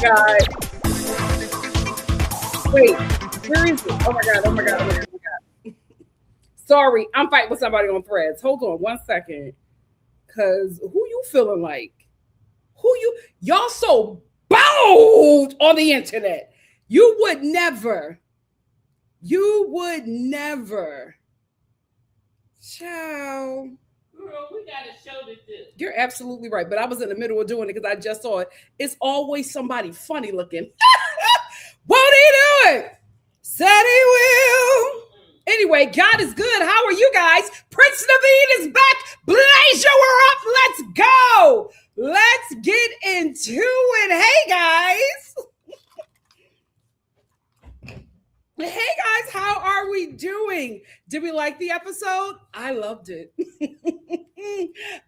God. Wait, where is it? Oh my God, oh my God, oh my God, oh my God. Sorry, I'm fighting with somebody on Threads. Hold on one second. Cause who you feeling like? Y'all so bold on the internet. You would never. Ciao. Girl, we got a show to do. You're absolutely right. But I was in the middle of doing it because I just saw it. It's always somebody funny looking. Won't he do it? Said he will. Anyway, God is good. How are you guys? Prince Naveen is back. Blazer, we're up. Let's go. Let's get into it. Hey, guys. Hey guys, how are we doing? Did we like the episode? I loved it.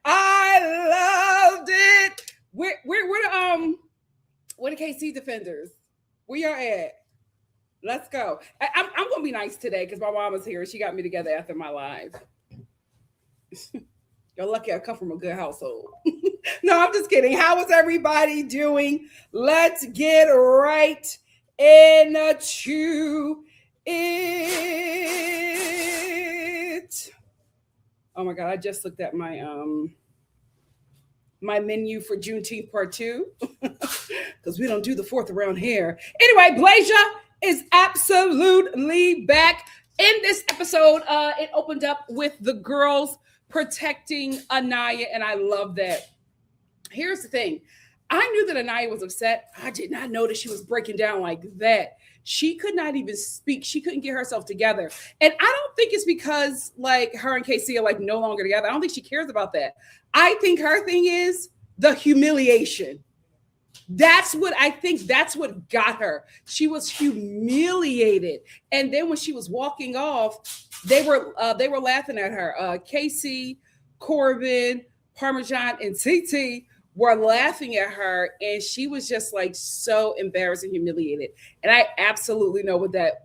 I loved it. Where the KC defenders? Where y'all at? Let's go. I'm gonna be nice today because my mom is here. She got me together after my live. You're lucky I come from a good household. No, I'm just kidding. How is everybody doing? Let's get right into it. Oh my God, I just looked at my my menu for Juneteenth part 2 because we don't do the 4th around here. Anyway, Blazer is absolutely back. In this episode, it opened up with the girls protecting Anaya, and I love that. Here's the thing. I knew that Anaya was upset. I did not know that she was breaking down like that. She could not even speak. She couldn't get herself together. And I don't think it's because like her and Casey are like no longer together. I don't think she cares about that. I think her thing is the humiliation. That's what got her. She was humiliated. And then when she was walking off, they were laughing at her. Casey, Corbin, Parmesan, and TT were laughing at her, and she was just like so embarrassed and humiliated. And I absolutely know what that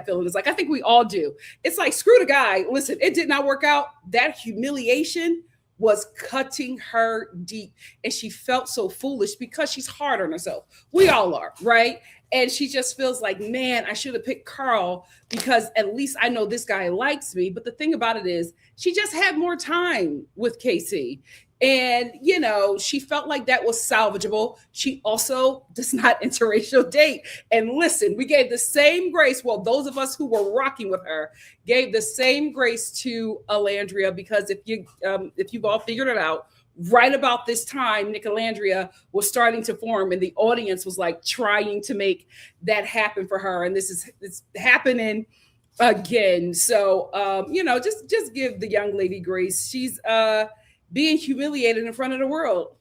feeling is like. I think we all do. It's like, screw the guy. Listen, it did not work out. That humiliation was cutting her deep, and she felt so foolish because she's hard on herself. We all are, right? And she just feels like, man, I should have picked Carl because at least I know this guy likes me. But the thing about it is, she just had more time with Casey. And, you know, she felt like that was salvageable. She also does not interracial date. And listen, we gave the same grace. Well, those of us who were rocking with her gave the same grace to Alandria, because if you've all figured it out, right about this time, Nicolandria was starting to form, and the audience was like trying to make that happen for her. And it's happening again. So, you know, just give the young lady grace. She's being humiliated in front of the world.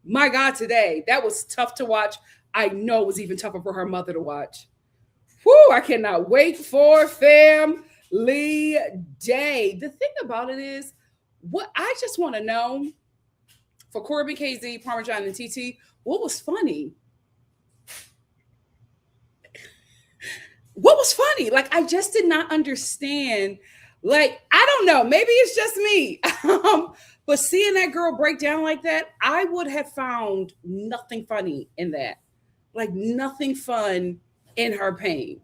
My God, today, that was tough to watch. I know it was even tougher for her mother to watch. Whew, I cannot wait for Family Day. The thing about it is, what I just want to know for Corbin, KZ, Parmesan, and TT, what was funny? What was funny? Like, I just did not understand. Like, I don't know. Maybe it's just me. But seeing that girl break down like that, I would have found nothing funny in that. Like, nothing fun in her pain.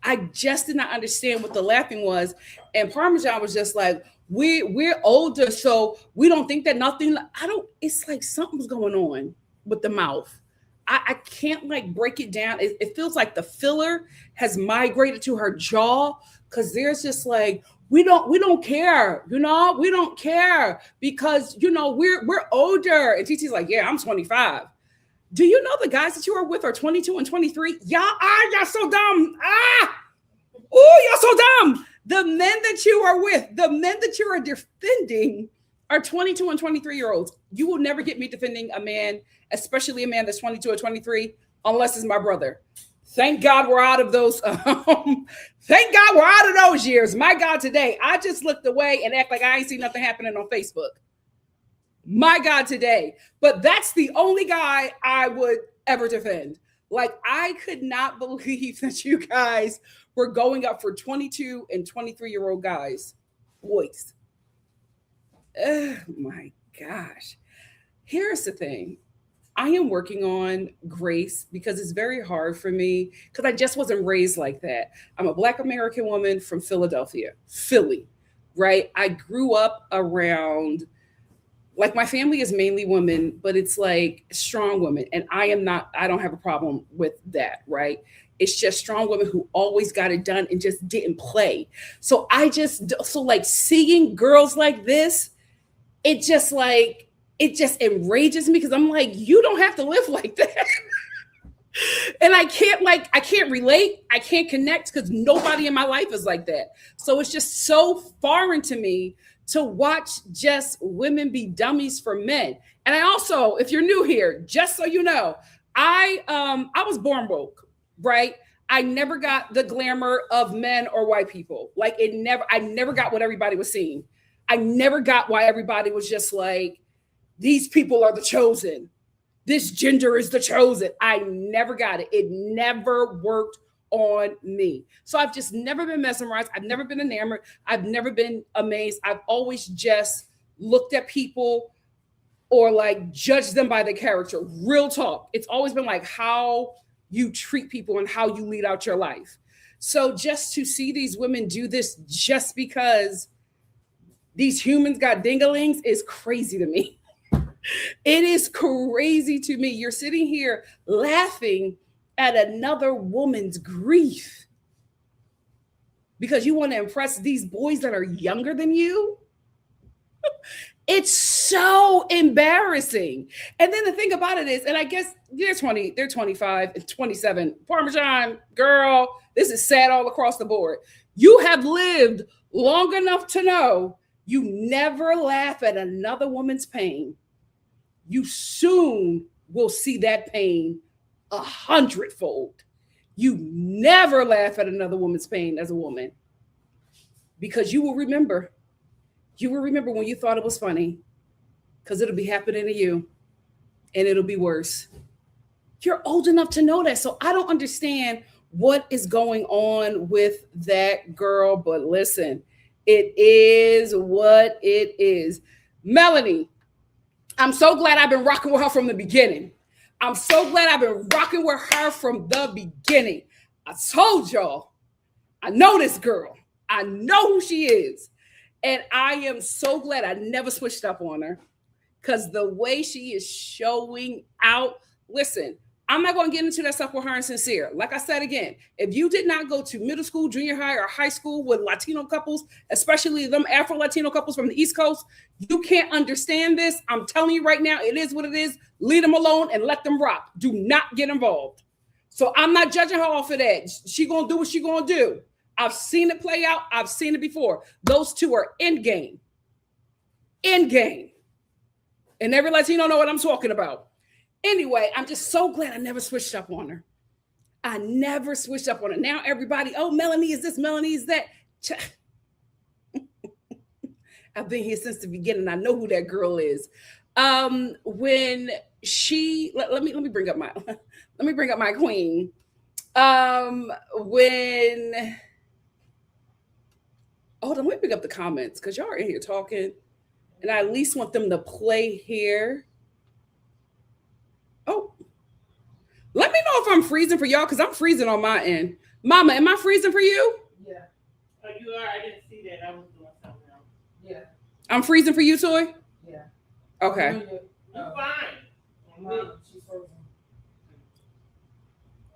I just did not understand what the laughing was. And Parmesan was just like, we're older, so we don't think that nothing. It's like something's going on with the mouth. I can't like break it down. It feels like the filler has migrated to her jaw, because there's just like, we don't care, you know, we don't care because, you know, we're older. And TT's like, yeah, I'm 25. Do you know the guys that you are with are 22 and 23? Y'all so dumb. Y'all so dumb. The men that you are with, the men that you are defending are 22 and 23-year-olds. You will never get me defending a man, especially a man that's 22 or 23, unless it's my brother. Thank God we're out of those. Thank God we're out of those years. My God, today, I just looked away and act like I ain't seen nothing happening on Facebook. My God, today. But that's the only guy I would ever defend. Like, I could not believe that you guys were going up for 22 and 23-year-old guys, boys. Oh my gosh. Here's the thing. I am working on grace because it's very hard for me because I just wasn't raised like that. I'm a Black American woman from Philadelphia, Philly, right? I grew up around, like, my family is mainly women, but it's like strong women. And I don't have a problem with that, right? It's just strong women who always got it done and just didn't play. So like seeing girls like this, it just like, it just enrages me because I'm like, you don't have to live like that. And I can't relate. I can't connect because nobody in my life is like that. So it's just so foreign to me to watch just women be dummies for men. And I also, if you're new here, just so you know, I was born woke, right? I never got the glamour of men or white people. Like I never got what everybody was seeing. I never got why everybody was just like, these people are the chosen. This gender is the chosen. I never got it. It never worked on me. So I've just never been mesmerized. I've never been enamored. I've never been amazed. I've always just looked at people or like judged them by their character. Real talk. It's always been like how you treat people and how you lead out your life. So just to see these women do this just because these humans got dingalings is crazy to me. It is crazy to me. You're sitting here laughing at another woman's grief because you want to impress these boys that are younger than you. It's so embarrassing. And then the thing about it is, and I guess they're 20, they're 25 and 27. Parmesan, girl, this is sad all across the board. You have lived long enough to know you never laugh at another woman's pain. You soon will see that pain 100-fold. You never laugh at another woman's pain as a woman because you will remember. You will remember when you thought it was funny because it'll be happening to you and it'll be worse. You're old enough to know that. So I don't understand what is going on with that girl. But listen, it is what it is. Melanie, I'm so glad I've been rocking with her from the beginning. I'm so glad I've been rocking with her from the beginning. I told y'all, I know this girl. I know who she is. And I am so glad I never switched up on her because the way she is showing out, listen, I'm not going to get into that stuff with her and Sincere. Like I said again, if you did not go to middle school, junior high, or high school with Latino couples, especially them Afro-Latino couples from the East Coast, you can't understand this. I'm telling you right now, it is what it is. Leave them alone and let them rock. Do not get involved. So I'm not judging her off of that. She going to do what she going to do. I've seen it play out. I've seen it before. Those two are in game. In game. And every Latino know what I'm talking about. Anyway, I'm just so glad I never switched up on her. I never switched up on her. Now everybody, oh, Melanie is this, Melanie is that. I've been here since the beginning. I know who that girl is. When she let me bring up my queen. Hold on, let me pick up the comments because y'all are in here talking, and I at least want them to play here. Oh, let me know if I'm freezing for y'all because I'm freezing on my end. Mama, am I freezing for you? Yeah. Oh, you are? I didn't see that. I was doing something else. Yeah. I'm freezing for you, Toy? Yeah. Okay. You're fine. Mom, she's frozen.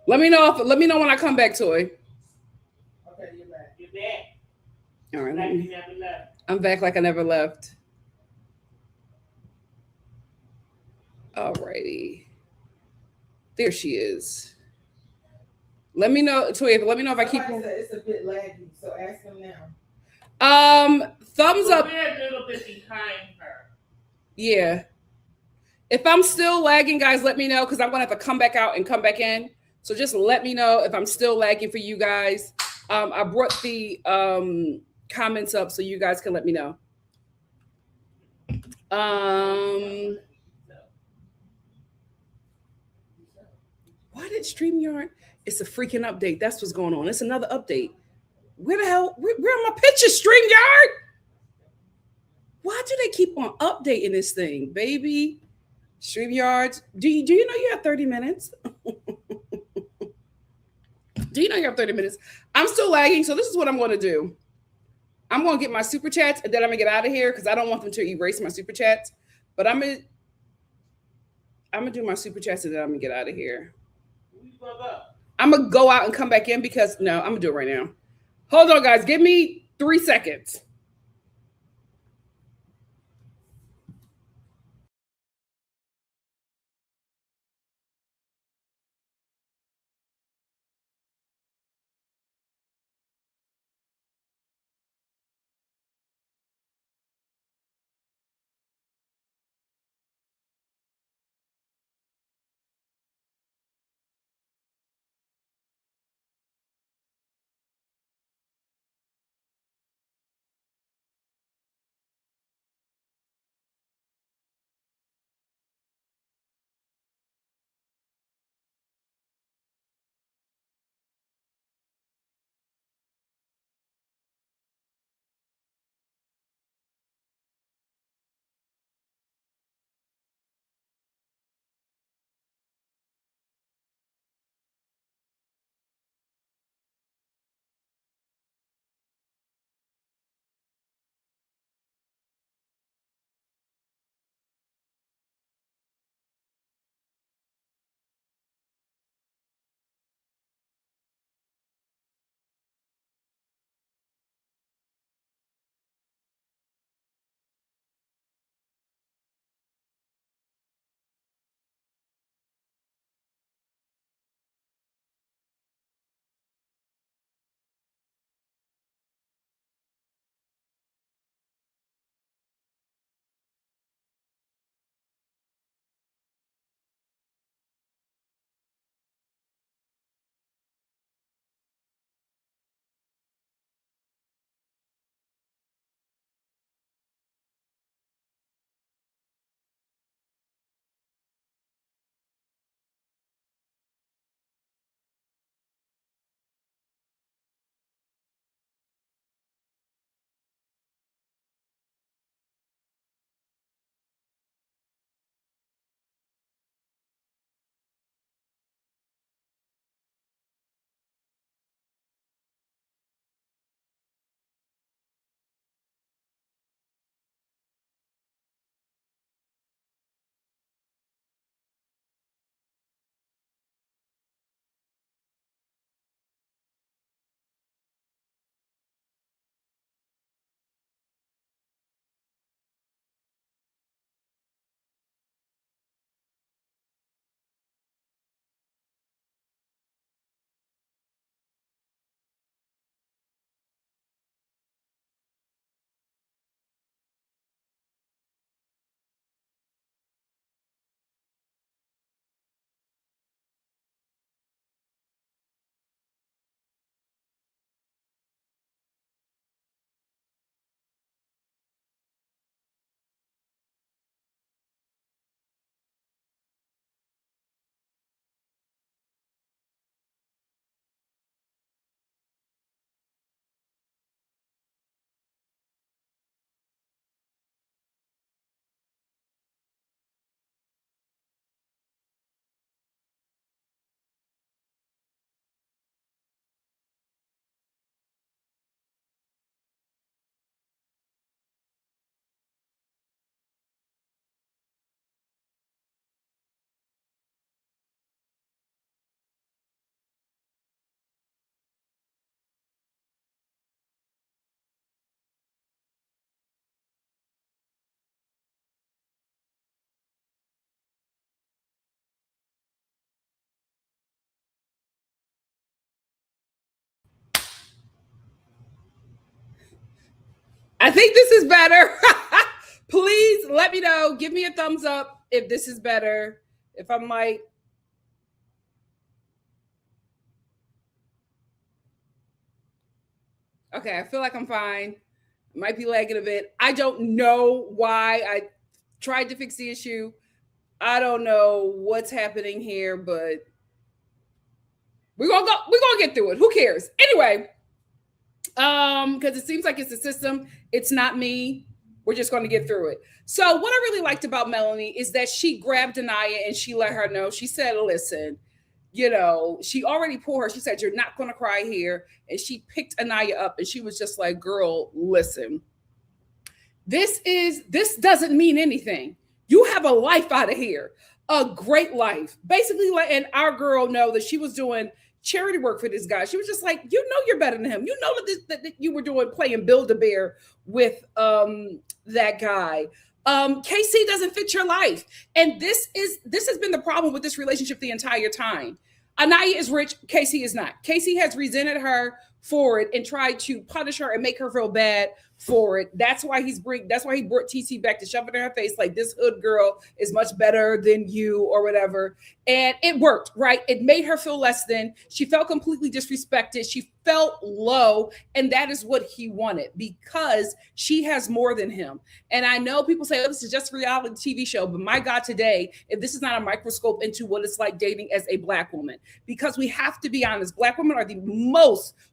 Let me know when I come back, Toy. Okay, you're back. You're back. All right. Like you never left. I'm back like I never left. All righty. There she is. Let me know, Toy. Let me know if I keep. It's a bit laggy, so ask him now. Thumbs up. We're a little bit behind her. Yeah. If I'm still lagging, guys, let me know because I'm gonna have to come back out and come back in. So just let me know if I'm still lagging for you guys. I brought the comments up so you guys can let me know. Why did StreamYard? It's a freaking update. That's what's going on. It's another update. Where the hell? Where are my pictures, StreamYard? Why do they keep on updating this thing, baby? StreamYards. Do you know you have 30 minutes? Do you know you have 30 minutes? I'm still lagging, so this is what I'm going to do. I'm going to get my super chats and then I'm going to get out of here because I don't want them to erase my super chats. But I'm gonna do my super chats and then I'm gonna get out of here. I'm gonna go out and come back in because no, I'm gonna do it right now. Hold on, guys. Give me 3 seconds. I think this is better. Please let me know. Give me a thumbs up if this is better. If I'm like, okay, I feel like I'm fine. Might be lagging a bit. I don't know why. I tried to fix the issue. I don't know what's happening here, but we're gonna get through it. Who cares? Anyway, because it seems like it's the system. It's not me. We're just going to get through it. So what I really liked about Melanie is that she grabbed Anaya and she let her know. She said, listen, she already pulled her. She said, you're not going to cry here. And she picked Anaya up and she was just like, girl, listen, this doesn't mean anything. You have a life out of here, a great life. Basically, and our girl know that she was doing charity work for this guy. She was just like, you're better than him. You know that you were doing playing Build-A-Bear with that guy. KC doesn't fit your life. And this has been the problem with this relationship the entire time. Anaya is rich, KC is not. KC has resented her for it and tried to punish her and make her feel bad for it. That's why he brought TC back to shove it in her face like this hood girl is much better than you or whatever. And it worked, right? It made her feel less than. She felt completely disrespected. She felt low. And that is what he wanted because she has more than him. And I know people say, oh, this is just a reality TV show. But my God, today, if this is not a microscope into what it's like dating as a Black woman, because we have to be honest, Black women are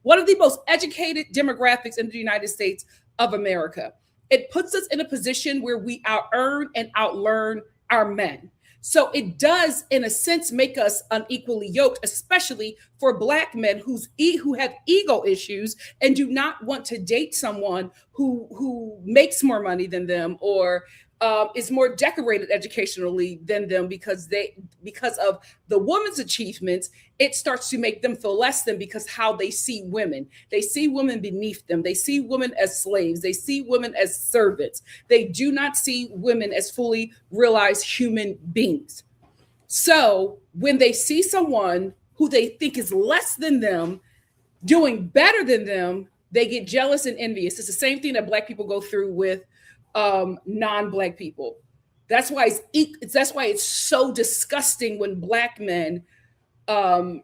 one of the most educated demographics in the United States of America. It puts us in a position where we out-earn and outlearn our men. So it does, in a sense, make us unequally yoked, especially for Black men who have ego issues and do not want to date someone who makes more money than them or is more decorated educationally than them because of the woman's achievements. It starts to make them feel less than because how they see women. They see women beneath them. They see women as slaves. They see women as servants. They do not see women as fully realized human beings. So when they see someone who they think is less than them doing better than them, they get jealous and envious. It's the same thing that Black people go through with non-Black people. That's why it's so disgusting when Black men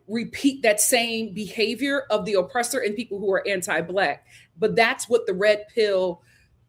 repeat that same behavior of the oppressor and people who are anti-Black. But that's what the red pill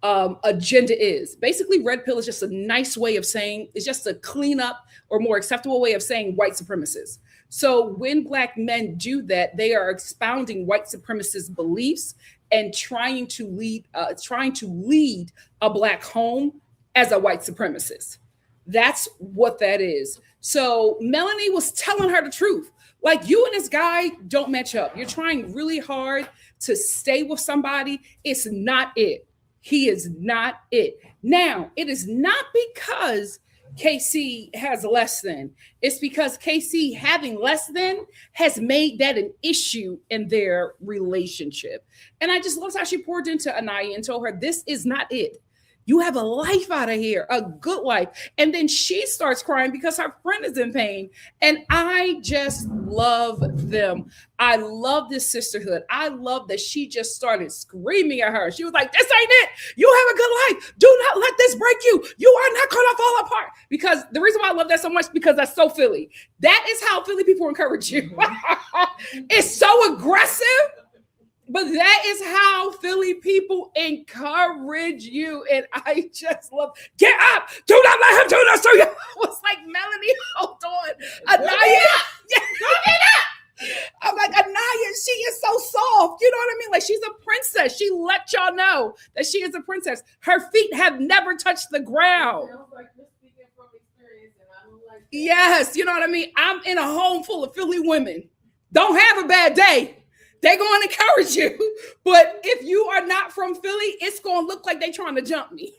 agenda is. Basically, red pill is just a nice way of saying, it's just a clean up or more acceptable way of saying white supremacists. So when Black men do that, they are expounding white supremacist beliefs and trying to lead a Black home as a white supremacist. That's what that is. So Melanie was telling her the truth. Like, you and this guy don't match up. You're trying really hard to stay with somebody. It's not it. He is not it. Now, it is not because KC has less than. It's because KC having less than has made that an issue in their relationship. And I just love how she poured into Anaya and told her, this is not it. You have a life out of here, a good life. And then she starts crying because her friend is in pain. And I just love them. I love this sisterhood. I love that she just started screaming at her. She was like, this ain't it. You have a good life. Do not let this break you. You are not going to fall apart. Because the reason why I love that so much, because that's so Philly. That is how Philly people encourage you. It's so aggressive. But that is how Philly people encourage you. And I just love, get up. Do not let him do this to you. I was like, Melanie, hold on. Anaya. I'm like, Anaya, she is so soft. You know what I mean? Like, she's a princess. She let y'all know that she is a princess. Her feet have never touched the ground. Sounds like you're speaking from experience, and I don't like that. Yes, you know what I mean? I'm in a home full of Philly women. Don't have a bad day. They're going to encourage you. But if you are not from Philly, it's going to look like they're trying to jump me.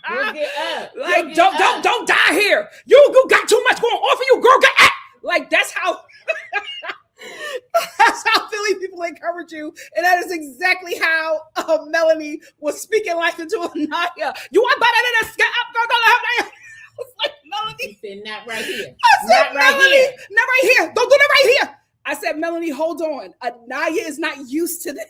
Girl, get up. Like, don't die here. You got too much going on for you, girl. Get up. Like, that's how Philly people encourage you. And that is exactly how Melanie was speaking life into Anaya. You want better than this? Get up, girl. Don't let her. I was like, Melanie. She said, not right here. I said, Not right Melanie, here. not right here. Don't do that right here. I said, Melanie, hold on. Anaya is not used to this.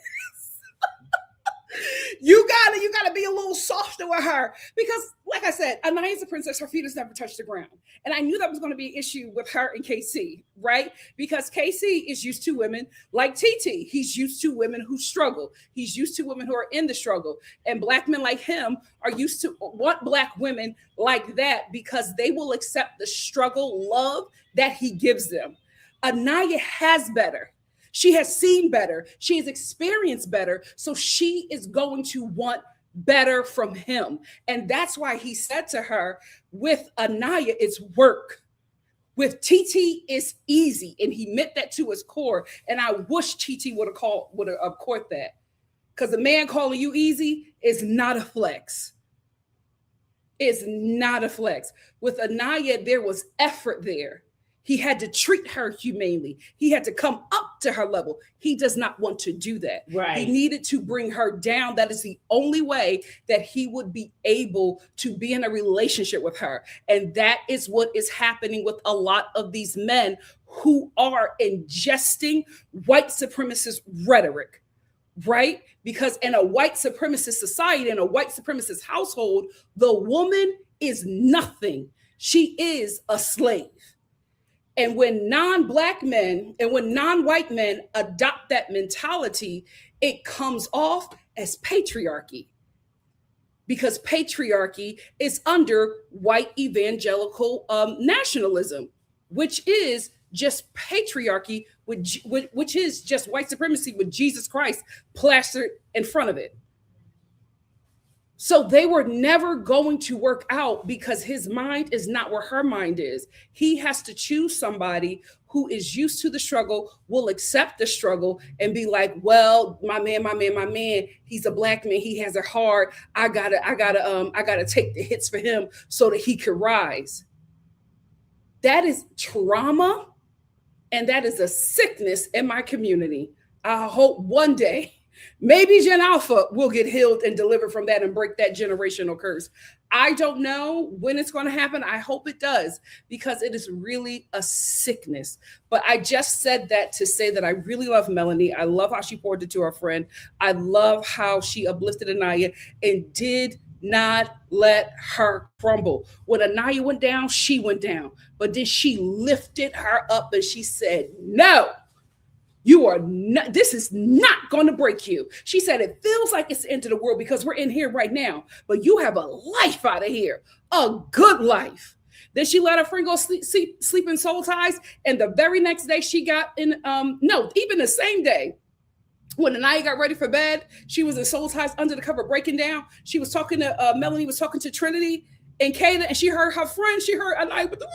You gotta be a little softer with her. Because, like I said, Anaya's a princess. Her feet has never touched the ground. And I knew that was going to be an issue with her and KC, right? Because KC is used to women like TT. He's used to women who struggle. He's used to women who are in the struggle. And Black men like him are used to want Black women like that because they will accept the struggle love that he gives them. Anaya has better. She has seen better. She has experienced better. So she is going to want better from him. And that's why he said to her, with Anaya, it's work. With TT, it's easy. And he meant that to his core. And I wish TT would have caught that. Because a man calling you easy is not a flex. It's not a flex. With Anaya, there was effort there. He had to treat her humanely. He had to come up to her level. He does not want to do that. Right. He needed to bring her down. That is the only way that he would be able to be in a relationship with her. And that is what is happening with a lot of these men who are ingesting white supremacist rhetoric, right? Because in a white supremacist society, in a white supremacist household, the woman is nothing. She is a slave. And when non-Black men and when non-white men adopt that mentality, it comes off as patriarchy. Because patriarchy is under white evangelical nationalism, which is just patriarchy, which is just white supremacy with Jesus Christ plastered in front of it. So they were never going to work out because his mind is not where her mind is. He has to choose somebody who is used to the struggle, will accept the struggle and be like, well, my man, he's a Black man. He has it hard. I gotta take the hits for him so that he can rise. That is trauma. And that is a sickness in my community. I hope one day, maybe Gen Alpha will get healed and delivered from that and break that generational curse. I don't know when it's going to happen. I hope it does, because it is really a sickness. But I just said that to say that I really love Melanie. I love how she poured it to her friend. I love how she uplifted Anaya and did not let her crumble. When Anaya went down, she went down. But then she lifted her up and she said, no, you are not, this is not going to break you. She said, it feels like it's the end of the world because we're in here right now, but you have a life out of here, a good life. Then she let her friend go sleep in soul ties. And the very next day she got in, even the same day, when Anaya got ready for bed, she was in soul ties under the cover breaking down. She was talking to, Melanie was talking to Trinity and Kayla, and she heard her friend, she heard Anaya with the,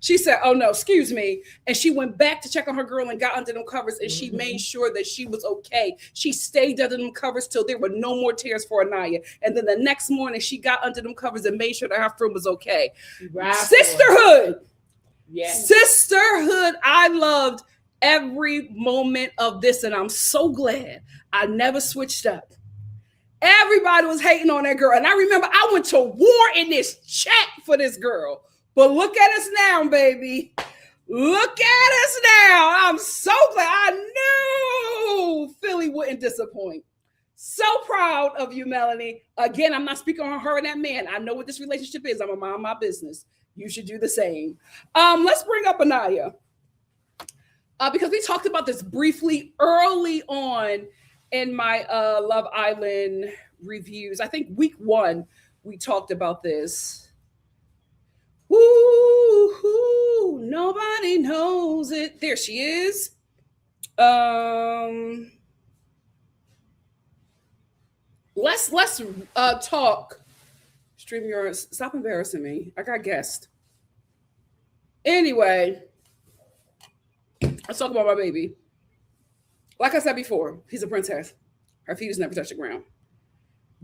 she said, oh no, excuse me. And she went back to check on her girl and got under them covers, and she made sure that she was okay. She stayed under them covers till there were no more tears for Anaya. And then the next morning she got under them covers and made sure that her friend was okay. Right. Sisterhood. Yes. Sisterhood. I loved every moment of this, and I'm so glad I never switched up. Everybody was hating on that girl, and I remember I went to war in this chat for this girl. But look at us now, baby. Look at us now. I'm so glad. I knew Philly wouldn't disappoint. So proud of you, Melanie. Again, I'm not speaking on her and that man. I know what this relationship is. I'm a mind my business. You should do the same. Let's bring up Anaya. Because we talked about this briefly early on in my Love Island reviews. I think week 1, we talked about this. Woo, nobody knows it. There she is. Let's talk. StreamYard, stop embarrassing me. I got guests. Anyway, let's talk about my baby. Like I said before, he's a princess. Her feet has never touched the ground.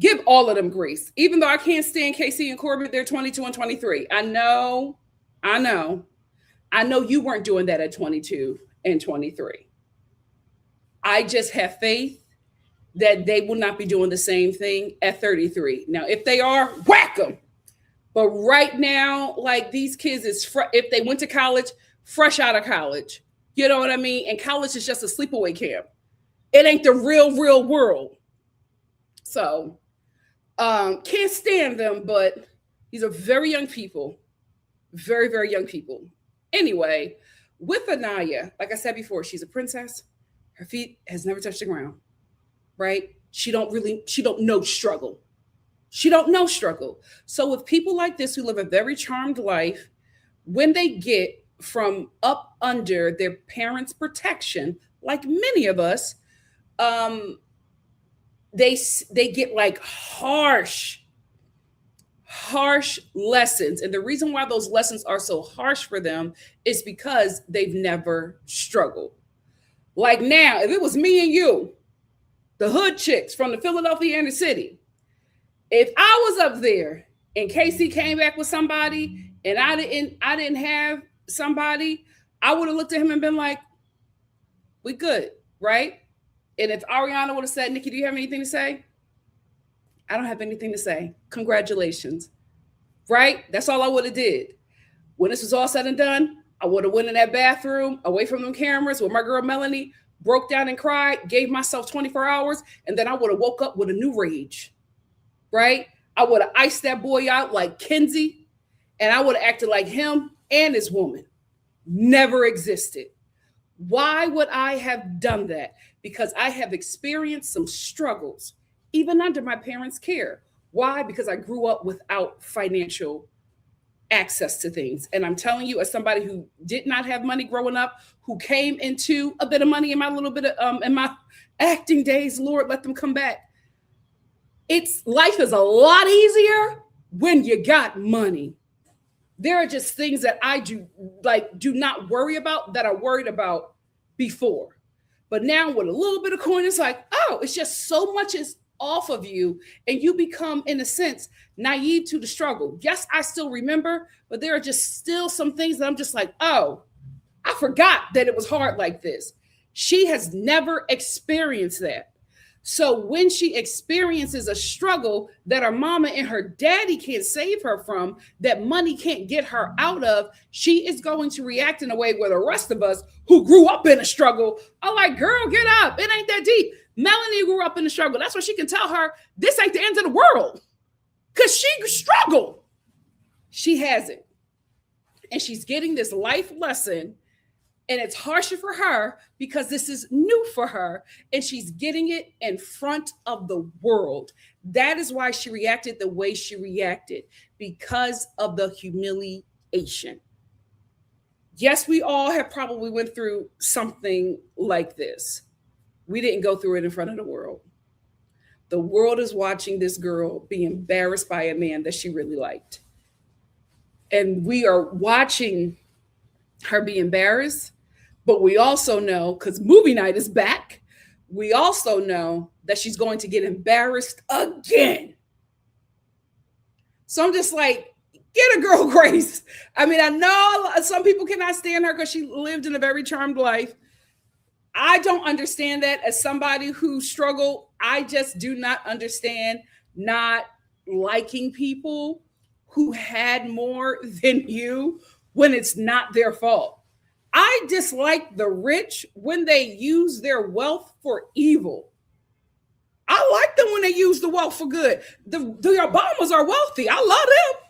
Give all of them grace. Even though I can't stand Casey and Corbin, they're 22 and 23. I know you weren't doing that at 22 and 23. I just have faith that they will not be doing the same thing at 33. Now, if they are, whack them. But right now, like, these kids is if they went to college, fresh out of college. You know what I mean? And college is just a sleepaway camp. It ain't the real world. So, can't stand them, but these are very young people. Very, very young people. Anyway, with Anaya, like I said before, she's a princess. Her feet has never touched the ground, right? She don't know struggle. She don't know struggle. So with people like this who live a very charmed life, when they get from up under their parents' protection, like many of us, they get like harsh lessons. And the reason why those lessons are so harsh for them is because they've never struggled. Like now, if it was me and you, the hood chicks from the Philadelphia inner city, if I was up there and Casey came back with somebody and I didn't have somebody, I would have looked at him and been like, we good, right? And if Ariana would have said, Nikki, do you have anything to say? I don't have anything to say. Congratulations. Right? That's all I would have did. When this was all said and done, I would have went in that bathroom away from them cameras with my girl Melanie, broke down and cried, gave myself 24 hours, and then I would have woke up with a new rage. Right? I would have iced that boy out like Kenzie, and I would have acted like him and his woman never existed. Why would I have done that? Because I have experienced some struggles, even under my parents' care. Why? Because I grew up without financial access to things. And I'm telling you, as somebody who did not have money growing up, who came into a bit of money in my little bit of in my acting days, Lord, let them come back. Life is a lot easier when you got money. There are just things that I do not worry about that I worried about before. But now with a little bit of coin, it's like, oh, it's just so much is off of you, and you become, in a sense, naive to the struggle. Yes, I still remember, but there are just still some things that I'm just like, oh, I forgot that it was hard like this. She has never experienced that. So when she experiences a struggle that her mama and her daddy can't save her from, that money can't get her out of, she is going to react in a way where the rest of us who grew up in a struggle are like, girl, get up. It ain't that deep. Melanie grew up in the struggle. That's why she can tell her this ain't the end of the world, because she struggled. She hasn't. And she's getting this life lesson. And it's harsher for her because this is new for her, and she's getting it in front of the world. That is why she reacted the way she reacted, because of the humiliation. Yes, we all have probably went through something like this. We didn't go through it in front of the world. The world is watching this girl be embarrassed by a man that she really liked. And we are watching her be embarrassed. But we also know, because movie night is back, we also know that she's going to get embarrassed again. So I'm just like, get a girl grace. I mean, I know some people cannot stand her because she lived in a very charmed life. I don't understand that. As somebody who struggled, I just do not understand not liking people who had more than you when it's not their fault. I dislike the rich when they use their wealth for evil. I like them when they use the wealth for good. The Obamas are wealthy. I love them.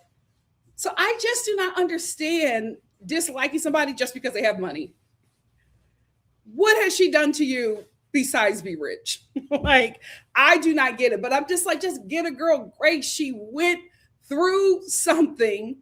So I just do not understand disliking somebody just because they have money. What has she done to you besides be rich? Like, I do not get it. But I'm just like, just get a girl grace. She went through something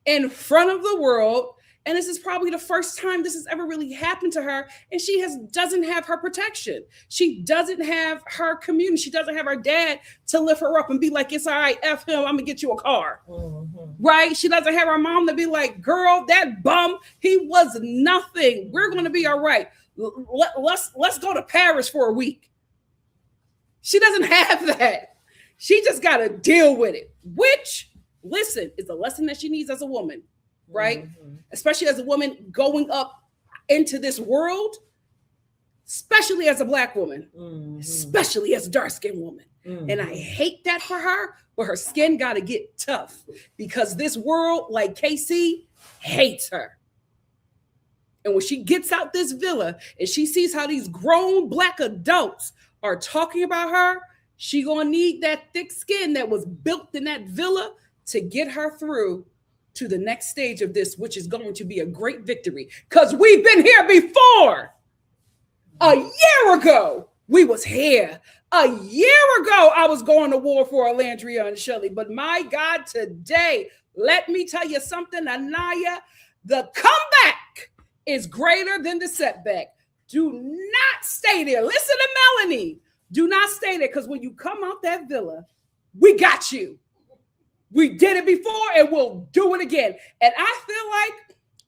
in front of the world. And this is probably the first time this has ever really happened to her. And she doesn't have her protection. She doesn't have her community. She doesn't have her dad to lift her up and be like, it's all right, F him, I'm gonna get you a car. Mm-hmm. Right? She doesn't have her mom to be like, girl, that bum, he was nothing. We're gonna be all right. Let's go to Paris for a week. She doesn't have that. She just gotta deal with it, which, listen, is a lesson that she needs as a woman. Right? Mm-hmm. Especially as a woman going up into this world, especially as a Black woman, mm-hmm. especially as a dark-skinned woman. Mm-hmm. And I hate that for her, but her skin got to get tough because this world, like KC, hates her. And when she gets out this villa and she sees how these grown Black adults are talking about her, she gonna need that thick skin that was built in that villa to get her through to the next stage of this, which is going to be a great victory. Because we've been here before. A year ago, we was here. A year ago, I was going to war for Alandria and Shelley. But my God, today, let me tell you something, Anaya, the comeback is greater than the setback. Do not stay there. Listen to Melanie. Do not stay there, because when you come out that villa, we got you. We did it before and we'll do it again. And I feel like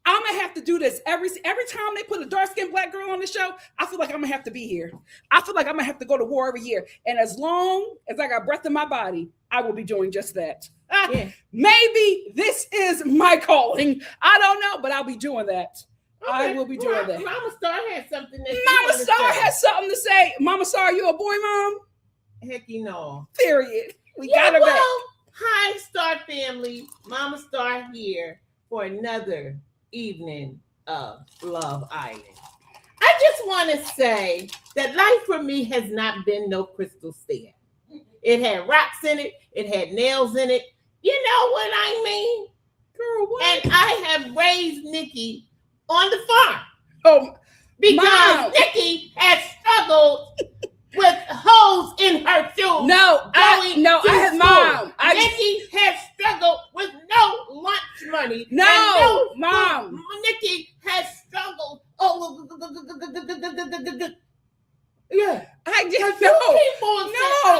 I'm gonna have to do this every time they put a dark-skinned black girl on the show. I feel like I'm gonna have to be here. I feel like I'm gonna have to go to war every year. And as long as I got breath in my body, I will be doing just that. Yeah. Maybe this is my calling. I don't know, but I'll be doing that. Okay. I will be doing that. Mama Star has something that Mama Star has something to say. Mama Star, you a boy mom? Heck, you know. Period. We got her back. Hi, Star family. Mama Star here for another evening of Love Island. I just want to say that life for me has not been no crystal stair. It had rocks in it. It had nails in it. You know what I mean? Girl, what? And I have raised Nikki on the farm. Oh, because Mom. Nikki has struggled with holes in her shoes. Nikki has struggled with no lunch money. Mom. Nikki has struggled. Yeah. I just know.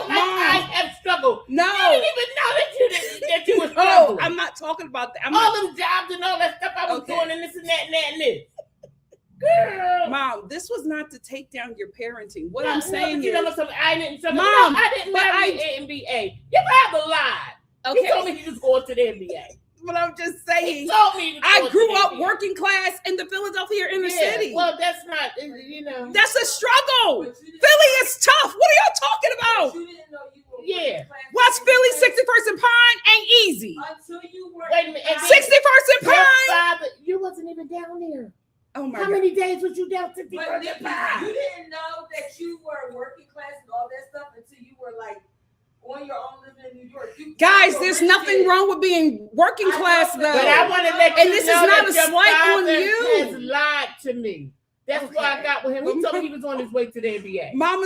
I have struggled. No. You didn't even know that you were struggling. I'm not talking about that. Them jobs and all that stuff I was doing and this and that and that and this. Girl. Mom, this was not to take down your parenting. What I'm saying is, I didn't marry the NBA. You have a lie. Okay. He told me he was going to the NBA. But I'm just saying, he told me I grew up working class in the Philadelphia inner city. Well, that's not, you know. That's a struggle. Philly is tough. What are y'all talking about? You didn't know you were What's Philly? 61st and Pine ain't easy. Until you were. Wait a minute. 61st and Pine. You wasn't even down there. Oh my How God. many days was you down 61st and Pine? You didn't know that you were working class and all that stuff until you were like on your own living in New York. Guys, there's nothing wrong with being working class, though. But I want to let you know this is not a slight on you. Has lied to me. That's why I got with him. He told me he was on his way to the NBA. Mom.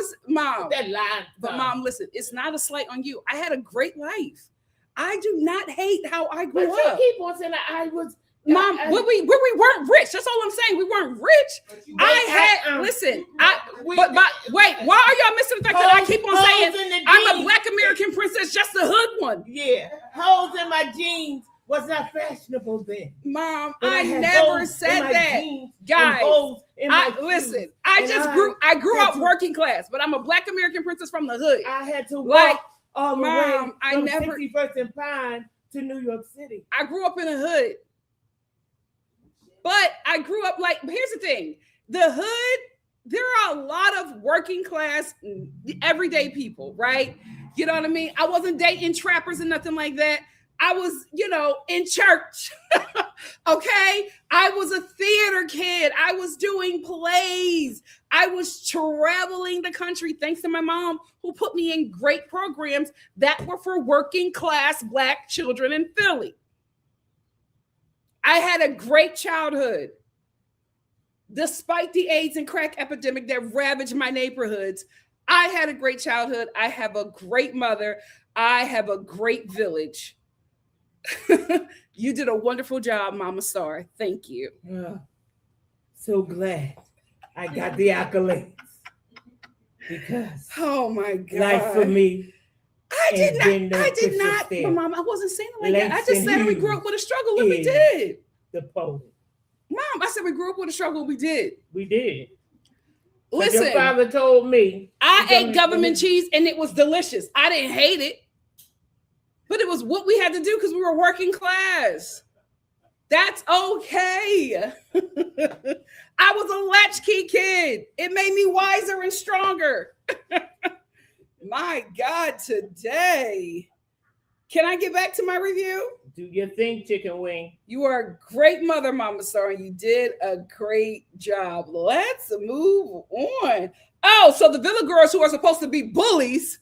That lie. But Mom, listen, it's not a slight on you. I had a great life. I do not hate how I grew up. You keep on saying that I was. Mom, we weren't rich. That's all I'm saying. We weren't rich. Listen. Why are y'all missing the fact that I keep on saying I'm a Black American princess, just a hood one? Yeah, holes in my jeans was not fashionable then. Mom, I never said that, guys. I grew up working class, but I'm a Black American princess from the hood. I had to walk all the way from 61st and Pine to New York City. I grew up in the hood. But I grew up here's the thing. The hood, there are a lot of working class, everyday people, right? You know what I mean? I wasn't dating trappers and nothing like that. I was, in church, okay? I was a theater kid. I was doing plays. I was traveling the country thanks to my mom, who put me in great programs that were for working class Black children in Philly. I had a great childhood. Despite the AIDS and crack epidemic that ravaged my neighborhoods, I had a great childhood. I have a great mother. I have a great village. You did a wonderful job, Mama Star. Thank you. So glad I got the accolades. Because oh my God. Life for me. I did not. But Mom, I wasn't saying it like that. I just said we grew up with a struggle and we did. The poet. Mom, I said we grew up with a struggle. We did. We did. Listen. Your father told me. I ate government cheese and it was delicious. I didn't hate it. But it was what we had to do because we were working class. That's okay. I was a latchkey kid. It made me wiser and stronger. My God, today. Can I get back to my review? Do your thing, chicken wing. You are a great mother, Mama Star, and you did a great job. Let's move on. Oh, so the Villa girls who are supposed to be bullies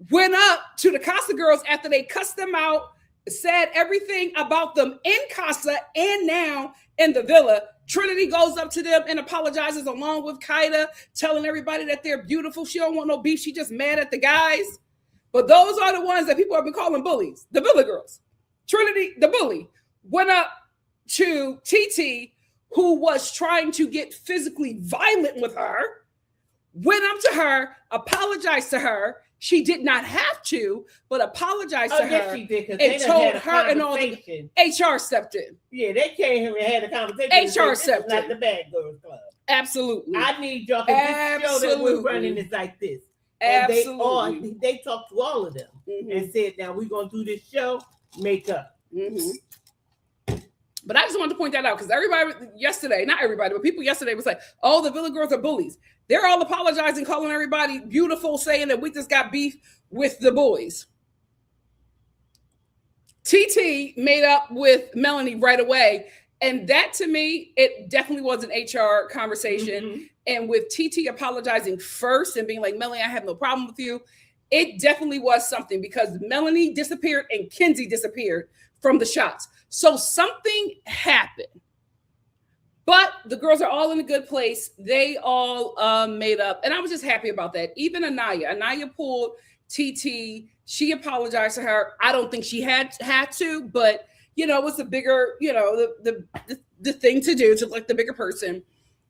went up to the Casa girls after they cussed them out, said everything about them in Casa and now in the Villa. Trinity goes up to them and apologizes along with Kaida, telling everybody that they're beautiful. She don't want no beef. She just mad at the guys. But those are the ones that people have been calling bullies, the Villa girls. Trinity, the bully, went up to TT, who was trying to get physically violent with her, went up to her, apologized to her. She did not have to, but apologized to yes, her she did, and told her and all the HR stepped in. Yeah, they came here and had a conversation. HR stepped in. Not the Bad Girls Club. Absolutely. I need y'all, because this show that we're running is like this. And Absolutely. they talked to all of them and said, now we're going to do this show, make up. But I just wanted to point that out because everybody yesterday, not everybody, but people yesterday was like, oh, the Villa girls are bullies. They're all apologizing, calling everybody beautiful, saying that we just got beef with the boys. TT made up with Melanie right away. And that to me, it definitely was an HR conversation. And with TT apologizing first and being like, Melanie, I have no problem with you. It definitely was something because Melanie disappeared and Kenzie disappeared from the shots. So something happened. But the girls are all in a good place. They all made up. And I was just happy about that. Even Anaya pulled TT. She apologized to her. I don't think she had to, but you know, it was the bigger, you know, the thing to do to look the bigger person.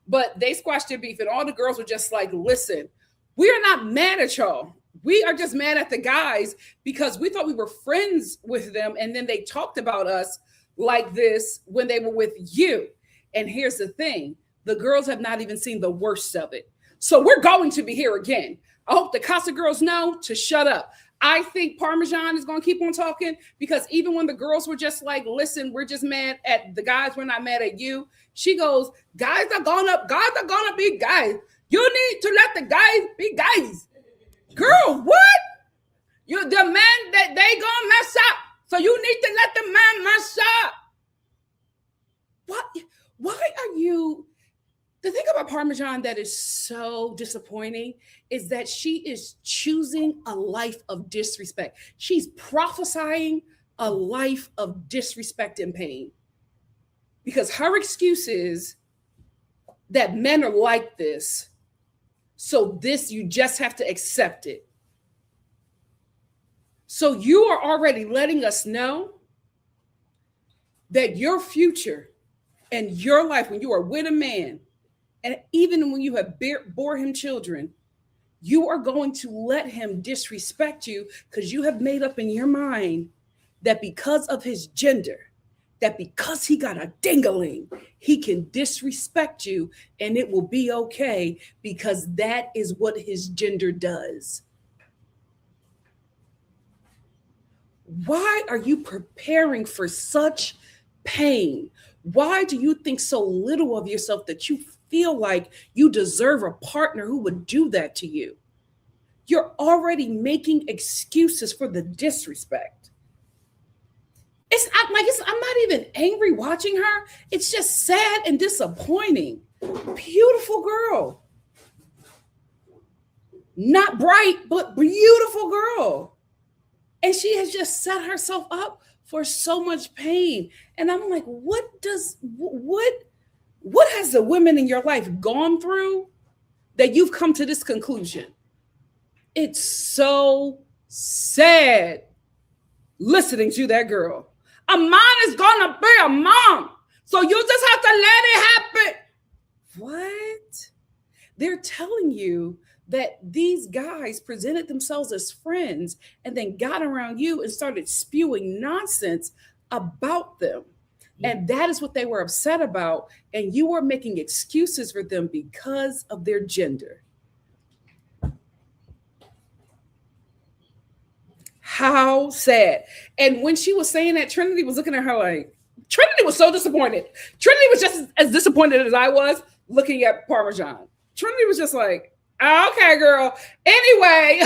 But they squashed their beef and all the girls were just like, listen, we are not mad at y'all. We are just mad at the guys because we thought we were friends with them. And then they talked about us like this when they were with you. And here's the thing. The girls have not even seen the worst of it. So we're going to be here again. I hope the Casa girls know to shut up. I think Parmesan is going to keep on talking because even when the girls were just like, listen, we're just mad at the guys. We're not mad at you. She goes, guys are going to be guys. You need to let the guys be guys. Girl, what? You the man that they gonna mess up. So you need to let the man mess up. What? Why are you? The thing about Parmesan that is so disappointing is that she is choosing a life of disrespect. She's prophesying a life of disrespect and pain. Because her excuse is that men are like this. So this, you just have to accept it. So you are already letting us know that your future and your life, when you are with a man, and even when you have bore him children, you are going to let him disrespect you because you have made up in your mind that because of his gender, that because he got a ding-a-ling, he can disrespect you and it will be okay because that is what his gender does. Why are you preparing for such pain? Why do you think so little of yourself that you feel like you deserve a partner who would do that to you? You're already making excuses for the disrespect. I'm not even angry watching her. It's just sad and disappointing. Beautiful girl. Not bright, but beautiful girl. And she has just set herself up for so much pain. And I'm like, what has the women in your life gone through that you've come to this conclusion? It's so sad listening to that girl. A man is gonna be a man. So you just have to let it happen. What? They're telling you that these guys presented themselves as friends and then got around you and started spewing nonsense about them. And that is what they were upset about. And you were making excuses for them because of their gender. How sad. And when she was saying that, Trinity was looking at her like, Trinity was so disappointed. Trinity was just as disappointed as I was looking at Parmesan. Trinity was just like, okay, girl. Anyway,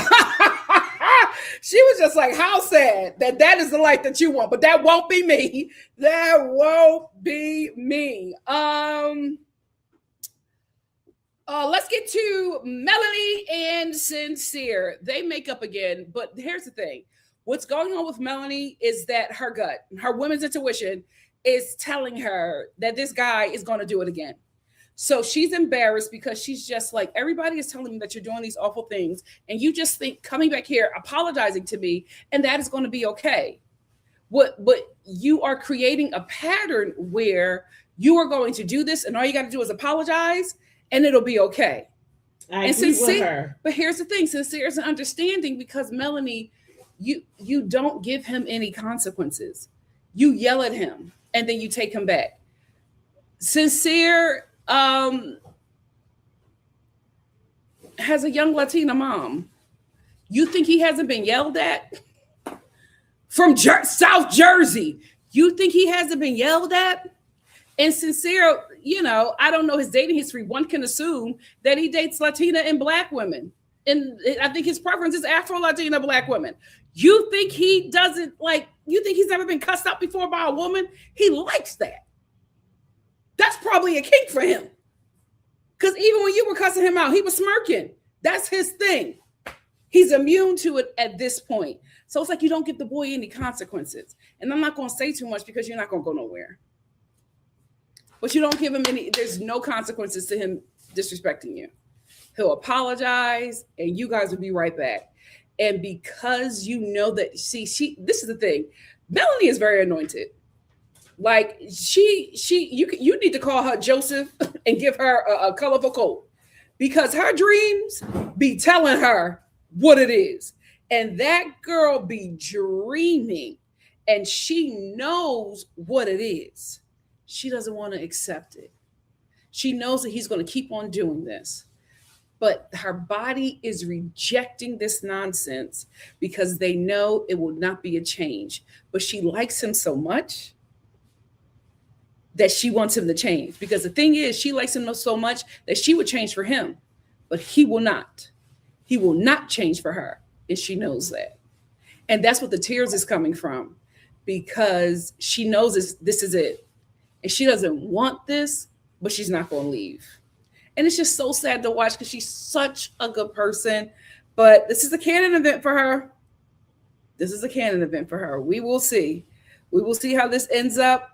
she was just like, how sad that is the life that you want, but that won't be me. That won't be me. Let's get to Melanie and Sincere. They make up again, but here's the thing. What's going on with Melanie is that her gut, her women's intuition is telling her that this guy is going to do it again. So she's embarrassed because she's just like, everybody is telling me that you're doing these awful things. And you just think coming back here, apologizing to me, and that is going to be okay. But you are creating a pattern where you are going to do this and all you got to do is apologize and it'll be okay. I And agree with sincere, her. but here's the thing: sincere is an understanding because Melanie, you don't give him any consequences. You yell at him and then you take him back. Sincere has a young Latina mom. You think he hasn't been yelled at from South Jersey? You think he hasn't been yelled at? And sincere, I don't know his dating history. One can assume that he dates Latina and Black women. And I think his preference is Afro Latina Black women. You think he doesn't you think he's never been cussed out before by a woman? He likes that. That's probably a kink for him. Because even when you were cussing him out, he was smirking. That's his thing. He's immune to it at this point. So it's like you don't give the boy any consequences. And I'm not going to say too much because you're not going to go nowhere. But you don't give him there's no consequences to him disrespecting you. He'll apologize and you guys will be right back. And because you know that, this is the thing. Melanie is very anointed. Like you need to call her Joseph and give her a colorful coat because her dreams be telling her what it is. And that girl be dreaming and she knows what it is. She doesn't want to accept it. She knows that he's going to keep on doing this. But her body is rejecting this nonsense because they know it will not be a change. But she likes him so much that she wants him to change. Because the thing is, she likes him so much that she would change for him. But he will not. He will not change for her. And she knows that. And that's what the tears is coming from. Because she knows this is it. And she doesn't want this, but she's not going to leave. And it's just so sad to watch because she's such a good person. But this is a canon event for her. This is a canon event for her. We will see. We will see how this ends up.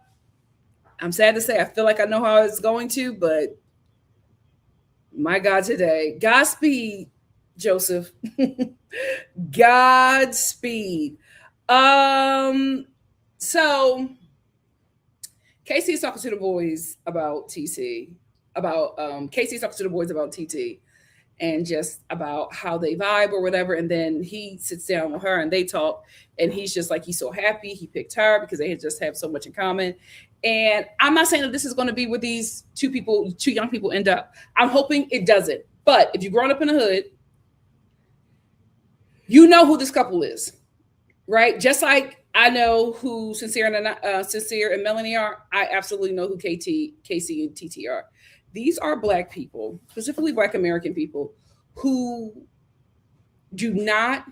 I'm sad to say I feel like I know how it's going to, but my God, today. Godspeed, Joseph. Godspeed. So Casey's talking to the boys about TC. Casey's talking to the boys about TT and just about how they vibe or whatever. And then he sits down with her and they talk. And he's just like, he's so happy he picked her because they just have so much in common. And I'm not saying that this is going to be where these two young people end up. I'm hoping it doesn't. But if you've grown up in the hood, you know who this couple is, right? Just like I know who Sincere and Melanie are. I absolutely know who Casey and TT are. These are Black people, specifically Black American people, who do not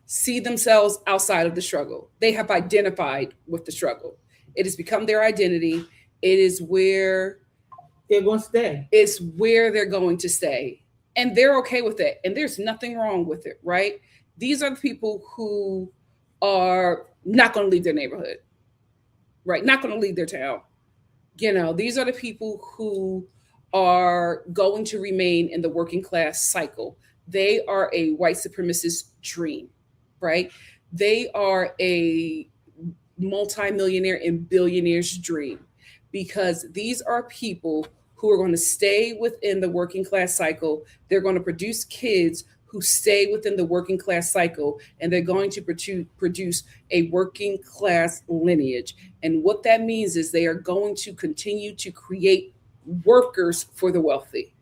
see themselves outside of the struggle. They have identified with the struggle. It has become their identity. It is where they're going to stay. It's where they're going to stay. And they're okay with it. And there's nothing wrong with it, right? These are the people who are not going to leave their neighborhood, right? Not going to leave their town. These are the people who are going to remain in the working class cycle. They are a white supremacist dream, right? They are a multimillionaire and billionaire's dream because these are people who are going to stay within the working class cycle. They're going to produce kids who stay within the working class cycle, and they're going to produce a working class lineage. And what that means is they are going to continue to create workers for the wealthy.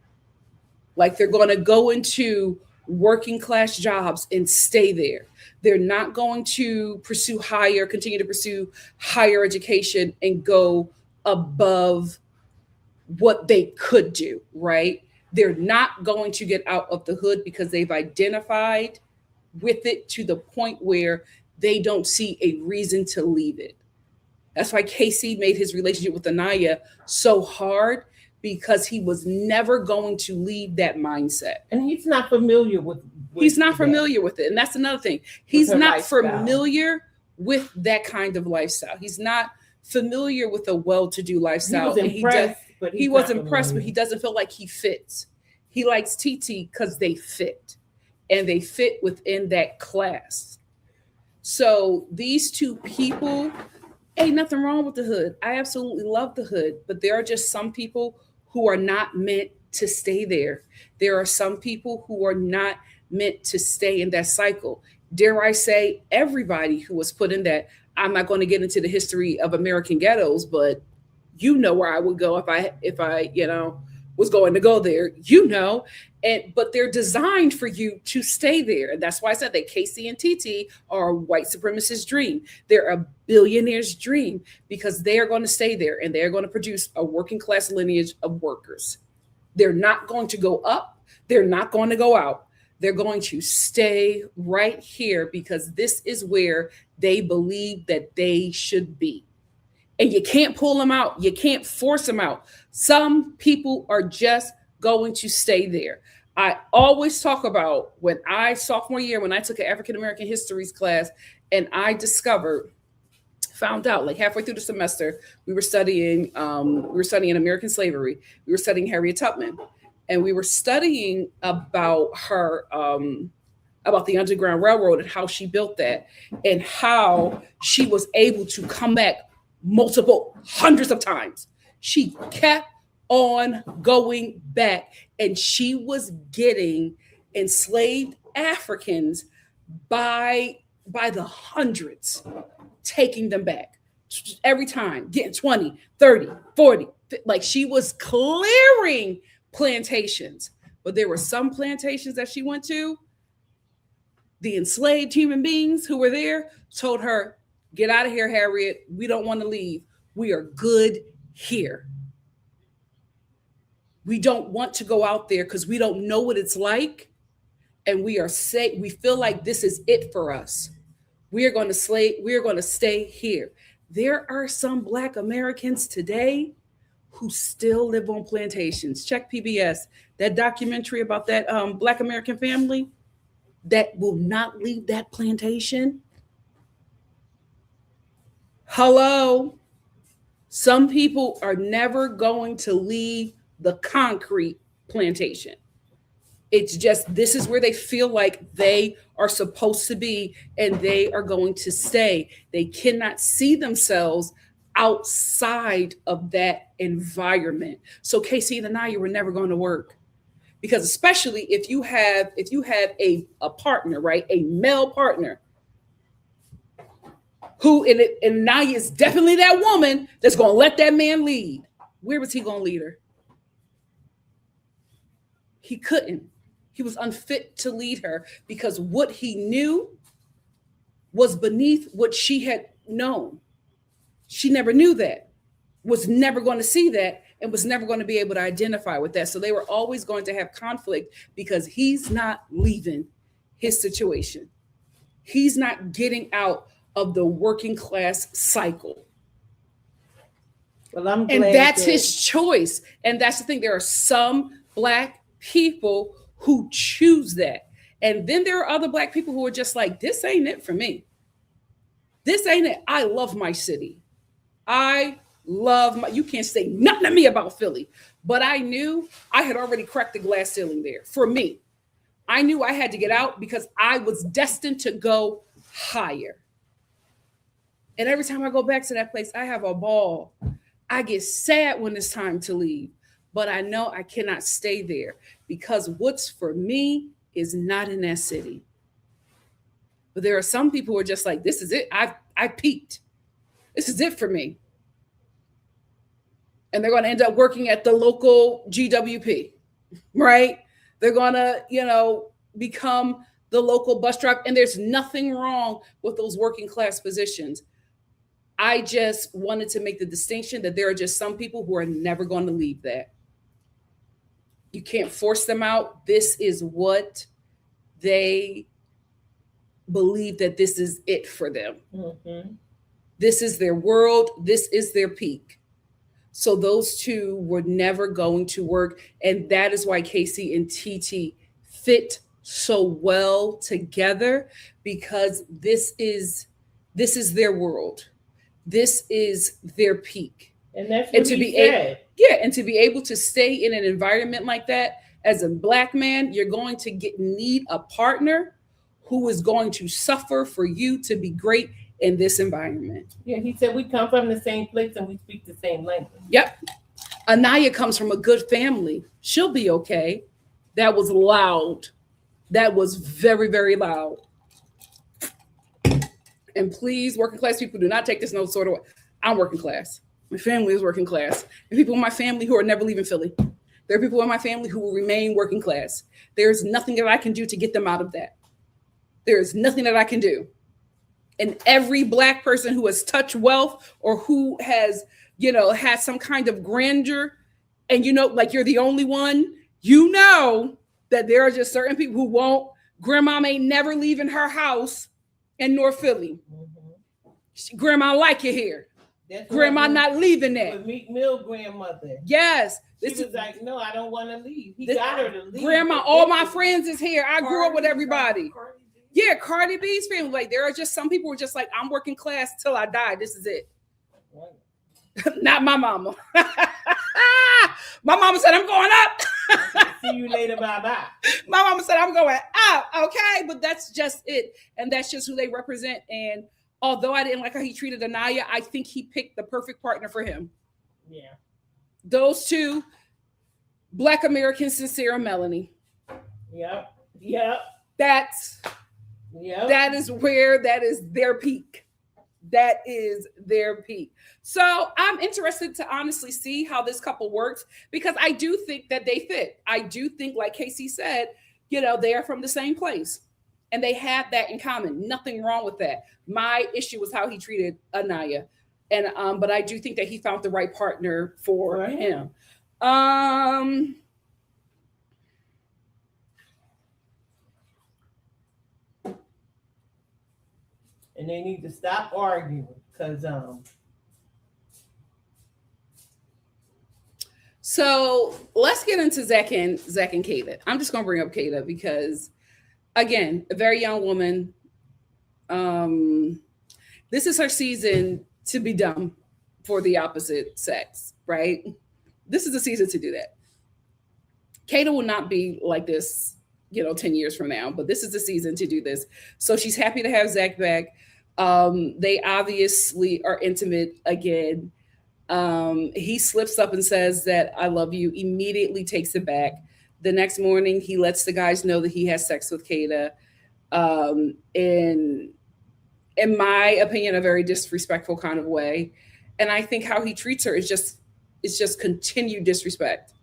Like they're going to go into working class jobs and stay there. They're not going to continue to pursue higher education and go above what they could do, right? They're not going to get out of the hood because they've identified with it to the point where they don't see a reason to leave it. That's why Casey made his relationship with Anaya so hard, because he was never going to leave that mindset. And he's not familiar with he's not familiar with it. And that's another thing. He's not familiar with that kind of lifestyle. He's not familiar with a well-to-do lifestyle. He was impressed, but he doesn't feel like he fits. He likes TT because they fit, and they fit within that class. So these two people, ain't nothing wrong with the hood. I absolutely love the hood, but there are just some people who are not meant to stay there. There are some people who are not meant to stay in that cycle. Dare I say, everybody who was put in that. I'm not going to get into the history of American ghettos, but you know where I would go if I was going to go there, and but they're designed for you to stay there. And that's why I said that Casey and TT are a white supremacist dream. They're a billionaire's dream because they are going to stay there and they're going to produce a working class lineage of workers. They're not going to go up, they're not going to go out. They're going to stay right here because this is where they believe that they should be. And you can't pull them out. You can't force them out. Some people are just going to stay there. I always talk about sophomore year, when I took an African American histories class, and I found out like halfway through the semester, we were studying American slavery. We were studying Harriet Tubman, and we were studying about her, about the Underground Railroad and how she built that and how she was able to come back multiple hundreds of times. She kept on going back, and she was getting enslaved Africans by the hundreds, taking them back every time, getting 20, 30, 40. Like, she was clearing plantations. But there were some plantations that she went to, the enslaved human beings who were there told her, get out of here, Harriet. We don't want to leave. We are good here. We don't want to go out there because we don't know what it's like. And we feel like this is it for us. We are going to stay here. There are some Black Americans today who still live on plantations. Check PBS, that documentary about that Black American family that will not leave that plantation. Hello. Some people are never going to leave the concrete plantation. It's just, this is where they feel like they are supposed to be, and they are going to stay. They cannot see themselves outside of that environment. So Casey and Anaya were never going to work, because especially if you have a partner, right, a male partner, who and Anaya is definitely that woman that's going to let that man lead. Where was he going to lead her? He couldn't. He was unfit to lead her because what he knew was beneath what she had known. She never knew that, was never going to see that, and was never going to be able to identify with that. So they were always going to have conflict because he's not leaving his situation. He's not getting out of the working class cycle. Well, I'm glad. And that's his choice. And that's the thing. There are some Black people who choose that. And then there are other Black people who are just like, this ain't it for me. This ain't it. I love my city. You can't say nothing to me about Philly. But I knew I had already cracked the glass ceiling there. For me, I knew I had to get out because I was destined to go higher. And every time I go back to that place, I have a ball. I get sad when it's time to leave. But I know I cannot stay there because what's for me is not in that city. But there are some people who are just like, this is it. I peaked. This is it for me. And they're going to end up working at the local GWP, right? They're going to, become the local bus driver. And there's nothing wrong with those working class positions. I just wanted to make the distinction that there are just some people who are never going to leave that. You can't force them out. This is what they believe, that this is it for them. Mm-hmm. This is their world. This is their peak. So those two were never going to work. And that is why Casey and TT fit so well together, because this is their world. This is their peak. And that's what he said. And to be able to stay in an environment like that as a Black man, you're going to need a partner who is going to suffer for you to be great in this environment. Yeah, he said we come from the same place and we speak the same language. Yep. Anaya comes from a good family. She'll be okay. That was loud. That was very, very loud. And please, working class people, do not take this no sort of way. I'm working class. My family is working class. And people in my family who are never leaving Philly. There are people in my family who will remain working class. There's nothing that I can do to get them out of that. There's nothing that I can do. And every Black person who has touched wealth or who has, had some kind of grandeur, and like you're the only one, that there are just certain people who won't. Grandma ain't never leaving her house in North Philly. Mm-hmm. Grandma like it here. That's Grandma not leaving that. Meek Mill grandmother. Yes. She was like, no, I don't want to leave. He got her to leave. Grandma, all my friends is here. I grew up with everybody. Yeah, Cardi B's family. Like, there are just some people who are just like, I'm working class till I die. This is it. Right. Not my mama. My mama said, I'm going up. See you later, bye-bye. My mama said, I'm going up. Okay, but that's just it. And that's just who they represent. And although I didn't like how he treated Anaya, I think he picked the perfect partner for him. Yeah. Those two, Black Americans, Sincere and Melanie. Yep. That is their peak. That is their peak. So I'm interested to honestly see how this couple works, because I do think that they fit. I do think, like Casey said, they are from the same place and they have that in common. Nothing wrong with that. My issue was how he treated Anaya. And but I do think that he found the right partner for him. And they need to stop arguing, because So let's get into Zach and Kayla. I'm just gonna bring up Kayla because, again, a very young woman. This is her season to be dumb for the opposite sex, right? This is the season to do that. Kayla will not be like this, 10 years from now, but this is the season to do this. So she's happy to have Zach back. They obviously are intimate again. He slips up and says that I love you, immediately takes it back. The next morning, he lets the guys know that he has sex with Kayla. In my opinion, a very disrespectful kind of way. And I think how he treats her is just continued disrespect.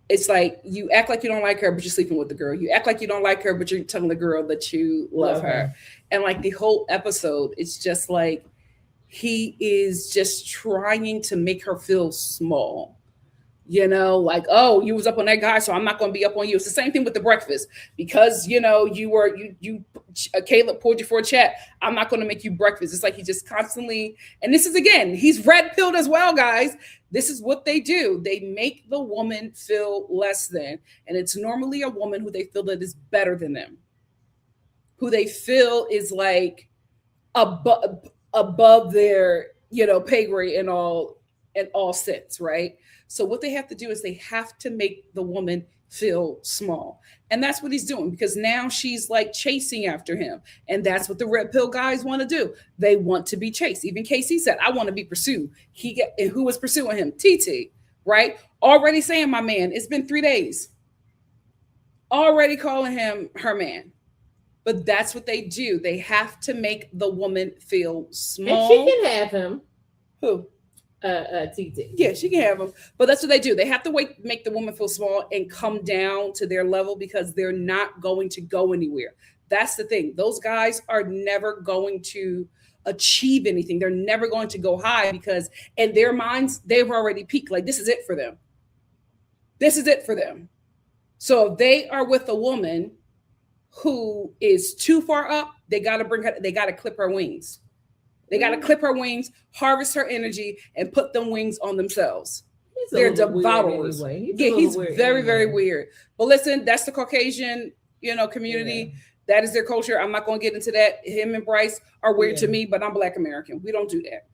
It's like, you act like you don't like her, but you're sleeping with the girl. You act like you don't like her, but you're telling the girl that you love her. And like the whole episode, it's just like, he is just trying to make her feel small. Like, oh, you was up on that guy, so I'm not going to be up on you. It's the same thing with the breakfast, because Caleb pulled you for a chat. I'm not going to make you breakfast. It's like he just constantly, and this is, again, he's red pilled as well, guys. This is what they do. They make the woman feel less than, and it's normally a woman who they feel that is better than them, who they feel is like above their, pay grade in all sense, right? So what they have to do is they have to make the woman feel small. And that's what he's doing, because now she's like chasing after him. And that's what the red pill guys want to do. They want to be chased. Even Casey said, I want to be pursued. And who was pursuing him? TT, right? Already saying, my man, it's been 3 days. Already calling him her man. But that's what they do. They have to make the woman feel small. And she can have him. Who? TT. Yeah, she can have him. But that's what they do. They have to make the woman feel small and come down to their level, because they're not going to go anywhere. That's the thing. Those guys are never going to achieve anything. They're never going to go high, because in their minds, they've already peaked. Like, this is it for them. This is it for them. So if they are with a woman who is too far up, they got to clip her wings. They got to clip her wings, harvest her energy, and put them wings on themselves. They're devourers. Anyway. He's very, very weird. But listen, that's the Caucasian, community. Yeah. That is their culture. I'm not going to get into that. Him and Bryce are weird to me, but I'm Black American. We don't do that.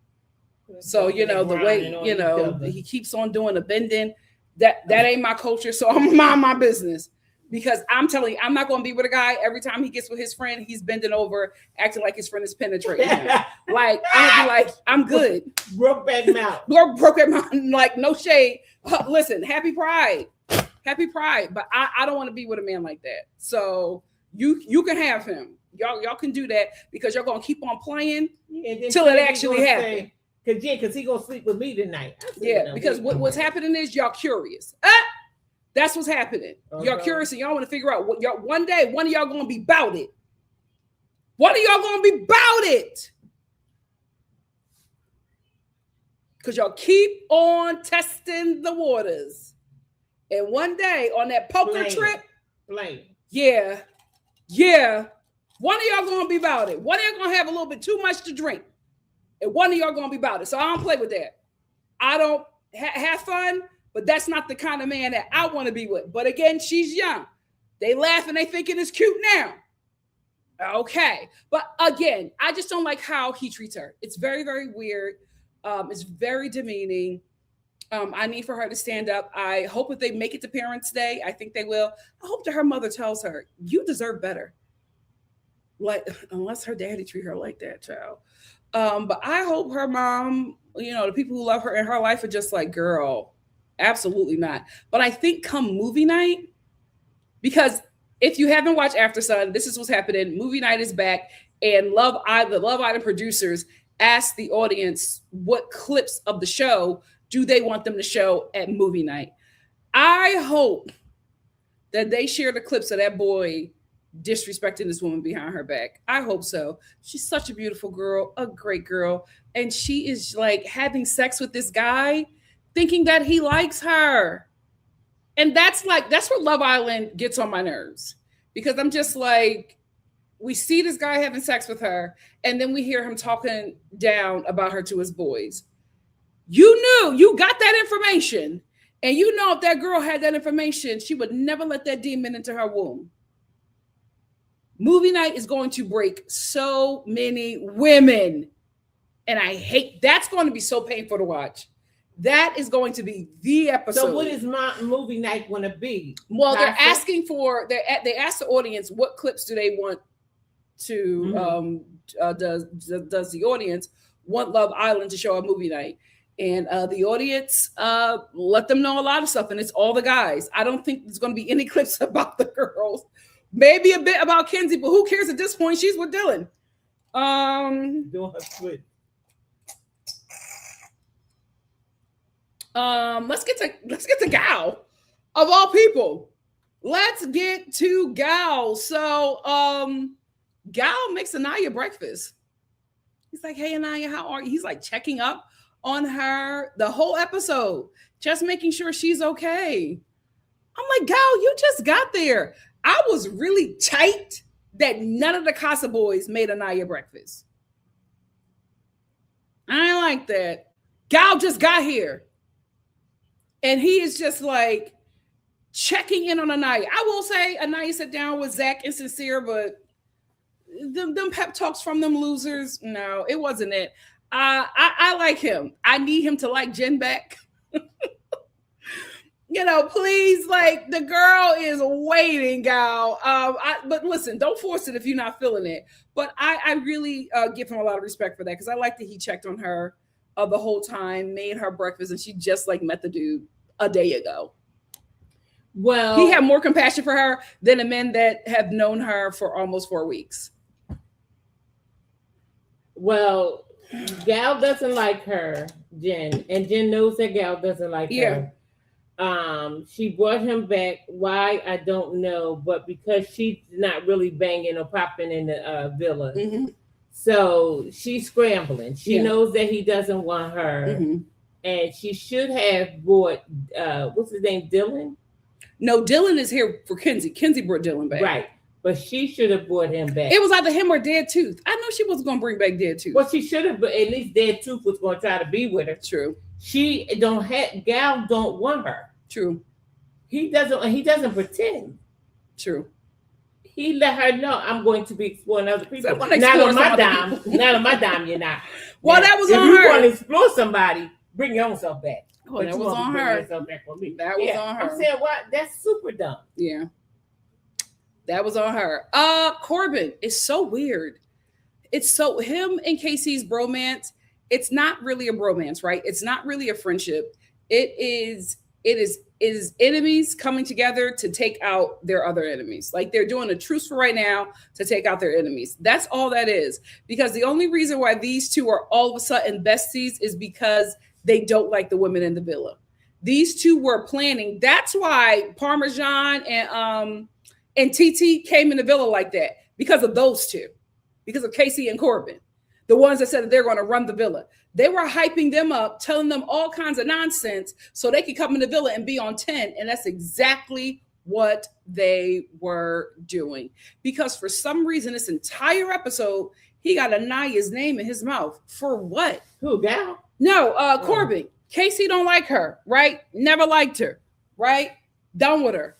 So, the way, he keeps on doing the bending, that ain't my culture. So I'm mind my business. Because I'm telling you, I'm not going to be with a guy every time he gets with his friend, he's bending over, acting like his friend is penetrating him. Like, I'm like, I'm good. Broke that mouth. Broke that mouth. Like, no shade. Listen, happy Pride. Happy Pride. But I don't want to be with a man like that. So you can have him. Y'all can do that because you're going to keep on playing till it actually happens. Because he going to sleep with me tonight. Yeah, because what's happening is y'all curious. That's what's happening. Y'all curious and y'all want to figure out what y'all one day, one of y'all gonna be about it. One of y'all gonna be about it. Because y'all keep on testing the waters. And one day on that poker trip, yeah, one of y'all gonna be about it. One of y'all gonna have a little bit too much to drink. And one of y'all gonna be about it. So I don't play with that. I don't have fun. But that's not the kind of man that I want to be with. But again, she's young. They laugh and they thinking it's cute now. Okay. But again, I just don't like how he treats her. It's very, very weird. It's very demeaning. I need for her to stand up. I hope that they make it to Parents' Day. I think they will. I hope that her mother tells her, you deserve better. Like, unless her daddy treat her like that, child. But I hope her mom, the people who love her in her life are just like, girl, absolutely not. But I think come movie night, because if you haven't watched Aftershow, this is what's happening. Movie night is back, and the Love Island producers asked the audience what clips of the show do they want them to show at movie night. I hope that they share the clips of that boy disrespecting this woman behind her back. I hope so. She's such a beautiful girl, a great girl, and she is like having sex with this guy thinking that he likes her. And that's what Love Island gets on my nerves, because I'm just like, we see this guy having sex with her, and then we hear him talking down about her to his boys. You got that information, and if that girl had that information, she would never let that demon into her womb. Movie night is going to break so many women, and I hate. That's going to be so painful to watch. That is going to be the episode. So what is my movie night going to be? Well, they're asking for, they asked the audience what clips do they want to, does the audience want Love Island to show a movie night? And the audience let them know a lot of stuff, and it's all the guys. I don't think there's going to be any clips about the girls. Maybe a bit about Kenzie, but who cares at this point? She's with Dylan. Doing her switch. Let's get to Gal, of all people. Let's get to Gal. So Gal makes Anaya breakfast. He's like, hey Anaya, how are you? He's like checking up on her the whole episode, just making sure she's okay. I'm like, Gal, you just got there. I was really tight that none of the Casa boys made Anaya breakfast. I ain't like that. Gal just got here. And he is just like checking in on Anaya. I will say Anaya sat down with Zach and Sincere, but them pep talks from them losers, no, it wasn't it. I like him. I need him to like Jen back. Please, like, the girl is waiting, Gal. But listen, don't force it if you're not feeling it. But I really give him a lot of respect for that, because I like that he checked on her the whole time, made her breakfast, and she just like met the dude a day ago. Well, he had more compassion for her than the men that have known her for almost 4 weeks. Well, Gal doesn't like her, Jen, and Jen knows that Gal doesn't like her. She brought him back. Why? I don't know, but because she's not really banging or popping in the villa. Mm-hmm. So she's scrambling. She knows that he doesn't want her. Mm-hmm. And she should have brought, what's his name, Dylan? No, Dylan is here for Kenzie. Kenzie brought Dylan back. Right. But she should have brought him back. It was either him or Dead Tooth. I know she wasn't going to bring back Dead Tooth. Well, she should have, but at least Dead Tooth was going to try to be with her. True. Gal don't want her. True. He doesn't pretend. True. He let her know, I'm going to be exploring other people. Not on my dime, you're not. Well, that was on her. If you want to explore somebody, bring your own self back. Well, that was on her. That was on her. I'm saying, what? That's super dumb. Yeah. That was on her. Corbin is so weird. It's so him and Casey's bromance. It's not really a bromance, right? It's not really a friendship. It is enemies coming together to take out their other enemies. Like they're doing a truce for right now to take out their enemies. That's all that is. Because the only reason why these two are all of a sudden besties is because they don't like the women in the villa. These two were planning. That's why Parmesan and TT came in the villa like that, because of those two, because of Casey and Corbin, the ones that said that they're going to run the villa. They were hyping them up, telling them all kinds of nonsense so they could come in the villa and be on 10. And that's exactly what they were doing. Because for some reason, this entire episode, he got Anaya's name in his mouth. For what? Who, Gal? No, Corbin. Casey don't like her, right? Never liked her, right? Done with her.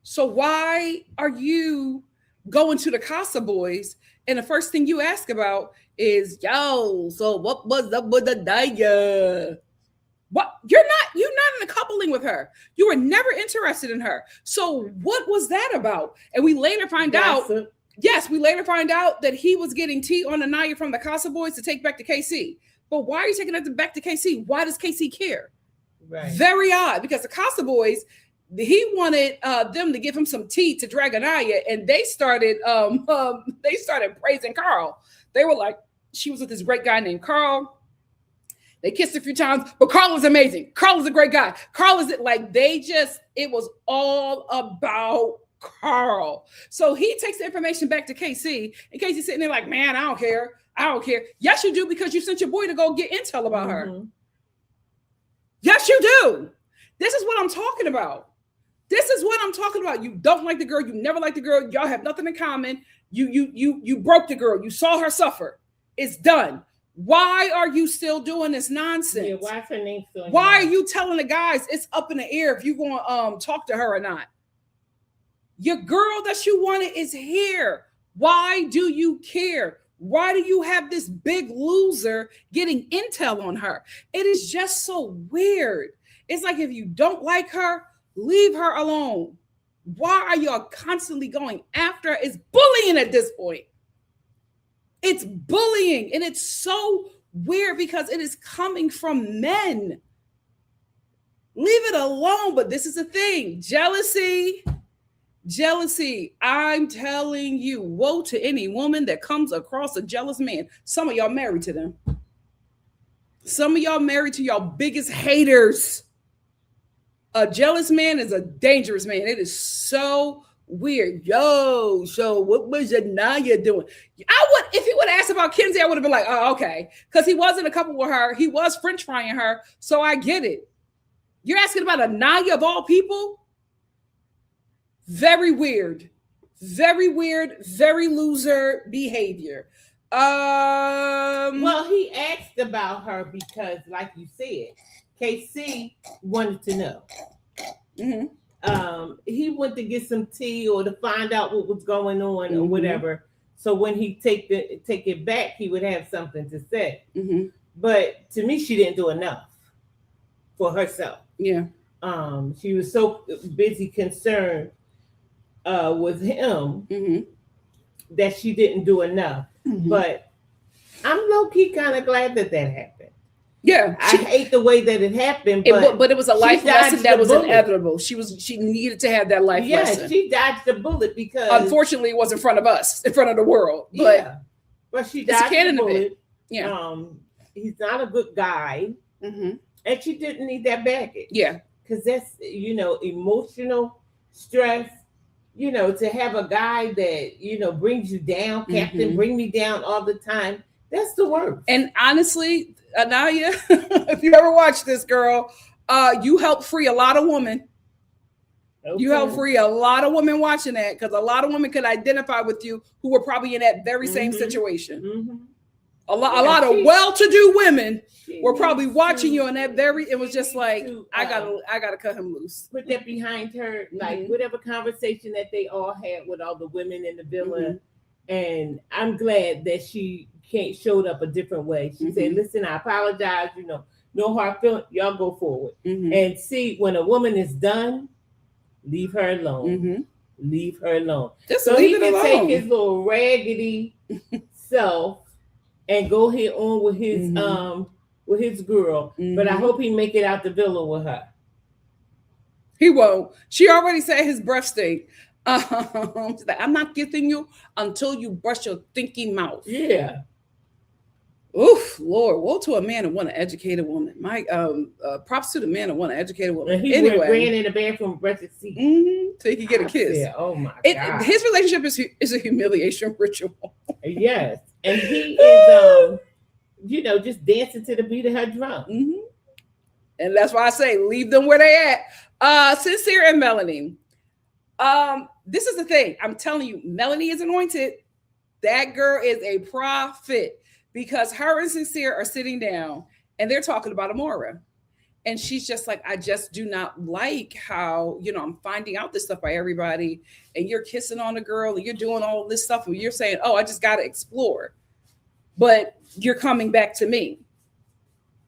So why are you going to the Casa Boys and the first thing you ask about is, yo, so what was up with Anaya? What? You're not in a coupling with her. You were never interested in her. So what was that about? And we later find out. Yes, we later find out that he was getting tea on Anaya from the Casa Boys to take back to KC. But why are you taking that back to KC? Why does KC care? Right. Very odd, because the Casa Boys, he wanted them to give him some tea to drag Anaya, and they started praising Carl. They were like, she was with this great guy named Carl. They kissed a few times, but Carl is amazing. Carl is a great guy. Carl is like, it was all about Carl. So he takes the information back to KC, and KC's sitting there like, man, I don't care. Yes, you do, because you sent your boy to go get intel about her. Yes, you do. This is what I'm talking about. You don't like the girl. You never liked the girl. Y'all have nothing in common. You broke the girl. You saw her suffer. It's done. Why are you still doing this nonsense? Yeah, why is her name still? Why are you telling the guys it's up in the air if you're going to talk to her or not? Your girl that you wanted is here. Why do you care? Why do you have this big loser getting intel on her? It is just so weird. It's like, if you don't like her, leave her alone. Why are y'all constantly going after her? It's bullying at this point. It's bullying, and it's so weird because it is coming from men. Leave it alone. But this is the thing. Jealousy. I'm telling you, woe to any woman that comes across a jealous man. Some of y'all married to them. Some of y'all married to y'all biggest haters. A jealous man is a dangerous man. It is so weird. Yo, so what was Anaya doing? If he would have asked about Kenzie, I would have been like, oh, okay. Because he wasn't a couple with her. He was French frying her. So I get it. You're asking about Anaya of all people? Very weird. Very loser behavior. Well, he asked about her because, like you said, KC wanted to know. Mm-hmm. He went to get some tea or to find out what was going on or whatever. So when he take it back, he would have something to say. Mm-hmm. But to me, she didn't do enough for herself. Yeah. She was so busy concerned with him that she didn't do enough. But I'm low-key kind of glad that happened. Yeah, I hate the way that it happened, but it was a life lesson that was inevitable. She needed to have that life lesson. Yeah, she dodged the bullet because unfortunately it was in front of us, in front of the world. But she dodged the bullet. Yeah, he's not a good guy, and she didn't need that baggage. Yeah, because that's emotional stress. To have a guy that brings you down, Captain, bring me down all the time. That's the worst. And honestly, Anaya, if you ever watch this, girl, you help free a lot of women. Okay. You help free a lot of women watching that, because a lot of women could identify with you who were probably in that very same situation. A lot of well-to-do women were probably watching you in that it was just like, I gotta cut him loose. Put that behind her, like whatever conversation that they all had with all the women in the villa. And I'm glad that she showed up a different way. She said, listen, I apologize, no hard feeling, y'all go forward. And see, when a woman is done, leave her alone. leave her alone. Just So leave he it can alone. take his little raggedy self and go head on with his girl. But I hope he make it out the villa with her. He won't. She already said his breath stink. She's like, I'm not kissing you until you brush your thinking mouth. Yeah. Oof, Lord, woe to a man and want an educated woman. My props to the man and want an educated woman. And he anyway, ran in the bathroom, brushed his teeth. So he could get a kiss. Said, oh my God. His relationship is a humiliation ritual. Yes, and he is, just dancing to the beat of her drum. And that's why I say leave them where they at. Sincere and Melanie. This is the thing. I'm telling you, Melanie is anointed. That girl is a prophet. Because her and Sincere are sitting down and they're talking about Amora. And she's just like, I just do not like how, I'm finding out this stuff by everybody. And you're kissing on a girl and you're doing all this stuff. And you're saying, oh, I just got to explore. But you're coming back to me.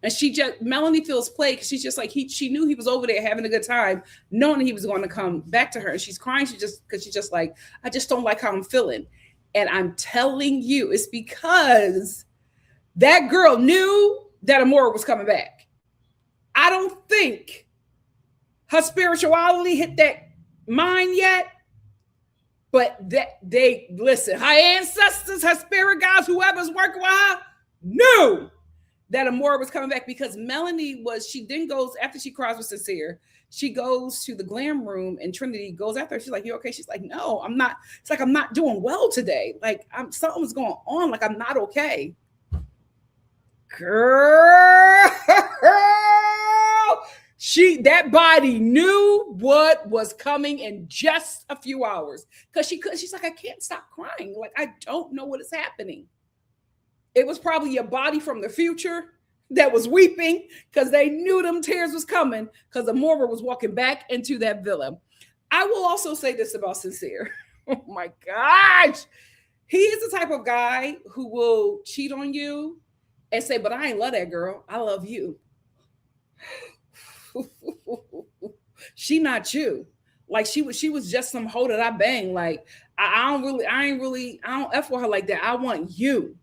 And Melanie feels played because she's just like, she knew he was over there having a good time, knowing he was going to come back to her. And she's crying. She's just like, I just don't like how I'm feeling. And I'm telling you, it's because that girl knew that Amora was coming back. I don't think her spirituality hit that mind yet, but they listen, her ancestors, her spirit guides, whoever's working with her, knew that Amora was coming back because Melanie she then goes, after she cries with Sincere, she goes to the glam room and Trinity goes after her. She's like, you okay? She's like, no, I'm not. It's like, I'm not doing well today. Like something's going on. Like I'm not okay. Girl, that body knew what was coming in just a few hours because she's like, I can't stop crying. Like, I don't know what is happening. It was probably your body from the future that was weeping because they knew them tears was coming because Amora was walking back into that villa. I will also say this about Sincere. Oh my gosh. He is the type of guy who will cheat on you and say, but I ain't love that girl. I love you. She not you. Like she was just some hoe that I bang. Like I don't F with her like that. I want you.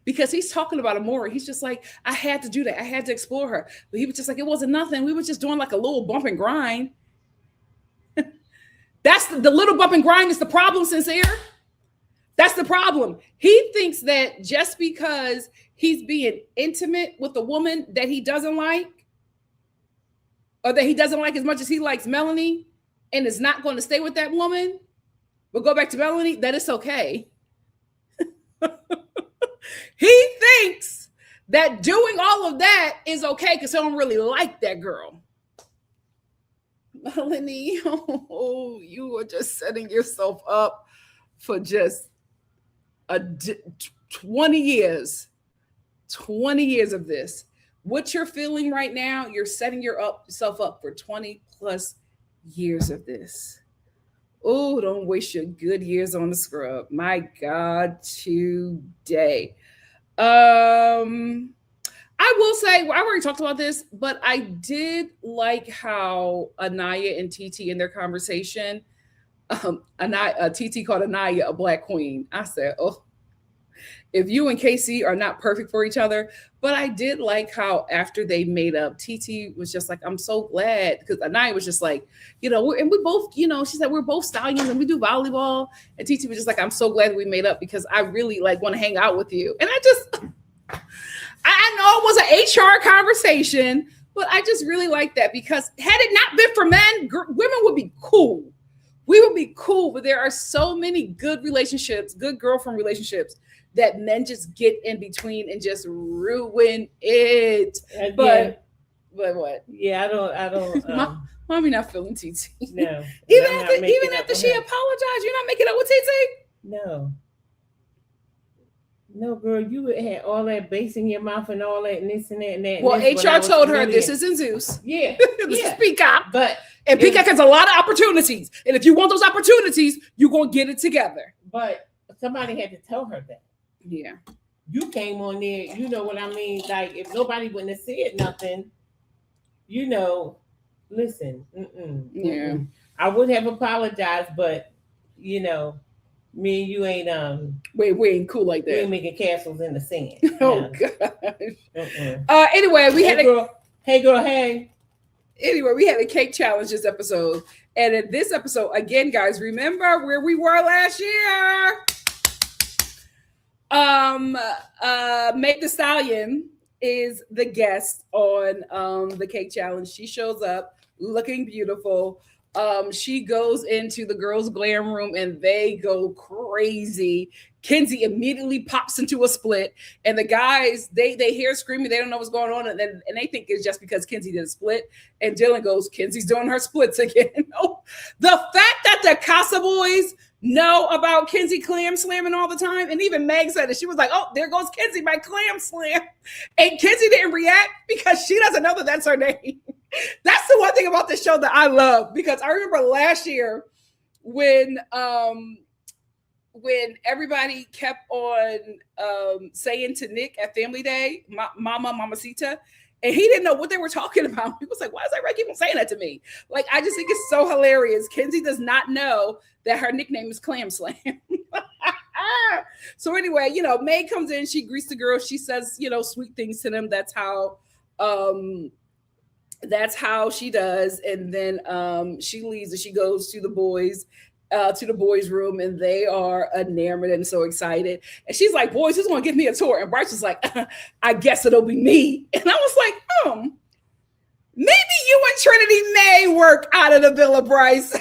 Because he's talking about Amora. He's just like, I had to do that. I had to explore her. But he was just like, it wasn't nothing. We were just doing like a little bump and grind. That's the little bump and grind is the problem, Sincere. That's the problem. He thinks that just because he's being intimate with a woman that he doesn't like, or that he doesn't like as much as he likes Melanie, and is not going to stay with that woman, but go back to Melanie, that it's okay. He thinks that doing all of that is okay because he don't really like that girl. Melanie, oh, you are just setting yourself up for just 20 years of this. What you're feeling right now, you're setting yourself up for 20 plus years of this. Oh, don't waste your good years on the scrub. My God, today. I will say, I already talked about this, but I did like how Anaya and TT in their conversation, TT called Anaya a black queen. I said, oh, if you and Casey are not perfect for each other, but I did like how after they made up, TT was just like, I'm so glad, because Anaya was just like, we both, she said, we're both stallions and we do volleyball. And TT was just like, I'm so glad we made up because I really want to hang out with you. And I know it was an HR conversation, but I just really like that because had it not been for men, women would be cool. We would be cool, but there are so many good relationships, good girlfriend relationships that men just get in between and just ruin it. But what? Yeah, I don't. Mommy not feeling TT. No. Even after she apologized, you're not making up with TT? No. No, girl, you had all that bass in your mouth and all that and this and that and that. Well, HR told her this is in Zeus. Yeah. This is Peacock. And Peacock has a lot of opportunities. And if you want those opportunities, you're going to get it together. But somebody had to tell her that. Yeah. You came on there, you know what I mean? Like, if nobody wouldn't have said nothing, Listen, Yeah. I would have apologized, but you know, me and you ain't We ain't cool like we ain't that. making castles in the sand. Oh No. gosh. Anyway, we had Hey girl, hey. anyway, we had a cake challenge this episode. And in this episode, again, guys, remember where we were last year. Meg the Stallion is the guest on the cake challenge. She shows up looking beautiful. She goes into the girls' glam room and they go crazy. Kenzie immediately pops into a split, and the guys they hear screaming. They don't know what's going on, and they think it's just because Kenzie did a split. And Dylan goes, "Kenzie's doing her splits again." The fact that the Casa Boys know about Kenzie clam slamming all the time, and even Meg said it. She was like, "Oh, there goes Kenzie by clam slam," and Kenzie didn't react because she doesn't know that that's her name. That's the one thing about this show that I love, because I remember last year when everybody kept on saying to Nick at Family Day, "Mama, Mamacita," and he didn't know what they were talking about. He was like, "Why is everybody keep on saying that to me?" Like, I just think it's so hilarious. Kenzie does not know that her nickname is Clam Slam. So anyway, May comes in, she greets the girls, she says, sweet things to them. That's how she does. And then she leaves and she goes to the boys' room, and they are enamored and so excited. And she's like, "Boys, who's gonna give me a tour?" And Bryce was like, "I guess it'll be me." And I was like, maybe you and Trinity may work out of the Villa, Bryce.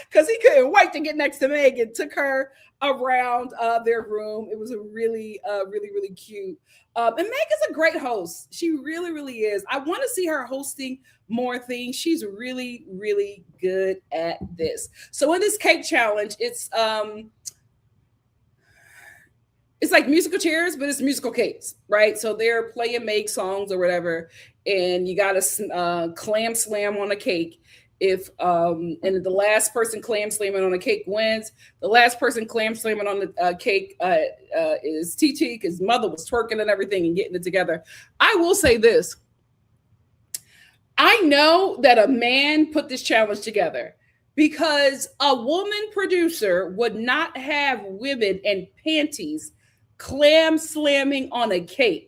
Because he couldn't wait to get next to Meg and took her around their room. It was a really, really cute. And Meg is a great host. She really, really is. I want to see her hosting more things. She's really, really good at this. So in this cake challenge, it's like musical chairs, but it's musical cakes, right? So they're playing Meg songs or whatever, and you got to clam slam on a cake. If and the last person clam slamming on a cake wins. The last person clam slamming on the cake is TT, because mother was twerking and everything and getting it together. I will say this. I know that a man put this challenge together, because a woman producer would not have women in panties clam slamming on a cake.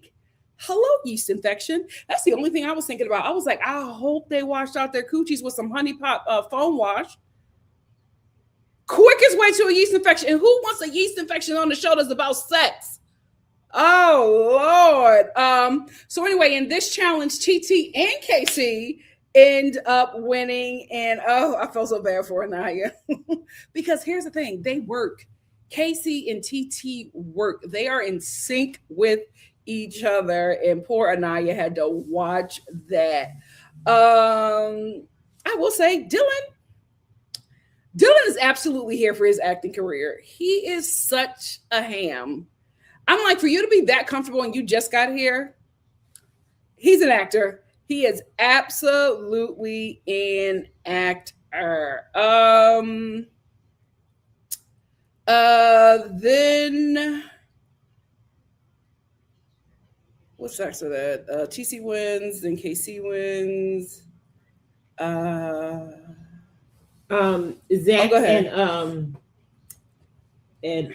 Hello, yeast infection. That's the only thing I was thinking about. I was like, I hope they washed out their coochies with some honey pot foam wash. Quickest way to a yeast infection. And who wants a yeast infection on the show that's about sex? Oh, Lord. So anyway, in this challenge, TT and KC end up winning. And I felt so bad for Anaya. Because here's the thing. They work. KC and TT work. They are in sync with each other, and poor Anaya had to watch that. I will say Dylan is absolutely here for his acting career. He is such a ham. I'm like, for you to be that comfortable and you just got here, he's an actor. He is absolutely an actor. Then what's next for that? TC wins, then KC wins. Zach go ahead. and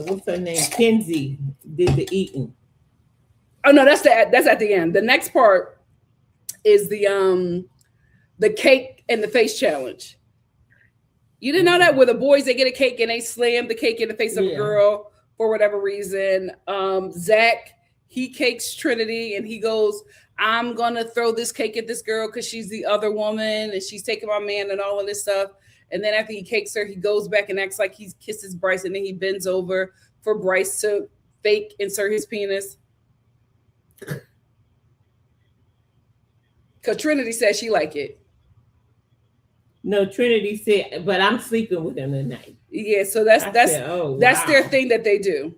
what's her name? Kenzie did the eating. Oh no, that's at the end. The next part is the cake and the face challenge. You didn't know that? Where the boys, they get a cake and they slam the cake in the face of a girl for whatever reason. Zach, he cakes Trinity and he goes, "I'm gonna throw this cake at this girl because she's the other woman and she's taking my man," and all of this stuff. And then after he cakes her, he goes back and acts like he kisses Bryce, and then he bends over for Bryce to fake insert his penis. Because Trinity said she like it. No, Trinity said, "But I'm sleeping with him tonight." Yeah, so that's their thing that they do.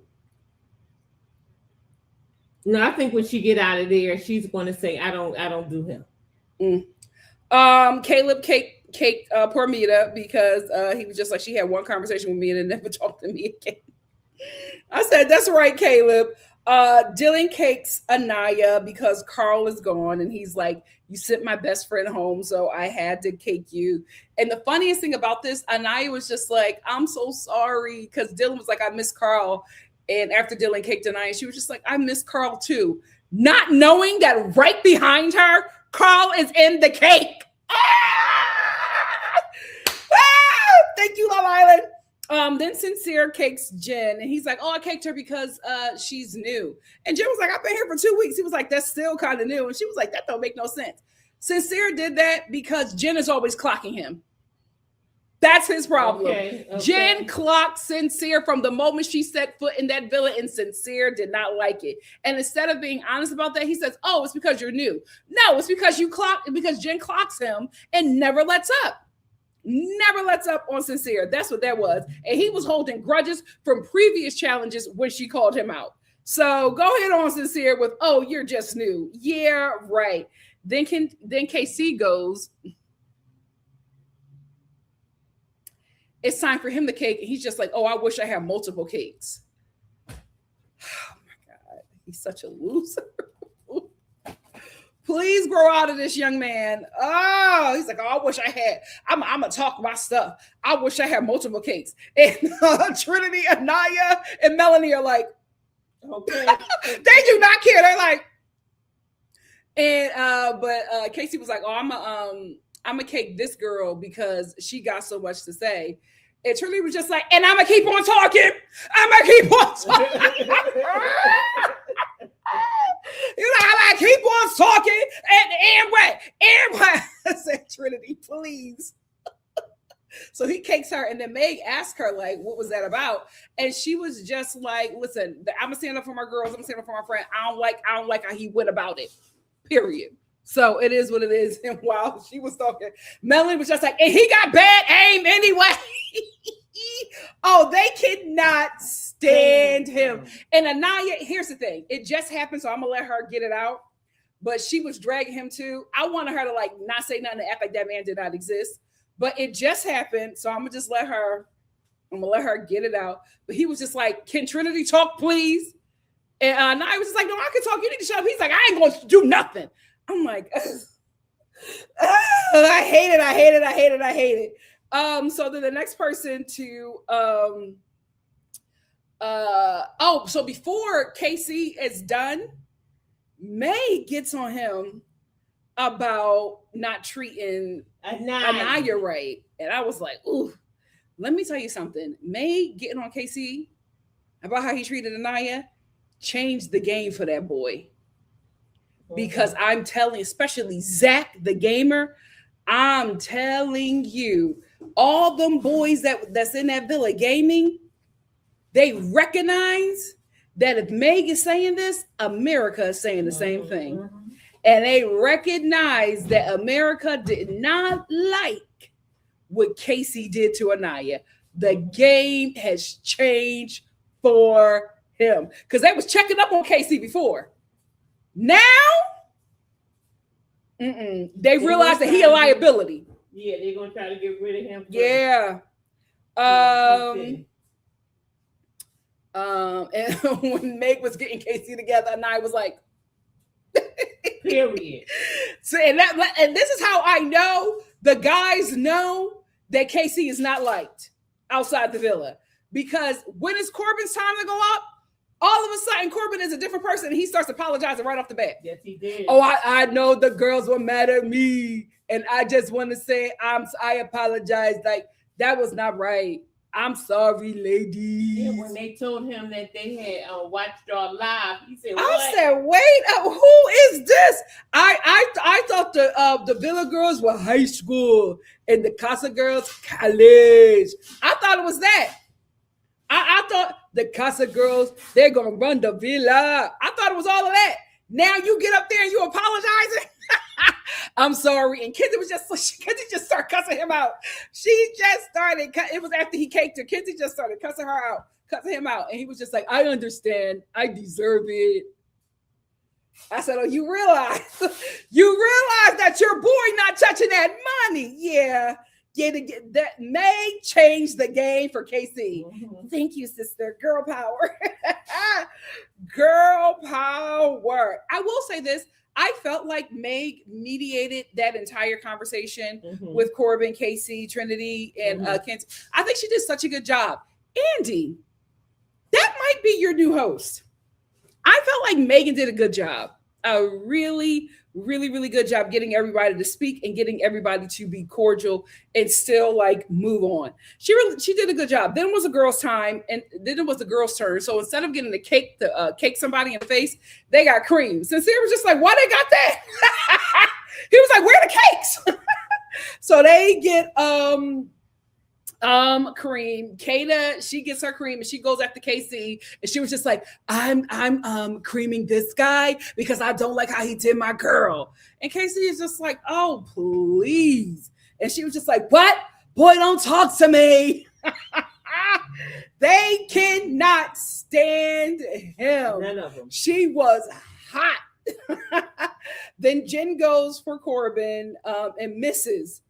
No, I think when she get out of there, she's going to say, "I don't do him." Caleb cake poor Mita, because he was just like, she had one conversation with me and then never talked to me again. I said, "That's right, Caleb." Dylan cakes Anaya because Carl is gone, and he's like, "You sent my best friend home, so I had to cake you." And the funniest thing about this, Anaya was just like, "I'm so sorry," because Dylan was like, "I miss Carl," and after Dylan caked Anaya, she was just like, "I miss Carl too," not knowing that right behind her, Carl is in the cake. Thank you, Love Island. Then Sincere cakes Jen, and he's like, "Oh, I caked her because she's new." And Jen was like, "I've been here for 2 weeks." He was like, "That's still kind of new." And she was like, "That don't make no sense." Sincere did that because Jen is always clocking him. That's his problem. Okay. Jen clocked Sincere from the moment she set foot in that villa, and Sincere did not like it. And instead of being honest about that, he says, "Oh, it's because you're new." No, it's because because Jen clocks him and never lets up. Never lets up on Sincere. That's what that was. And he was holding grudges from previous challenges when she called him out. So go ahead on Sincere with, "Oh, you're just new." Yeah, right. Then KC goes, "It's time for him to cake." And he's just like, "Oh, I wish I had multiple cakes." Oh my God. He's such a loser. Please grow out of this, young man. Oh, he's like, "Oh, I wish I had. I'm gonna talk my stuff. I wish I had multiple cakes." And Trinity, Anaya, and Melanie are like, Okay. they do not care. They're like, and but Casey was like, "Oh, I'm gonna cake this girl because she got so much to say." And Trinity was just like, "And I'm gonna keep on talking. I'm gonna keep on talking." He's like, "I'm gonna keep on talking." And what? I said, "Trinity, please." So he cakes her, and then Meg asked her, like, what was that about? And she was just like, "Listen, I'm gonna stand up for my girls. I'm gonna stand up for my friend. I don't like how he went about it. Period." So it is what it is. And while she was talking, Melanie was just like, "And he got bad aim anyway." Oh, they cannot stand him. And Anaya, here's the thing. It just happened, so I'm going to let her get it out. But she was dragging him too. I wanted her to like not say nothing, to act like that man did not exist. But it just happened, so I'm going to just let her, get it out. But he was just like, "Can Trinity talk, please?" And Anaya was just like, "No, I can talk. You need to shut up." He's like, "I ain't going to do nothing." I'm like, I hate it. So then the next person to so before Casey is done, May gets on him about not treating Anaya right. And I was like, ooh, let me tell you something. May getting on Casey about how he treated Anaya changed the game for that boy. Because I'm telling, especially Zach the gamer, I'm telling you, all them boys that's in that villa gaming, they recognize that if Meg is saying this, America is saying the same thing. And they recognize that America did not like what Casey did to Anaya. The game has changed for him. Because they was checking up on Casey before. Now, they realize that he a liability. Yeah, they're gonna try to get rid of him. Yeah. And when Meg was getting Casey together, and I was like, period. So and this is how I know the guys know that Casey is not liked outside the villa. Because when it's Corbin's time to go up, all of a sudden, Corbin is a different person, and he starts apologizing right off the bat. Yes, he did. "Oh, I know the girls were mad at me, and I just want to say I apologize. Like, that was not right. I'm sorry, ladies." Yeah, when they told him that they had watched our live, he said, "What?" I said, "Wait, who is this?" I thought the Villa girls were high school and the Casa girls college. I thought it was that. I thought the Casa girls, they're going to run the villa. I thought it was all of that. Now you get up there and you apologizing. "I'm sorry." And Kenzie just started cussing him out. She just started, it was after he caked her. Kenzie just started cussing him out. And he was just like, "I understand. I deserve it." I said, "Oh, you realize that your boy not touching that money?" Yeah. that may change the game for KC. Mhm. Thank you, sister. Girl power. Girl power. I will say this. I felt like Meg mediated that entire conversation Mhm. with Corbin, KC, Trinity, and Kent. I think she did such a good job. Andy, that might be your new host. I felt like Megan did a good job. A really, really, really good job getting everybody to speak and getting everybody to be cordial and still like move on. She did a good job. Then it was a girl's time, and then it was the girl's turn. So instead of getting the cake to cake somebody in the face, they got cream. Sincere was just like, "Why they got that?" He was like, "Where are the cakes?" So they get cream. Kata, she gets her cream and she goes after KC, and she was just like, I'm creaming this guy because I don't like how he did my girl. And KC is just like, oh please. And she was just like, what? Boy, don't talk to me. They cannot stand him. None of them. She was hot. Then Jen goes for Corbin and misses.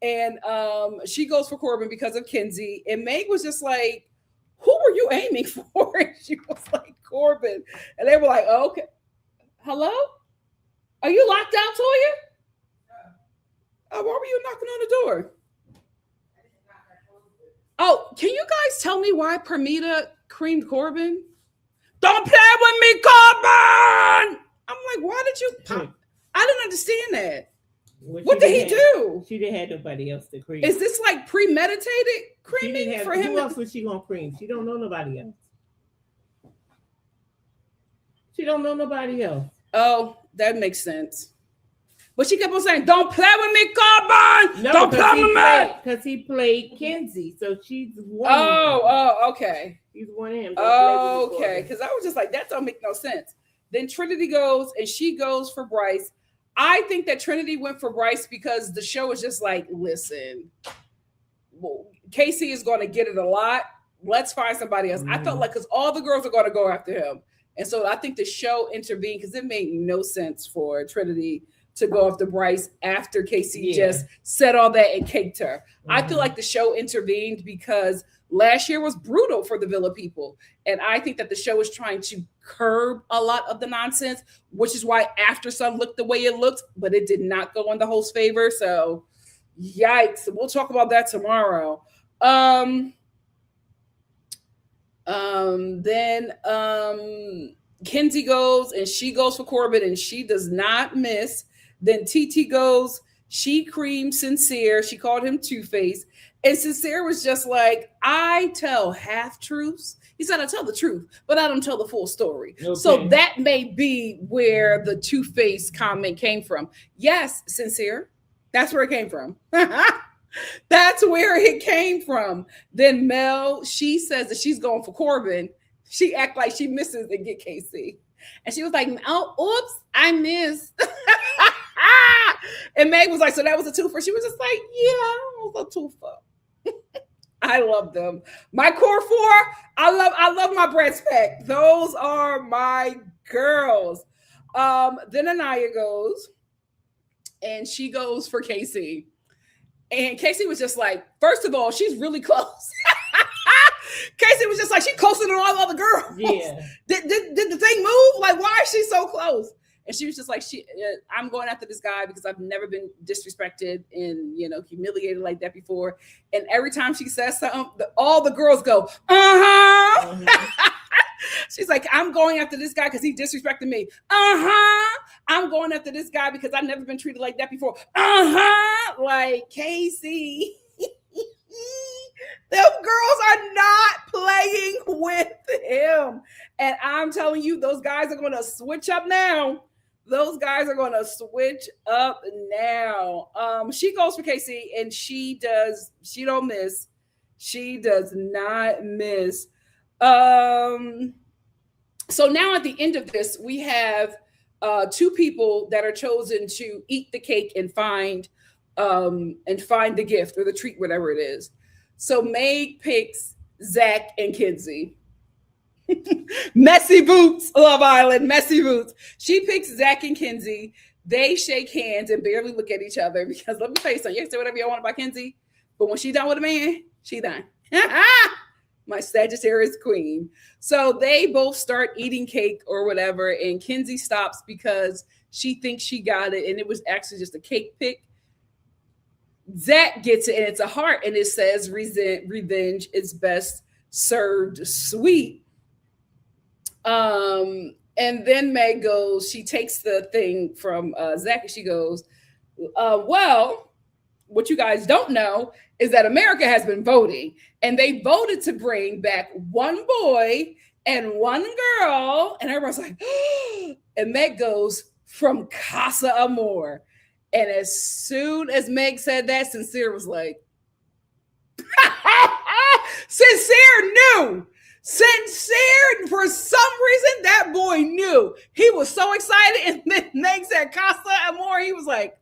And she goes for Corbin because of Kenzie. And Meg was just like, who were you aiming for? And she was like, Corbin. And they were like, oh, okay. Hello? Are you locked out, Toya? Why were you knocking on the door? Oh, can you guys tell me why Permita creamed Corbin? Don't play with me, Corbin! I'm like, why did you pop? I didn't understand that. What did he do? She didn't have nobody else to cream. Is this like premeditated creaming for him? Who else was she gonna cream? She don't know nobody else. She don't know nobody else. Oh, that makes sense. But she kept on saying, "Don't play with me, Corbin. No, don't play with me." Because he played Kenzie, so she's one. Okay. She's one of him. Okay, because I was just like, that don't make no sense. Then Trinity goes and she goes for Bryce. I think that Trinity went for Bryce because the show is just like, listen, well, Casey is going to get it a lot. Let's find somebody else. I felt like because all the girls are going to go after him. And so I think the show intervened because it made no sense for Trinity to go after Bryce after Casey just said all that and caked her. I feel like the show intervened because last year was brutal for the Villa people. And I think that the show is trying to curb a lot of the nonsense, which is why Aftershow looked the way it looked, but it did not go in the host's favor. So yikes. We'll talk about that tomorrow. Then Kenzie goes and she goes for Corbin and she does not miss. Then TT goes, she creamed Sincere. She called him Two-Face. And Sincere was just like, I tell half truths. He said, I tell the truth, but I don't tell the full story. Okay. So that may be where the Two-Face comment came from. Yes, Sincere. That's where it came from. That's where it came from. Then Mel, she says that she's going for Corbin. She act like she misses and get KC. And she was like, oh, oops, I missed. And Meg was like, so that was a twofer. She was just like, yeah, it was a twofer. I love them. My core four, I love my breast pack. Those are my girls. Then Anaya goes, and she goes for Casey. And Casey was just like, first of all, she's really close. Casey was just like, she's closer than all the other girls. Yeah. Did the thing move? Like, why is she so close? And she was just like, I'm going after this guy because I've never been disrespected and, humiliated like that before. And every time she says something, all the girls go, uh-huh. Mm-hmm. She's like, I'm going after this guy because he disrespected me. Uh-huh. I'm going after this guy because I've never been treated like that before. Uh-huh. Like, Casey. Them girls are not playing with him. And I'm telling you, those guys are going to switch up now. Those guys are going to switch up now. She goes for Casey and she don't miss. She does not miss. So now at the end of this, we have two people that are chosen to eat the cake and find the gift or the treat, whatever it is. So Meg picks Zach and Kenzie. Messy boots, Love Island, messy boots. She picks Zach and Kenzie. They shake hands and barely look at each other because let me tell you something. You can say whatever you want about Kenzie, But when she done with a man, she done. My Sagittarius queen. So they both start eating cake or whatever, and Kenzie stops because she thinks she got it, and it was actually just a cake pick. Zach gets it, and it's a heart, and it says revenge is best served sweet. And then Meg goes, she takes the thing from Zach, and she goes, well, what you guys don't know is that America has been voting, and they voted to bring back one boy and one girl. And everybody's like, and Meg goes, from Casa Amor. And as soon as Meg said that, Sincere was like, Sincere knew. Sincere, for some reason, that boy knew. He was so excited. And then Meg said Casa Amor. He was like,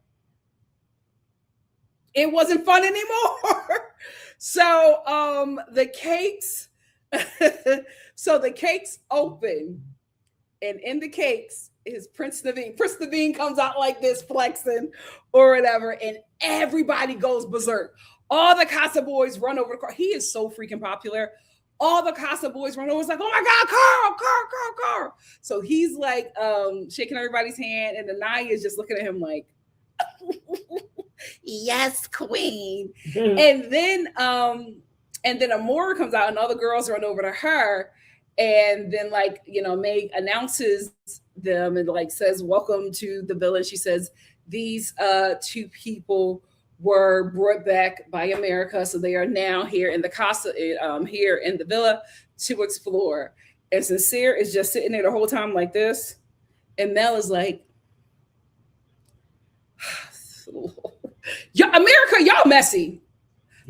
it wasn't fun anymore. So the cakes, so the cakes open, and in the cakes is Prince Naveen. Prince Naveen comes out like this, flexing or whatever, and everybody goes berserk. All the Casa boys run over the car. He is so freaking popular. All the Casa boys run over. It's like, oh my God, Carl. So he's like shaking everybody's hand, and Anaya is just looking at him like, yes, queen. And then Amora comes out, and all the girls run over to her, and then like, you know, Meg announces them and like says, welcome to the village. She says these two people were brought back by America, so they are now here in the casa, here in the villa to explore. And Sincere is just sitting there the whole time like this, and Mel is like, America, y'all messy.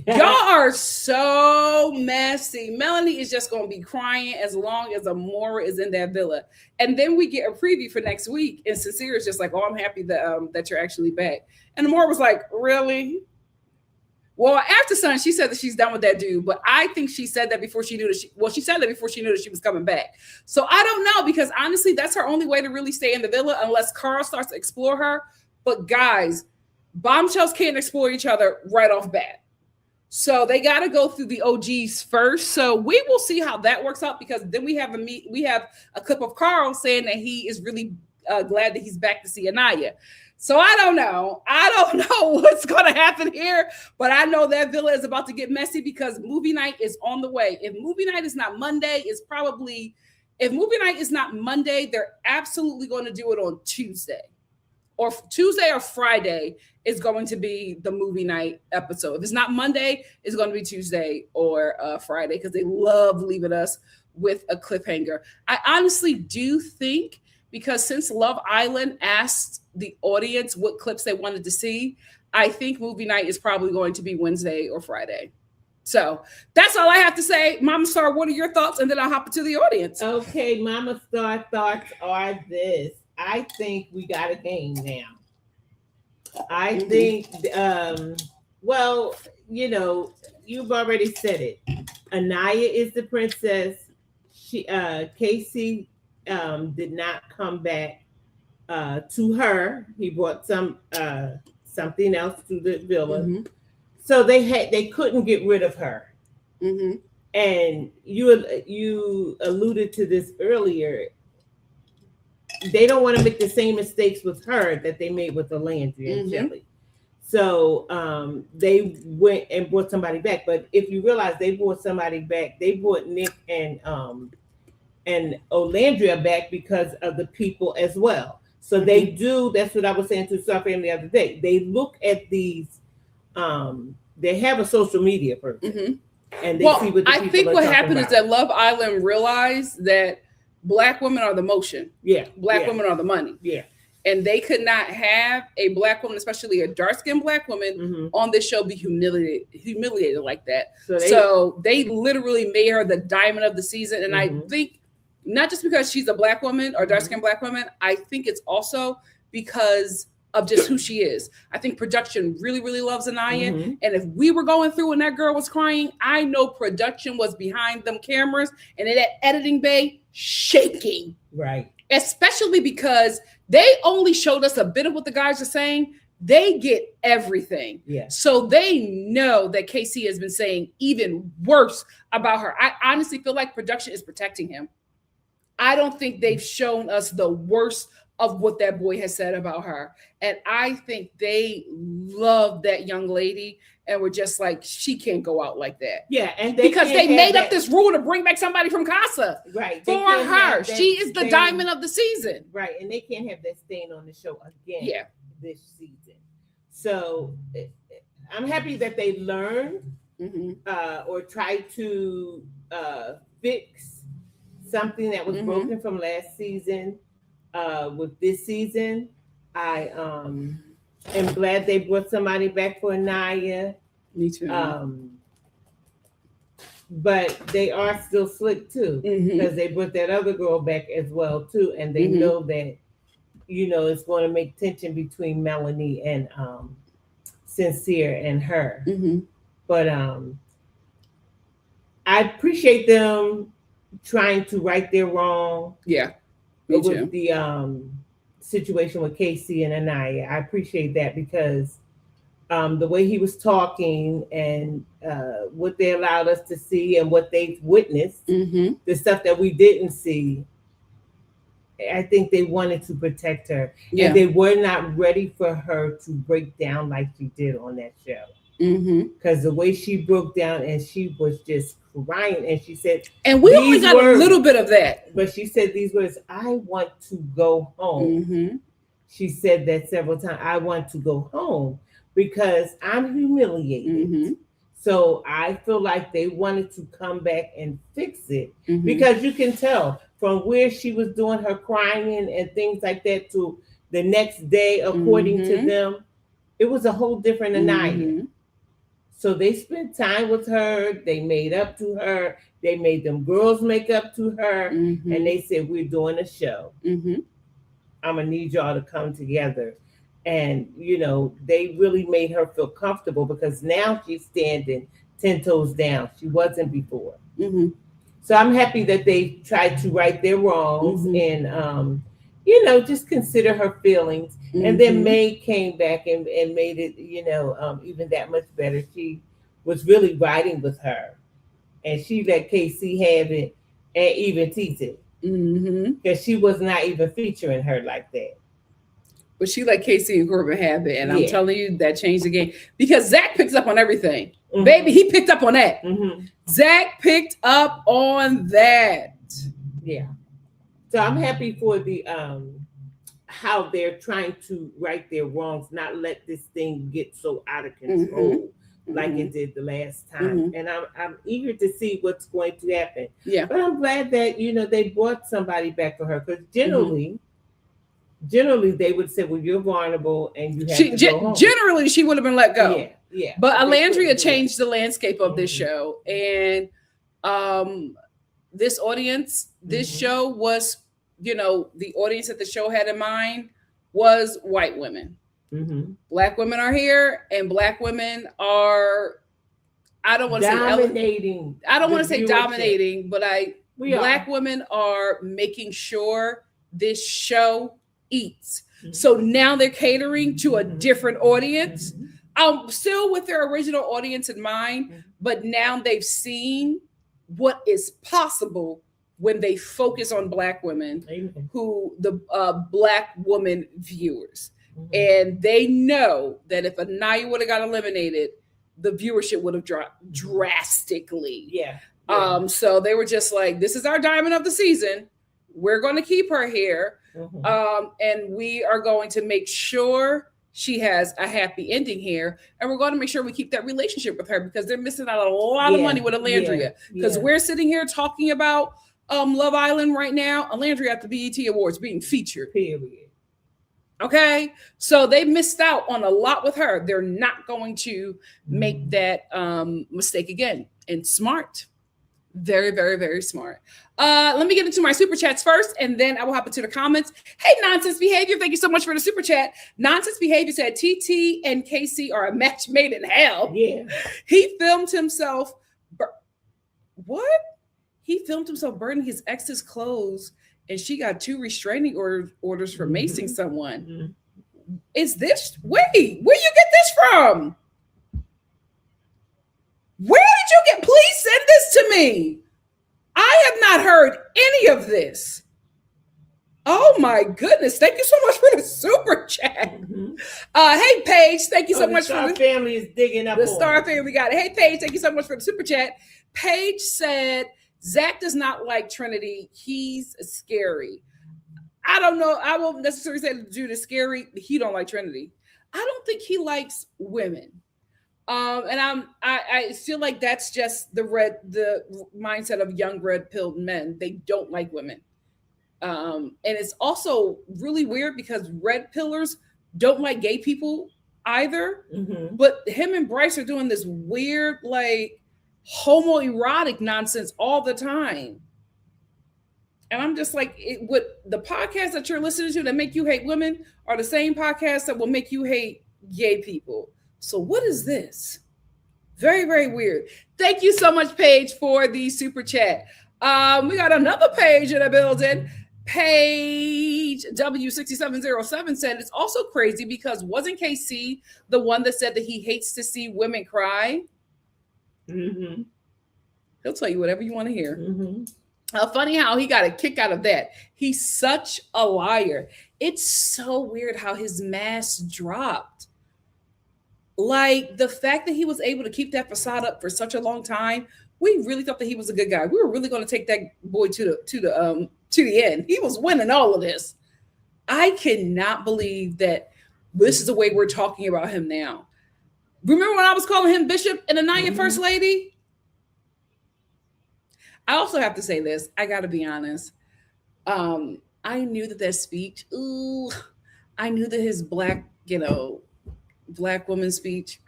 Y'all are so messy. Melanie is just going to be crying as long as Amora is in that villa. And then we get a preview for next week, and Sincere is just like, oh, I'm happy that you're actually back. And Amora was like, really? Well, after Sun, she said that she's done with that dude, but I think she said that before she knew that she said that before she knew that she was coming back. So I don't know, because honestly, that's her only way to really stay in the villa, unless Carl starts to explore her. But guys, bombshells can't explore each other right off bat. So they got to go through the OGs first. So we will see how that works out, because then we have a clip of Carl saying that he is really glad that he's back to see Anaya. So I don't know what's going to happen here, but I know that villa is about to get messy because movie night is on the way. If movie night is not Monday, if movie night is not Monday, they're absolutely going to do it on Tuesday. Or Tuesday or Friday is going to be the movie night episode. If it's not Monday, it's going to be Tuesday or Friday, because they love leaving us with a cliffhanger. I honestly do think, because since Love Island asked the audience what clips they wanted to see, I think movie night is probably going to be Wednesday or Friday. So that's all I have to say. Mama Star, what are your thoughts? And then I'll hop into the audience. Okay, Mama Star thoughts are this. I think we got a game now. I think, well, you know, you've already said it. Anaya is the princess. Casey did not come back to her. He brought something else to the villa. Mm-hmm. So they couldn't get rid of her. Mm-hmm. And you alluded to this earlier. They don't want to make the same mistakes with her that they made with Alandria and Shelly. So they went and brought somebody back. But if you realize they brought somebody back, they brought Nick and Olandria back because of the people as well. So they do, that's what I was saying to Star Family the other day. They look at these, they have a social media person. And they see what the I think what happened is that Love Island realized that Black women are the motion. Yeah. Black women are the money. Yeah. And they could not have a Black woman, especially a dark-skinned Black woman, on this show be humiliated like that. So they literally made her the diamond of the season. And I think not just because she's a Black woman or dark-skinned Black woman, I think it's also because of just who she is. I think production really, really loves Anaya. And if we were going through and that girl was crying, I know production was behind them cameras and in that editing bay shaking. Right. Especially because they only showed us a bit of what the guys are saying. They get everything. Yeah. So they know that KC has been saying even worse about her. I honestly feel like production is protecting him. I don't think they've shown us the worst of what that boy has said about her. And I think they love that young lady and were just like, she can't go out like that. Yeah, and because they made up this rule to bring back somebody from Casa. Right. For her. She is the diamond of the season. Right. And they can't have that stain on the show again. Yeah. This season. So I'm happy that they learned or tried to fix something that was broken from last season with this season. I am glad they brought somebody back for Anaya. Me too. But they are still slick too, because they brought that other girl back as well too, and they know that, you know, it's going to make tension between Melanie and Sincere and her. But I appreciate them trying to right their wrong. Yeah, me too. With the situation with KC and Anaya. I appreciate that because the way he was talking and what they allowed us to see and what they've witnessed, the stuff that we didn't see, I think they wanted to protect her. Yeah. And they were not ready for her to break down like she did on that show. Because the way she broke down and she was just crying and she said, and we only got a little bit of that, but she said these words, I want to go home. She said that several times. I want to go home because I'm humiliated. So I feel like they wanted to come back and fix it because you can tell from where she was doing her crying and things like that to the next day, according to them, it was a whole different Anaya. So they spent time with her. They made up to her. They made them girls make up to her. And they said, we're doing a show. I'm going to need y'all to come together. And, you know, they really made her feel comfortable because now she's standing 10 toes down. She wasn't before. So I'm happy that they tried to right their wrongs and, you know, just consider her feelings. And then May came back and made it, you know, even that much better. She was really riding with her. And she let KC have it and even tease it. Because she was not even featuring her like that. But she let Casey and Corbin have it. And I'm telling you, that changed the game. Because Zach picks up on everything. Baby, he picked up on that. Zach picked up on that. Yeah. So I'm happy for the how they're trying to right their wrongs, not let this thing get so out of control like it did the last time. And I'm eager to see what's going to happen. Yeah. But I'm glad that, you know, they brought somebody back for her because generally they would say, well, you're vulnerable and you have to go home. Generally, she would have been let go. Yeah. But Alandria changed the landscape of this show. And this audience, this show was, you know, the audience that the show had in mind was white women. Black women are here and Black women are, I don't want to say dominating. I don't want to say dominating, but Black women are making sure this show eats. So now they're catering to a different audience. Still with their original audience in mind, but now they've seen what is possible when they focus on Black women, who the Black woman viewers. And they know that if Anaya would have got eliminated, the viewership would have dropped drastically. So they were just like, this is our diamond of the season. We're going to keep her here. And we are going to make sure she has a happy ending here. And we're going to make sure we keep that relationship with her because they're missing out a lot of money with Alandria. Because we're sitting here talking about Love Island right now. Alandria at the BET Awards being featured. Period. Okay. So they missed out on a lot with her. They're not going to make that mistake again. And smart. Very, very, very smart. Let me get into my super chats first, and then I will hop into the comments. Hey, Nonsense Behavior, thank you so much for the super chat. Nonsense Behavior said TT and KC are a match made in hell. Yeah. He filmed himself. What? He filmed himself burning his ex's clothes, and she got 2 restraining orders for macing someone. is this? Wait, where you get this from? Where did you get? Please send this to me. I have not heard any of this. Oh my goodness! Thank you so much for the super chat. Mhm. Hey Paige, thank you so the much Star for the family is digging up the on Star it. family. We got it. Hey Paige, thank you so much for the super chat. Paige said Zach does not like Trinity. He's scary. I don't know. I won't necessarily say the dude is scary. He don't like Trinity. I don't think he likes women. And I feel like that's just the mindset of young red pilled men. They don't like women. And it's also really weird because red pillars don't like gay people either. Mhm. But him and Bryce are doing this weird, like, homoerotic nonsense all the time. And I'm just like, what the podcasts that you're listening to that make you hate women are the same podcasts that will make you hate gay people. So what is this? Very, very weird. Thank you so much, Paige, for the super chat. We got another page in the building. Page W6707 said it's also crazy because wasn't KC the one that said that he hates to see women cry? Mm-hmm. He'll tell you whatever you want to hear. Mm-hmm. Funny how he got a kick out of that. He's such a liar. It's so weird how his mask dropped. Like the fact that he was able to keep that facade up for such a long time, we really thought that he was a good guy. We were really going to take that boy to the end. He was winning all of this. I cannot believe that this is the way we're talking about him now. Remember when I was calling him Bishop and Anaya First Lady? I also have to say this. I got to be honest. I knew that speech. Ooh, I knew that his black woman speech.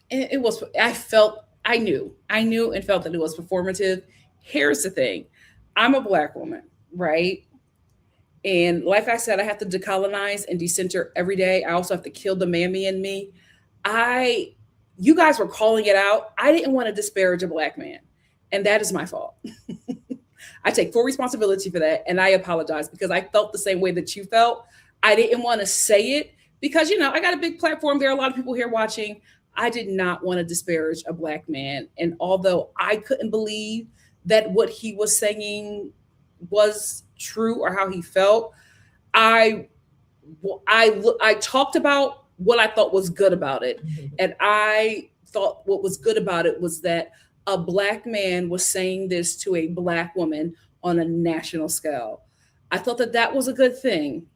It was. I knew and felt that it was performative. Here's the thing. I'm a black woman, right? And like I said, I have to decolonize and decenter every day. I also have to kill the mammy in me. You guys were calling it out. I didn't want to disparage a black man. And that is my fault. I take full responsibility for that. And I apologize because I felt the same way that you felt. I didn't want to say it because, I got a big platform. There are a lot of people here watching. I did not want to disparage a black man. And although I couldn't believe that what he was saying was true or how he felt, I talked about what I thought was good about it. And I thought what was good about it was that a black man was saying this to a black woman on a national scale. I thought that was a good thing.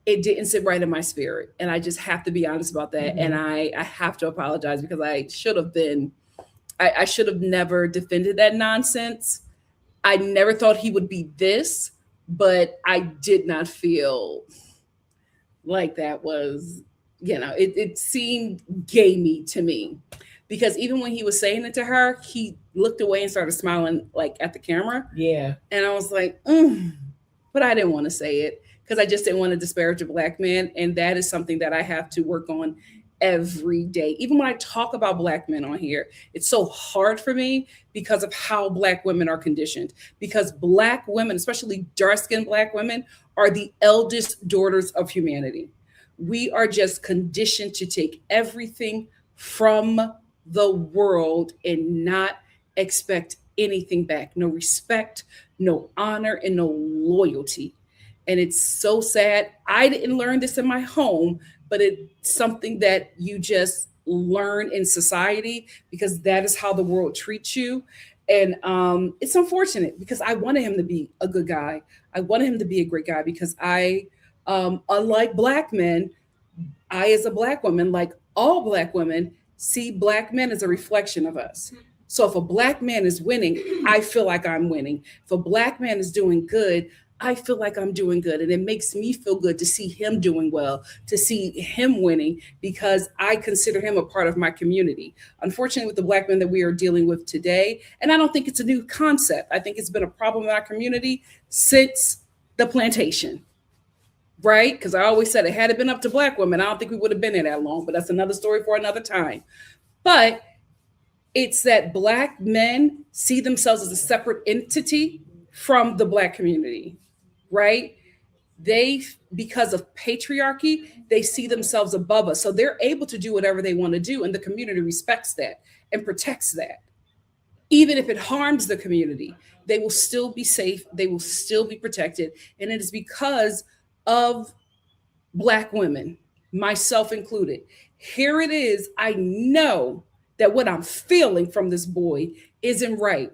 It didn't sit right in my spirit. And I just have to be honest about that. And I have to apologize because I should have never defended that nonsense. I never thought he would be this, but I did not feel like that was, it seemed gamey to me. Because even when he was saying it to her, he looked away and started smiling like at the camera. Yeah. And I was like, but I didn't want to say it because I just didn't want to disparage a black man. And that is something that I have to work on every day. Even when I talk about black men on here, it's so hard for me because of how black women are conditioned. Because black women, especially dark-skinned black women, are the eldest daughters of humanity. We are just conditioned to take everything from the world and not expect anything back. No respect, no honor, and no loyalty. And it's so sad. I didn't learn this in my home, but it's something that you just learn in society because that is how the world treats you. And it's unfortunate because I wanted him to be a good guy. I wanted him to be a great guy because unlike black men, I, as a black woman, like all black women, see black men as a reflection of us. So if a black man is winning, I feel like I'm winning. If a black man is doing good, I feel like I'm doing good. And it makes me feel good to see him doing well, to see him winning, because I consider him a part of my community. Unfortunately, with the black men that we are dealing with today, and I don't think it's a new concept. I think it's been a problem in our community since the plantation. Right? Because I always said it had it been up to black women, I don't think we would have been there that long, but that's another story for another time. But it's that black men see themselves as a separate entity from the black community, right? because of patriarchy, they see themselves above us. So they're able to do whatever they want to do. And the community respects that and protects that. Even if it harms the community, they will still be safe. They will still be protected. And it is because of Black women, myself included. Here it is. I know that what I'm feeling from this boy isn't right,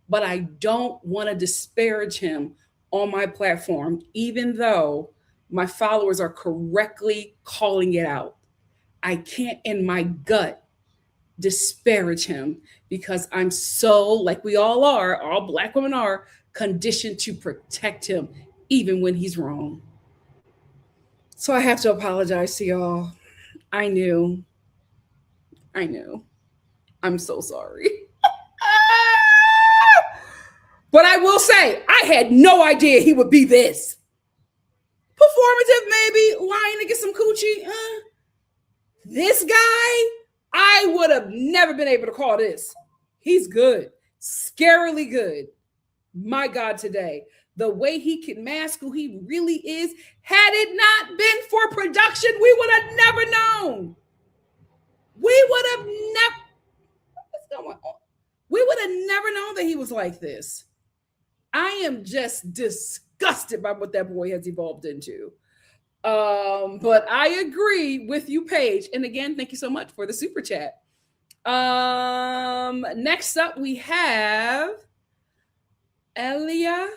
but I don't want to disparage him on my platform, even though my followers are correctly calling it out. I can't, in my gut, disparage him because I'm so, like we all are, all Black women are, conditioned to protect him even when he's wrong. So I have to apologize to y'all. I knew. I'm so sorry. But I will say, I had no idea he would be this. Performative, maybe, lying to get some coochie. This guy, I would have never been able to call this. He's good. Scarily good. My God, today. The way he can mask who he really is, had it not been for production, we would have never known. We would have never. What's going on? We would have never known that he was like this. I am just disgusted by what that boy has evolved into. But I agree with you, Paige. And again, thank you so much for the super chat. Next up, we have Elia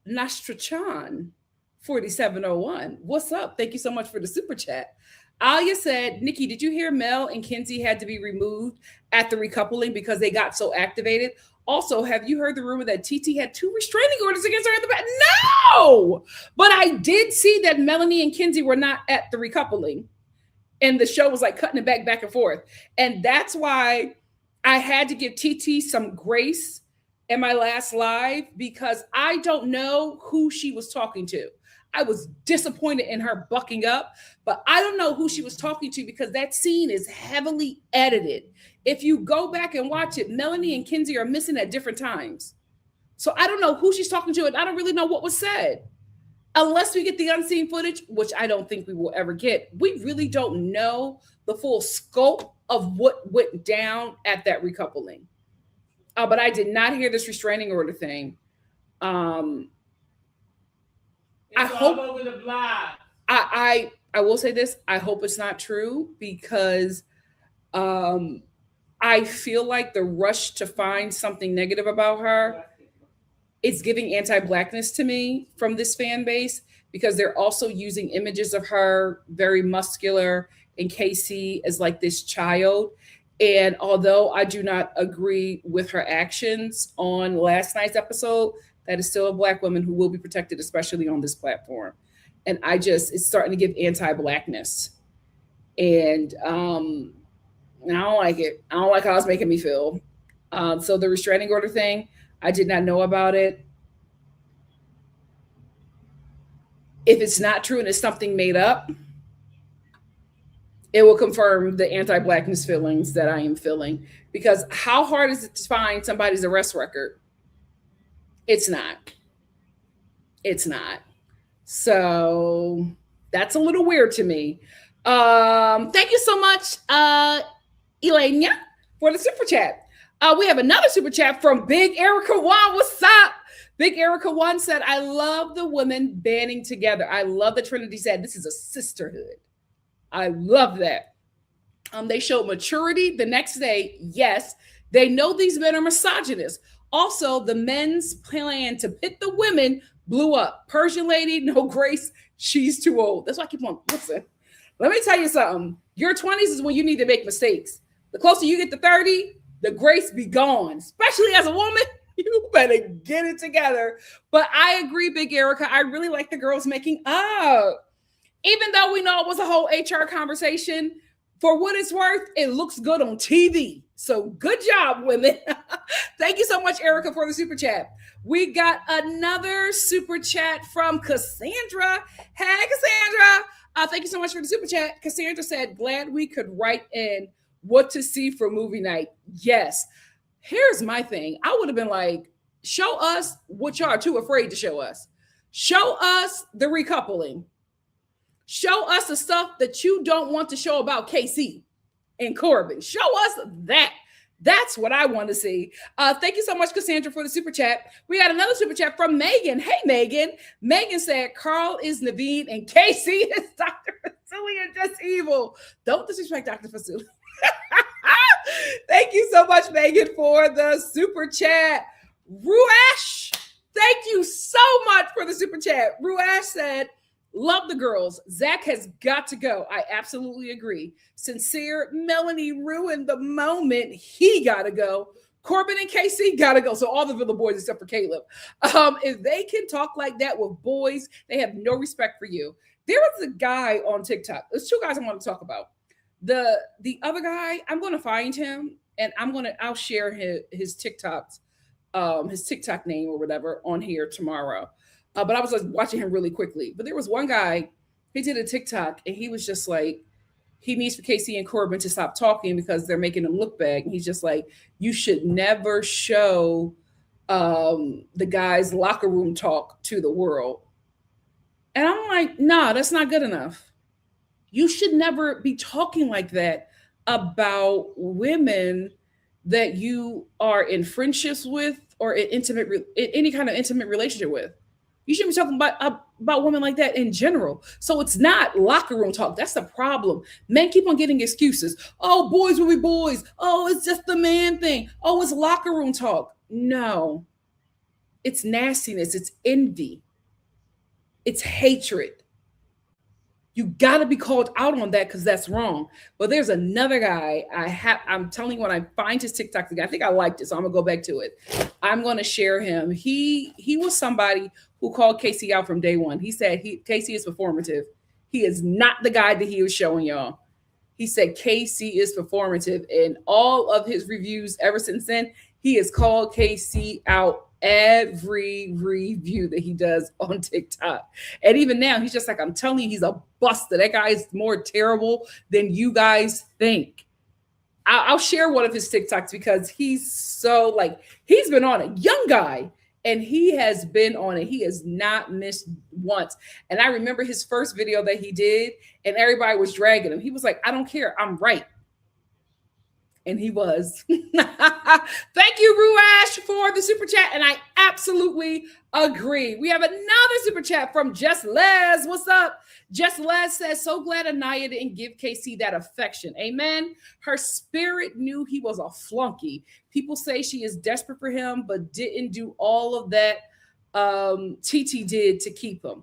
Nastrachan 4701. What's up? Thank you so much for the super chat. Alia said, Nikki, did you hear Mel and Kinsey had to be removed at the recoupling because they got so activated? Also, have you heard the rumor that TT had 2 restraining orders against her in the back? No! But I did see that Melanie and Kinsey were not at the recoupling. And the show was like cutting it back and forth. And that's why I had to give TT some grace in my last live, because I don't know who she was talking to. I was disappointed in her bucking up, but I don't know who she was talking to because that scene is heavily edited. If you go back and watch it, Melanie and Kinsey are missing at different times. So I don't know who she's talking to, and I don't really know what was said. Unless we get the unseen footage, which I don't think we will ever get, we really don't know the full scope of what went down at that recoupling. But I did not hear this restraining order thing. It's I hope all over the blog. I will say this. I hope it's not true, because I feel like the rush to find something negative about her, it's giving anti-Blackness to me from this fan base, because they're also using images of her very muscular and Casey as like this child. And although I do not agree with her actions on last night's episode, that is still a Black woman who will be protected, especially on this platform. And it's starting to give anti-Blackness. And I don't like it. I don't like how it's making me feel. So the restraining order thing, I did not know about it. If it's not true and it's something made up, it will confirm the anti-Blackness feelings that I am feeling. Because how hard is it to find somebody's arrest record? It's not. It's not. So that's a little weird to me. Thank you so much, Elenia, for the super chat. We have another super chat from Big Erica One. What's up? Big Erica One said, I love the women banding together. I love that Trinity said this is a sisterhood. I love that. They showed maturity the next day. Yes, they know these men are misogynists. Also, the men's plan to pit the women blew up. Persian lady, no grace. She's too old. That's why I keep on. Listen, let me tell you something. Your 20s is when you need to make mistakes. The closer you get to 30, the grace be gone. Especially as a woman, you better get it together. But I agree, Big Erica. I really like the girls making up. Even though we know it was a whole HR conversation, for what it's worth, it looks good on TV. So good job, women. Thank you so much, Erica, for the super chat. We got another super chat from Cassandra. Hey, Cassandra. Thank you so much for the super chat. Cassandra said, glad we could write in what to see for movie night. Yes. Here's my thing. I would have been like, show us what y'all are too afraid to show us. Show us the recoupling. Show us the stuff that you don't want to show about KC and Corbin. Show us that. That's what I want to see. Thank you so much, Cassandra, for the super chat. We got another super chat from Megan. Hey, Megan. Megan said, Carl is Naveen and Casey is Dr. Fasuli and just evil. Don't disrespect Dr. Fasuli. Thank you so much, Megan, for the super chat. Ruash, thank you so much for the super chat. Ruash said, love the girls. Zach has got to go. I absolutely agree. Sincere, Melanie ruined the moment. He got to go. Corbin and Casey got to go. So all the Villa boys except for Caleb. If they can talk like that with boys, they have no respect for you. There was a guy on TikTok. There's two guys I want to talk about. The other guy, I'm going to find him and I'll share his TikToks, his TikTok name or whatever on here tomorrow. But I was just watching him really quickly. But there was one guy, he did a TikTok and he was just like, he needs for Casey and Corbin to stop talking because they're making him look bad. And he's just like, you should never show the guys' locker room talk to the world. And I'm like, nah, that's not good enough. You should never be talking like that about women that you are in friendships with or in any kind of intimate relationship with. You shouldn't be talking about women like that in general. So it's not locker room talk. That's the problem. Men keep on getting excuses. Oh, boys will be boys. Oh, it's just the man thing. Oh, it's locker room talk. No. It's nastiness. It's envy. It's hatred. You got to be called out on that because that's wrong. But there's another guy I'm telling you when I find his TikTok again, I think I liked it, so I'm going to go back to it. I'm going to share him. He was somebody who called Casey out from day one. He said Casey is performative. He is not the guy that he was showing y'all. He said Casey is performative. And all of his reviews ever since then, he has called Casey out every review that he does on TikTok. And even now, he's just like, I'm telling you, he's a buster. That guy is more terrible than you guys think. I'll share one of his TikToks because he's so like, he's been on it. Young guy. And he has been on it. He has not missed once. And I remember his first video that he did, and everybody was dragging him. He was like, I don't care. I'm right. And he was. Thank you, Ruash, for the super chat. And I absolutely agree. We have another super chat from Just Les. What's up? Just Les says, so glad Anaya didn't give Casey that affection. Amen. Her spirit knew he was a flunky. People say she is desperate for him, but didn't do all of that TT did to keep him.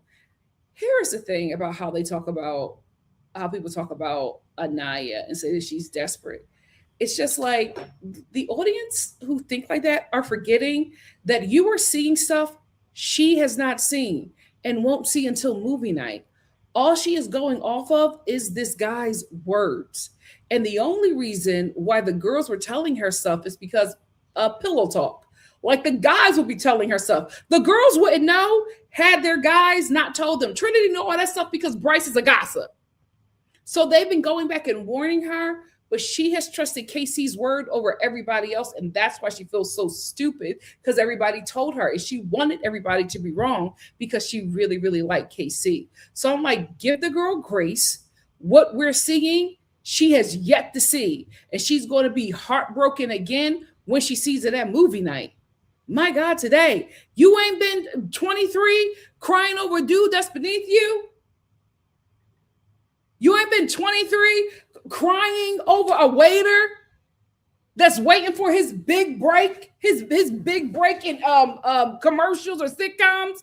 Here's the thing about how people talk about Anaya and say that she's desperate. It's just like the audience who think like that are forgetting that you are seeing stuff she has not seen and won't see until movie night. All she is going off of is this guy's words. And the only reason why the girls were telling her stuff is because of pillow talk. Like the guys would be telling her stuff. The girls wouldn't know had their guys not told them. Trinity know all that stuff because Bryce is a gossip. So they've been going back and warning her, but she has trusted Casey's word over everybody else. And that's why she feels so stupid, because everybody told her and she wanted everybody to be wrong because she really, really liked Casey. So I'm like, give the girl grace. What we're seeing, she has yet to see. And she's going to be heartbroken again when she sees it at movie night. My God, today, you ain't been 23 crying over a dude that's beneath you. You ain't been 23 crying over a waiter that's waiting for his big break, his big break in commercials or sitcoms,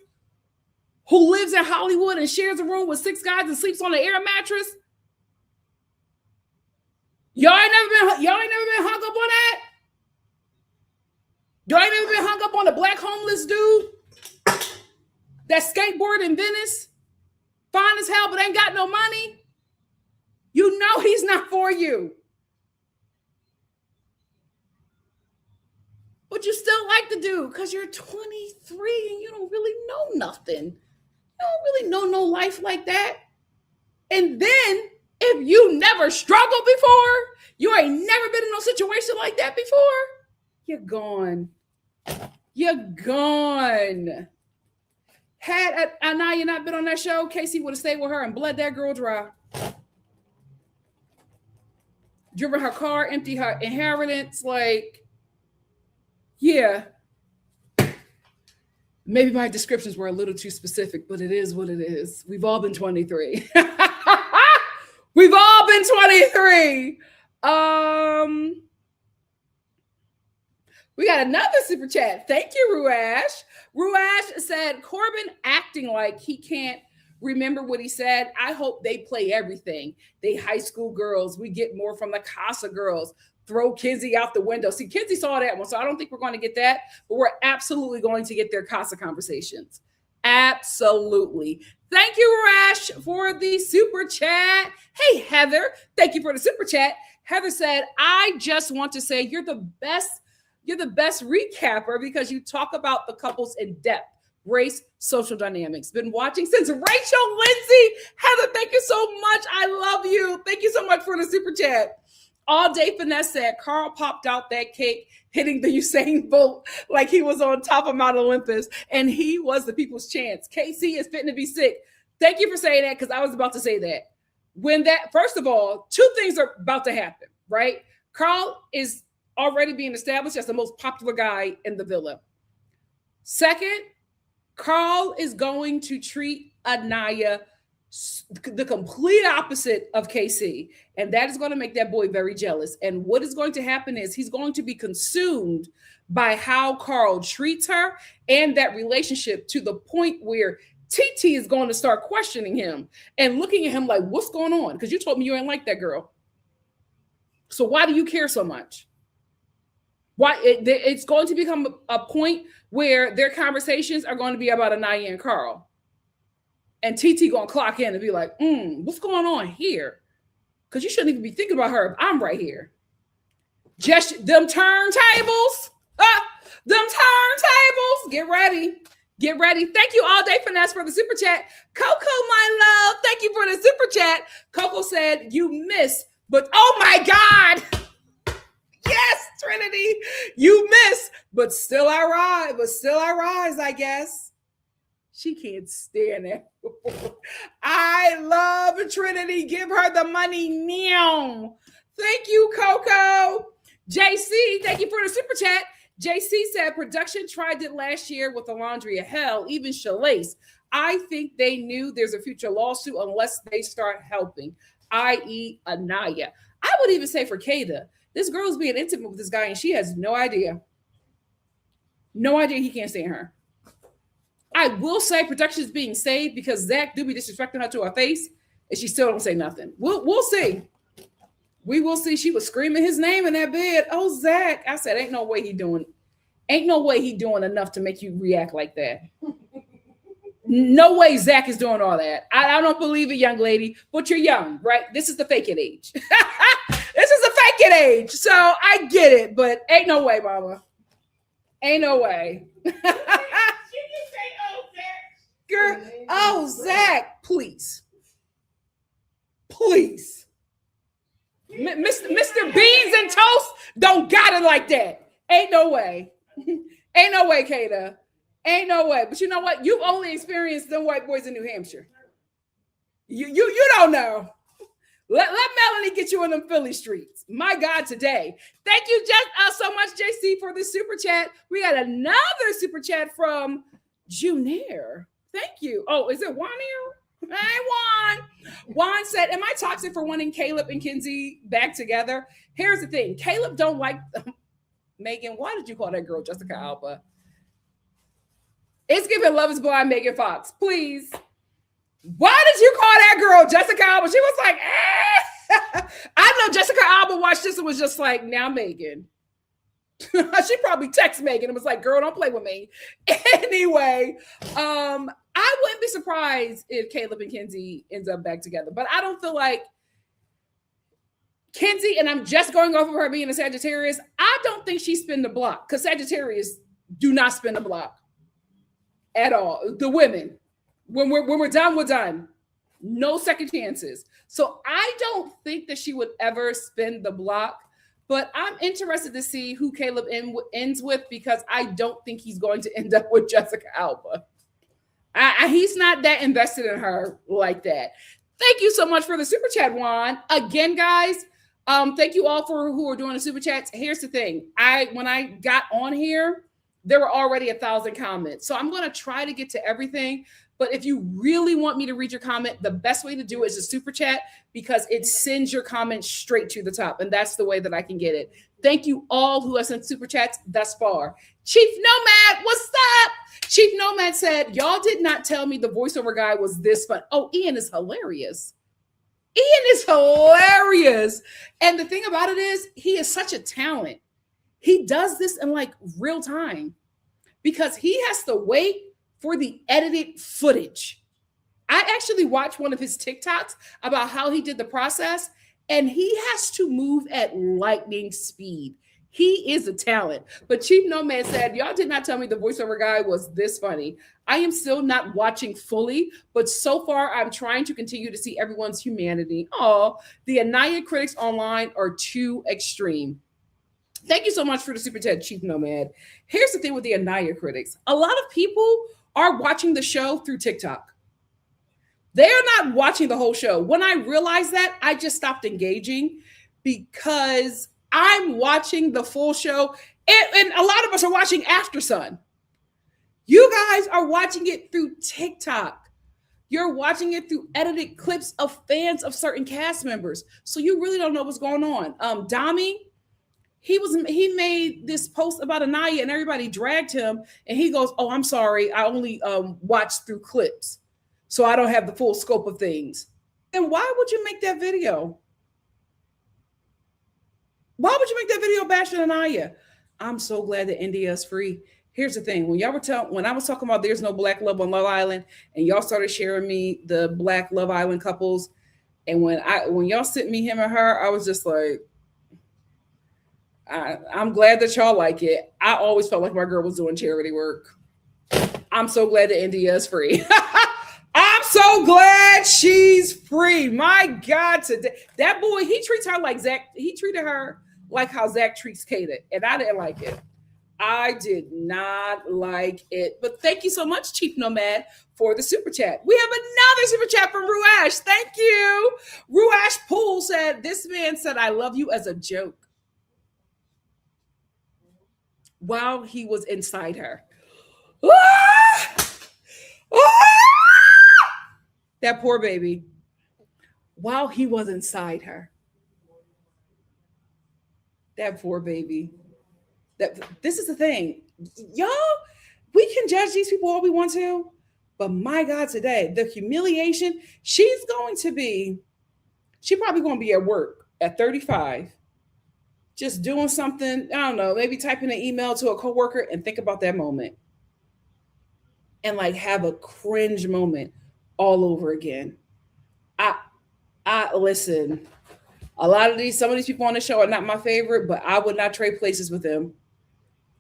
who lives in Hollywood and shares a room with 6 guys and sleeps on an air mattress. Y'all ain't never been hung up on that? Y'all ain't never been hung up on a black homeless dude that skateboard in Venice, fine as hell, but ain't got no money? You know he's not for you. But you still like the dude because you're 23 and you don't really know nothing. You don't really know no life like that. And then if you never struggled before, you ain't never been in no situation like that before, you're gone. You're gone. Had Anaya not been on that show, Casey would have stayed with her and bled that girl dry. Driven her car, empty her inheritance. Like, yeah. Maybe my descriptions were a little too specific, but it is what it is. We've all been 23. We've all been 23. We got another super chat. Thank you, Ruash. Ruash said, Corbin acting like he can't remember what he said. I hope they play everything. They high school girls. We get more from the Casa girls. Throw Kinsey out the window. See, Kinsey saw that one, so I don't think we're going to get that, but we're absolutely going to get their Casa conversations. Absolutely. Thank you, Rash, for the super chat. Hey, Heather, thank you for the super chat. Heather said, I just want to say you're the best recapper because you talk about the couples in depth. Race, social dynamics. Been watching since Rachel Lindsay. Heather, thank you so much. I love you. Thank you so much for the super chat. All Day Finesse said Carl popped out that cake, hitting the Usain Bolt like he was on top of Mount Olympus, and he was the people's chance. KC is fitting to be sick. Thank you for saying that, because I was about to say that. First of all, two things are about to happen, right? Carl is already being established as the most popular guy in the villa. Second, Carl is going to treat Anaya the complete opposite of KC, and that is going to make that boy very jealous. And what is going to happen is he's going to be consumed by how Carl treats her and that relationship, to the point where TT is going to start questioning him and looking at him like, what's going on? Because you told me you ain't like that girl. So why do you care so much? Why it's going to become a point where their conversations are going to be about Anaya and Carl. And TT gonna clock in and be like, what's going on here? Because you shouldn't even be thinking about her if I'm right here. Just them turntables. Them turntables. Get ready. Get ready. Thank you, All Day Finesse, for the super chat. Coco, my love, thank you for the super chat. Coco said, you miss, but oh my God. Yes, Trinity. You miss, but still I rise. I guess. She can't stand it. I love Trinity. Give her the money now. Thank you, Coco. JC, thank you for the super chat. JC said production tried it last year with the laundry of hell, even Shalace. I think they knew there's a future lawsuit unless they start helping, i.e. Anaya. I would even say for Kada, this girl's being intimate with this guy and she has no idea. No idea he can't stand her. I will say production is being saved because Zach do be disrespecting her to her face, and she still don't say nothing. We'll see. We will see. She was screaming his name in that bed. Oh, Zach. I said, ain't no way he doing enough to make you react like that. No way Zach is doing all that. I don't believe it, young lady, but you're young, right? This is the fake it age. This is the fake it age. So I get it, but ain't no way, mama. Ain't no way. Girl, oh, Zach, please. Please. Mr. Beans and Toast don't got it like that. Ain't no way. Ain't no way, Kada. Ain't no way. But you know what? You've only experienced them white boys in New Hampshire. You don't know. Let Melanie get you in them Philly streets. My God, today. Thank you so much, JC, for the super chat. We got another super chat from Junair. Thank you. Oh, is it Juan here? Hey, Juan. Juan said, am I toxic for wanting Caleb and Kinsey back together? Here's the thing. Caleb don't like Megan. Why did you call that girl Jessica Alba? It's giving Love is Blind Megan Fox. Please. Why did you call that girl Jessica Alba? She was like, I know Jessica Alba watched this and was just like, now Megan. She probably texted Megan and was like, girl, don't play with me. Anyway, I wouldn't be surprised if Caleb and Kinsey ends up back together, but I don't feel like Kinsey, and I'm just going off of her being a Sagittarius, I don't think she spin the block, because Sagittarius do not spin the block at all. The women, when we're done, we're done. No second chances. So I don't think that she would ever spin the block. But I'm interested to see who Caleb ends with, because I don't think he's going to end up with Jessica Alba. He's not that invested in her like that. Thank you so much for the super chat, Juan. Again, guys, thank you all for who are doing the super chats. Here's the thing. When I got on here, there were already 1,000 comments. So I'm going to try to get to everything. But if you really want me to read your comment, the best way to do it is a super chat because it sends your comment straight to the top. And that's the way that I can get it. Thank you all who have sent super chats thus far. Chief Nomad, what's up? Chief Nomad said, y'all did not tell me the voiceover guy was this fun. Oh, Ian is hilarious. Ian is hilarious. And the thing about it is, he is such a talent. He does this in like real time because he has to wait for the edited footage. I actually watched one of his TikToks about how he did the process, and he has to move at lightning speed. He is a talent. But Chief Nomad said, y'all did not tell me the voiceover guy was this funny. I am still not watching fully, but so far I'm trying to continue to see everyone's humanity. Oh, the Anaya critics online are too extreme. Thank you so much for the super chat, Chief Nomad. Here's the thing with the Anaya critics. A lot of people are watching the show through TikTok. They're not watching the whole show. When I realized that, I just stopped engaging because I'm watching the full show. And a lot of us are watching After Sun. You guys are watching it through TikTok. You're watching it through edited clips of fans of certain cast members. So you really don't know what's going on. Dami, he made this post about Anaya and everybody dragged him. And he goes, oh, I'm sorry. I only watched through clips. So I don't have the full scope of things. And why would you make that video? Why would you make that video bashing Anaya? I'm so glad that India is free. Here's the thing. When I was talking about there's no black love on Love Island, and y'all started sharing me the black Love Island couples, and when y'all sent me him and her, I was just like, I'm glad that y'all like it. I always felt like my girl was doing charity work. I'm so glad that India is free. I'm so glad she's free. My God, today that boy, he treats her like Zach. He treated her like how Zach treats Kata, and I didn't like it. I did not like it. But thank you so much, Chief Nomad, for the super chat. We have another super chat from Ruash. Thank you. Ruash Poole said, this man said, I love you as a joke while he was inside her. Ah! Ah! That poor baby. While he was inside her. That poor baby. This is the thing. Y'all, we can judge these people all we want to, but my God, today, the humiliation, she's probably going to be at work at 35, just doing something, I don't know, maybe typing an email to a coworker and think about that moment and like have a cringe moment all over again. I listen, some of these people on the show are not my favorite, but I would not trade places with them.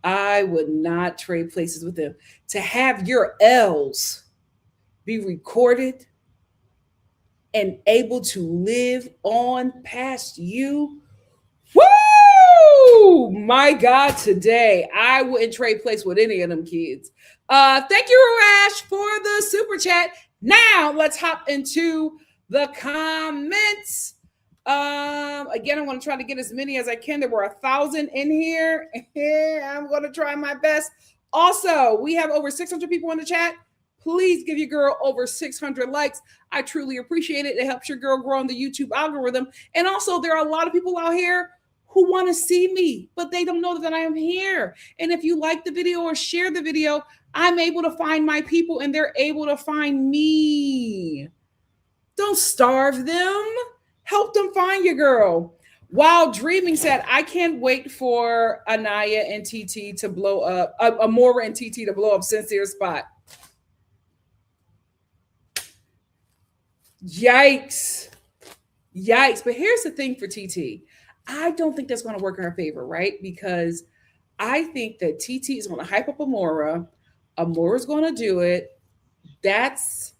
I would not trade places with them. To have your L's be recorded and able to live on past you. Woo! My God, today, I wouldn't trade place with any of them kids. Thank you, Rash, for the super chat. Now, let's hop into the comments. Again, I'm going to try to get as many as I can. There were 1,000 in here. I'm going to try my best. Also, we have over 600 people in the chat. Please give your girl over 600 likes. I truly appreciate it. It helps your girl grow on the YouTube algorithm. And also, there are a lot of people out here who want to see me, but they don't know that I am here. And if you like the video or share the video, I'm able to find my people and they're able to find me. Don't starve them. Help them find your girl. While Dreaming said, I can't wait for Anaya and TT to blow up, Amora and TT to blow up Sincere's spot. Yikes. But here's the thing for TT. I don't think that's going to work in her favor, right? Because I think that TT is going to hype up Amora. Amora's going to do it. That's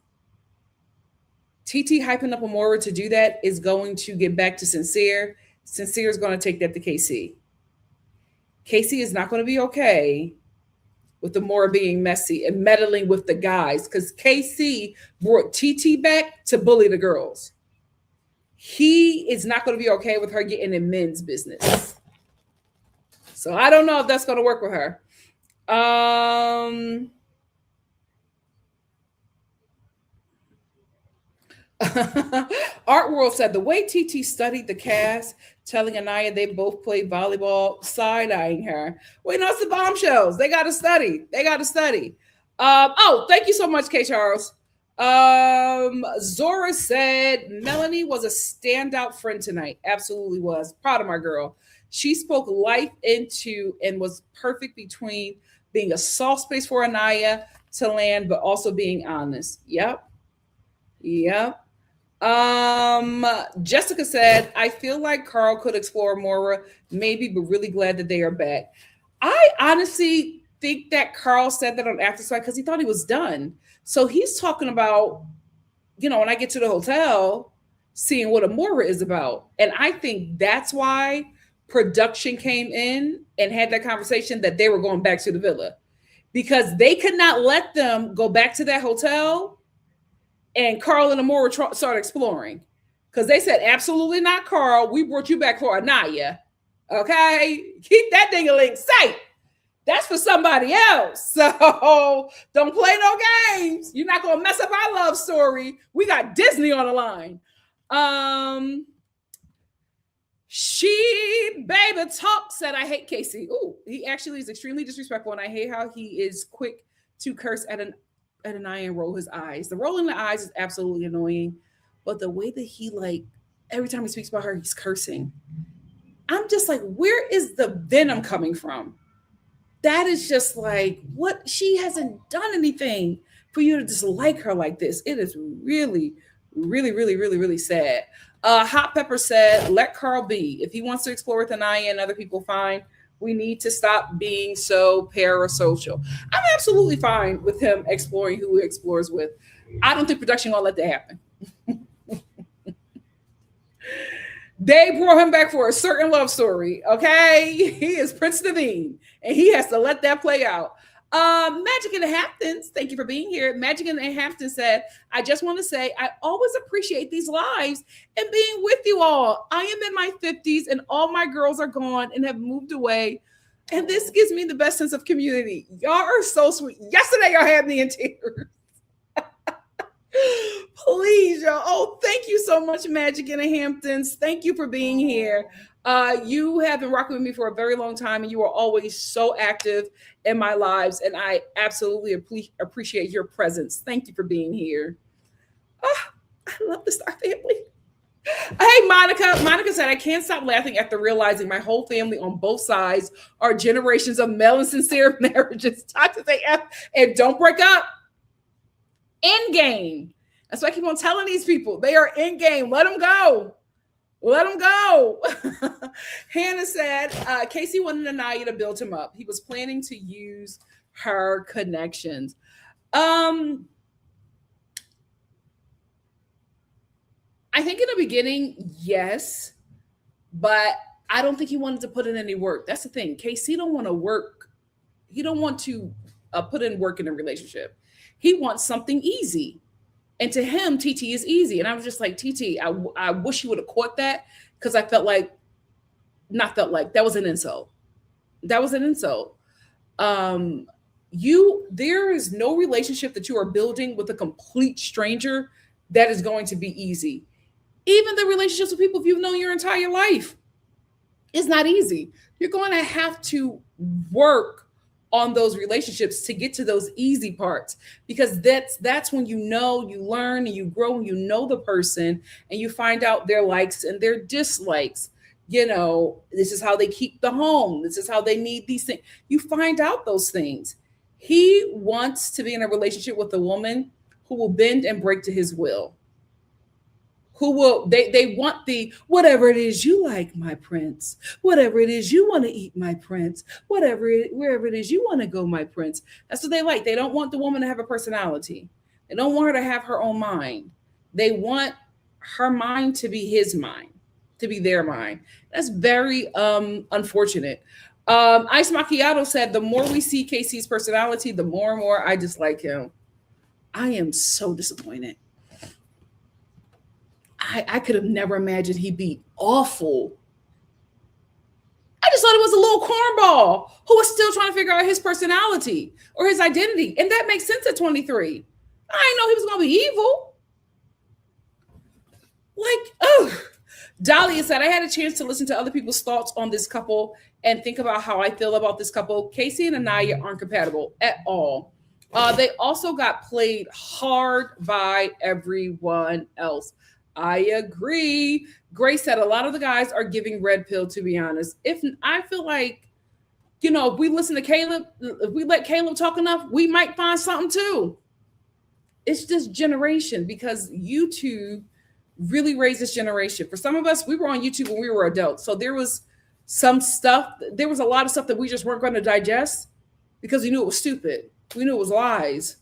TT hyping up Amora to do that is going to get back to Sincere. Sincere is going to take that to KC. KC is not going to be okay with Amora being messy and meddling with the guys because KC brought TT back to bully the girls. He is not going to be okay with her getting in men's business. So I don't know if that's going to work with her. Art World said the way TT studied the cast, telling Anaya they both played volleyball, side-eyeing her. Well, it's the bombshells. They got to study. Oh, thank you so much, K. Charles. Zora said Melanie was a standout friend tonight. Absolutely was. Proud of my girl. She spoke life into and was perfect between being a soft space for Anaya to land, but also being honest. Yep. Jessica said, I feel like Carl could explore more, maybe, but really glad that they are back. I honestly think that Carl said that on Aftershow because he thought he was done. So he's talking about, when I get to the hotel, seeing what Amora is about. And I think that's why production came in and had that conversation that they were going back to the villa. Because they could not let them go back to that hotel and Carl and Amora started exploring. Because they said, absolutely not, Carl. We brought you back for Anaya. Okay? Keep that ding-a-ling safe. That's for somebody else. So don't play no games. You're not going to mess up our love story. We got Disney on the line. She Baby Talk said, I hate Casey. Ooh, he actually is extremely disrespectful, and I hate how he is quick to curse at an eye and roll his eyes. The rolling the eyes is absolutely annoying, but the way that he, every time he speaks about her, he's cursing. I'm just like, where is the venom coming from? That is just what? She hasn't done anything for you to dislike her like this. It is really, really, really, really, really sad. Hot Pepper said, let Carl be. If he wants to explore with Anaya and other people, fine. We need to stop being so parasocial. I'm absolutely fine with him exploring who he explores with. I don't think production will let that happen. They brought him back for a certain love story, okay? He is Prince Naveen, and he has to let that play out. Magic in the Hamptons, thank you for being here. Magic in the Hamptons said, I just want to say I always appreciate these lives and being with you all. I am in my 50s and all my girls are gone and have moved away. And this gives me the best sense of community. Y'all are so sweet. Yesterday, y'all had me in tears. Please, y'all. Oh, thank you so much, Magic in the Hamptons. Thank you for being here. You have been rocking with me for a very long time, and you are always so active in my lives, and I absolutely appreciate your presence. Thank you for being here. Oh, I love the Star family. Hey, Monica. Monica said, I can't stop laughing after realizing my whole family on both sides are generations of male and sincere marriages. Toxic AF and don't break up. End game. That's why I keep on telling these people. They are in game. Let them go. Let him go. Hannah said, Casey wanted Anaya to build him up. He was planning to use her connections. I think in the beginning, yes, but I don't think he wanted to put in any work. That's the thing. Casey don't want to work. He don't want to put in work in a relationship. He wants something easy. And to him, TT is easy. And I was just like, TT, I wish you would have caught that because I that was an insult. That was an insult. There is no relationship that you are building with a complete stranger that is going to be easy. Even the relationships with people you've known your entire life is not easy. You're going to have to work on those relationships to get to those easy parts, because that's when you learn and you grow and you know the person and you find out their likes and their dislikes. This is how they keep the home. This is how they need these things. You find out those things. He wants to be in a relationship with a woman who will bend and break to his will. They want the whatever it is you like, my prince, whatever it is you want to eat, my prince, wherever it is you want to go, my prince. That's what they like. They don't want the woman to have a personality. They don't want her to have her own mind. They want her mind to be his mind, to be their mind. That's very unfortunate. Ice Macchiato said, the more we see Casey's personality, the more and more I dislike him. I am so disappointed. I could have never imagined he'd be awful. I just thought it was a little cornball who was still trying to figure out his personality or his identity. And that makes sense at 23. I didn't know he was going to be evil. Like, ugh. Dahlia said, I had a chance to listen to other people's thoughts on this couple and think about how I feel about this couple. Casey and Anaya aren't compatible at all. They also got played hard by everyone else. I agree. Grace said a lot of the guys are giving red pill, to be honest. If I feel like, if we listen to Caleb, if we let Caleb talk enough, we might find something too. It's just generation, because YouTube really raised this generation. For some of us, we were on YouTube when we were adults. So there was a lot of stuff that we just weren't going to digest because we knew it was stupid. We knew it was lies.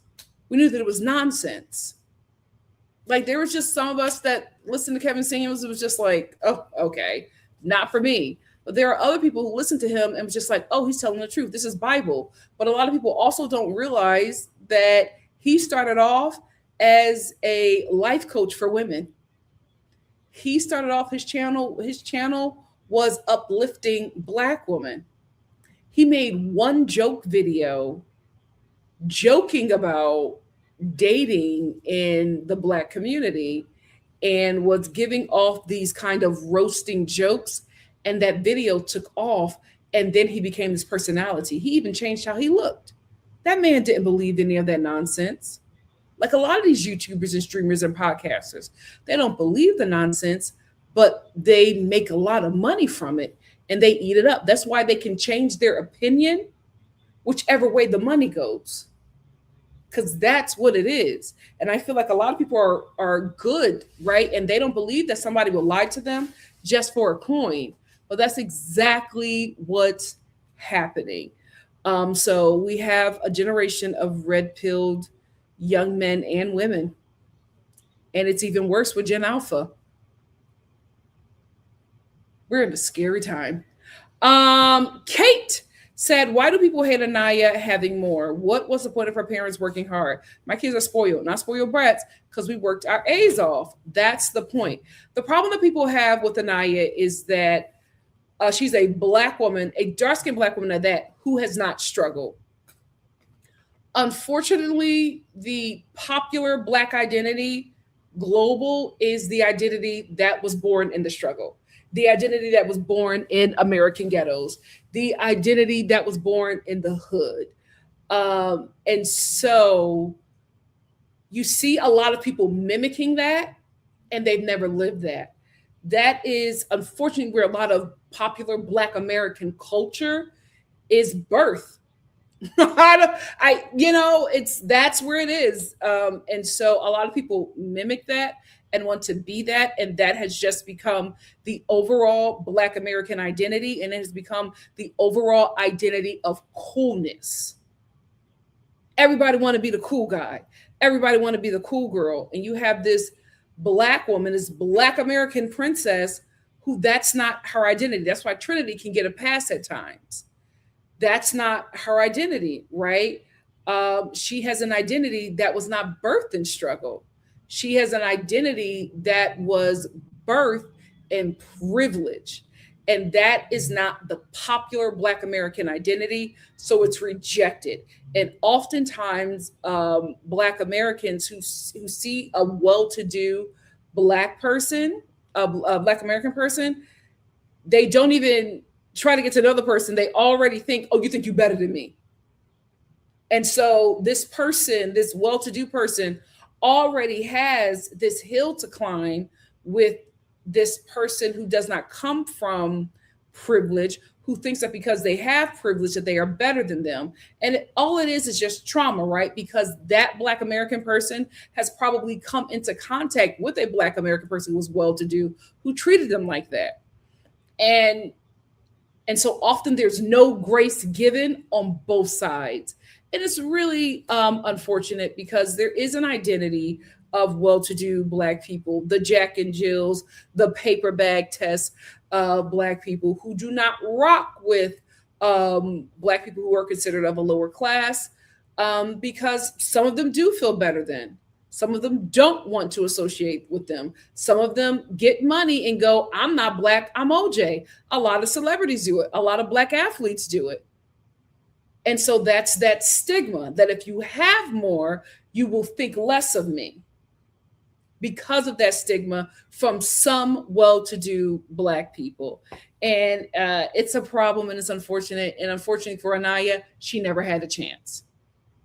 We knew that it was nonsense. Like, there was just some of us that listened to Kevin Samuels. It was just like, oh, okay, not for me. But there are other people who listen to him and was just like, oh, he's telling the truth. This is Bible. But a lot of people also don't realize that he started off as a life coach for women. He started off his channel. His channel was uplifting Black women. He made one joke video joking about dating in the Black community and was giving off these kind of roasting jokes. And that video took off. And then he became this personality. He even changed how he looked. That man didn't believe any of that nonsense. Like a lot of these YouTubers and streamers and podcasters, they don't believe the nonsense, but they make a lot of money from it and they eat it up. That's why they can change their opinion whichever way the money goes, because that's what it is. And I feel like a lot of people are good, right? And they don't believe that somebody will lie to them just for a coin. But that's exactly what's happening. So we have a generation of red-pilled young men and women. And it's even worse with Gen Alpha. We're in a scary time. Kate said, why do people hate Anaya having more? What was the point of her parents working hard? My kids are spoiled, not spoiled brats, because we worked our A's off. That's the point. The problem that people have with Anaya is that she's a Black woman, a dark-skinned Black woman at that, who has not struggled. Unfortunately, the popular Black identity global is the identity that was born in the struggle, the identity that was born in American ghettos, the identity that was born in the hood. And so you see a lot of people mimicking that, and they've never lived that. That is unfortunately where a lot of popular Black American culture is birthed. That's where it is. And so a lot of people mimic that and want to be that. And that has just become the overall Black American identity. And it has become the overall identity of coolness. Everybody want to be the cool guy. Everybody want to be the cool girl. And you have this Black woman, this Black American princess, who that's not her identity. That's why Trinity can get a pass at times. That's not her identity, right? She has an identity that was not birthed in struggle. She has an identity that was birthed in privilege. And that is not the popular Black American identity. So it's rejected. And oftentimes, Black Americans who see a well-to-do Black person, a Black American person, they don't even try to get to another person. They already think, oh, you think you're better than me. And so this person, this well-to-do person, already has this hill to climb with this person who does not come from privilege, who thinks that because they have privilege that they are better than them. And all it is just trauma, right? Because that Black American person has probably come into contact with a Black American person who was well-to-do, who treated them like that. And so often there's no grace given on both sides. And it's really unfortunate, because there is an identity of well-to-do Black people, the Jack and Jills, the paper bag test Black people who do not rock with Black people who are considered of a lower class, because some of them do feel better than. Some of them don't want to associate with them. Some of them get money and go, I'm not Black, I'm OJ. A lot of celebrities do it. A lot of Black athletes do it. And so that's that stigma that if you have more, you will think less of me, because of that stigma from some well-to-do Black people. And it's a problem, and it's unfortunate. And unfortunately for Anaya, she never had a chance.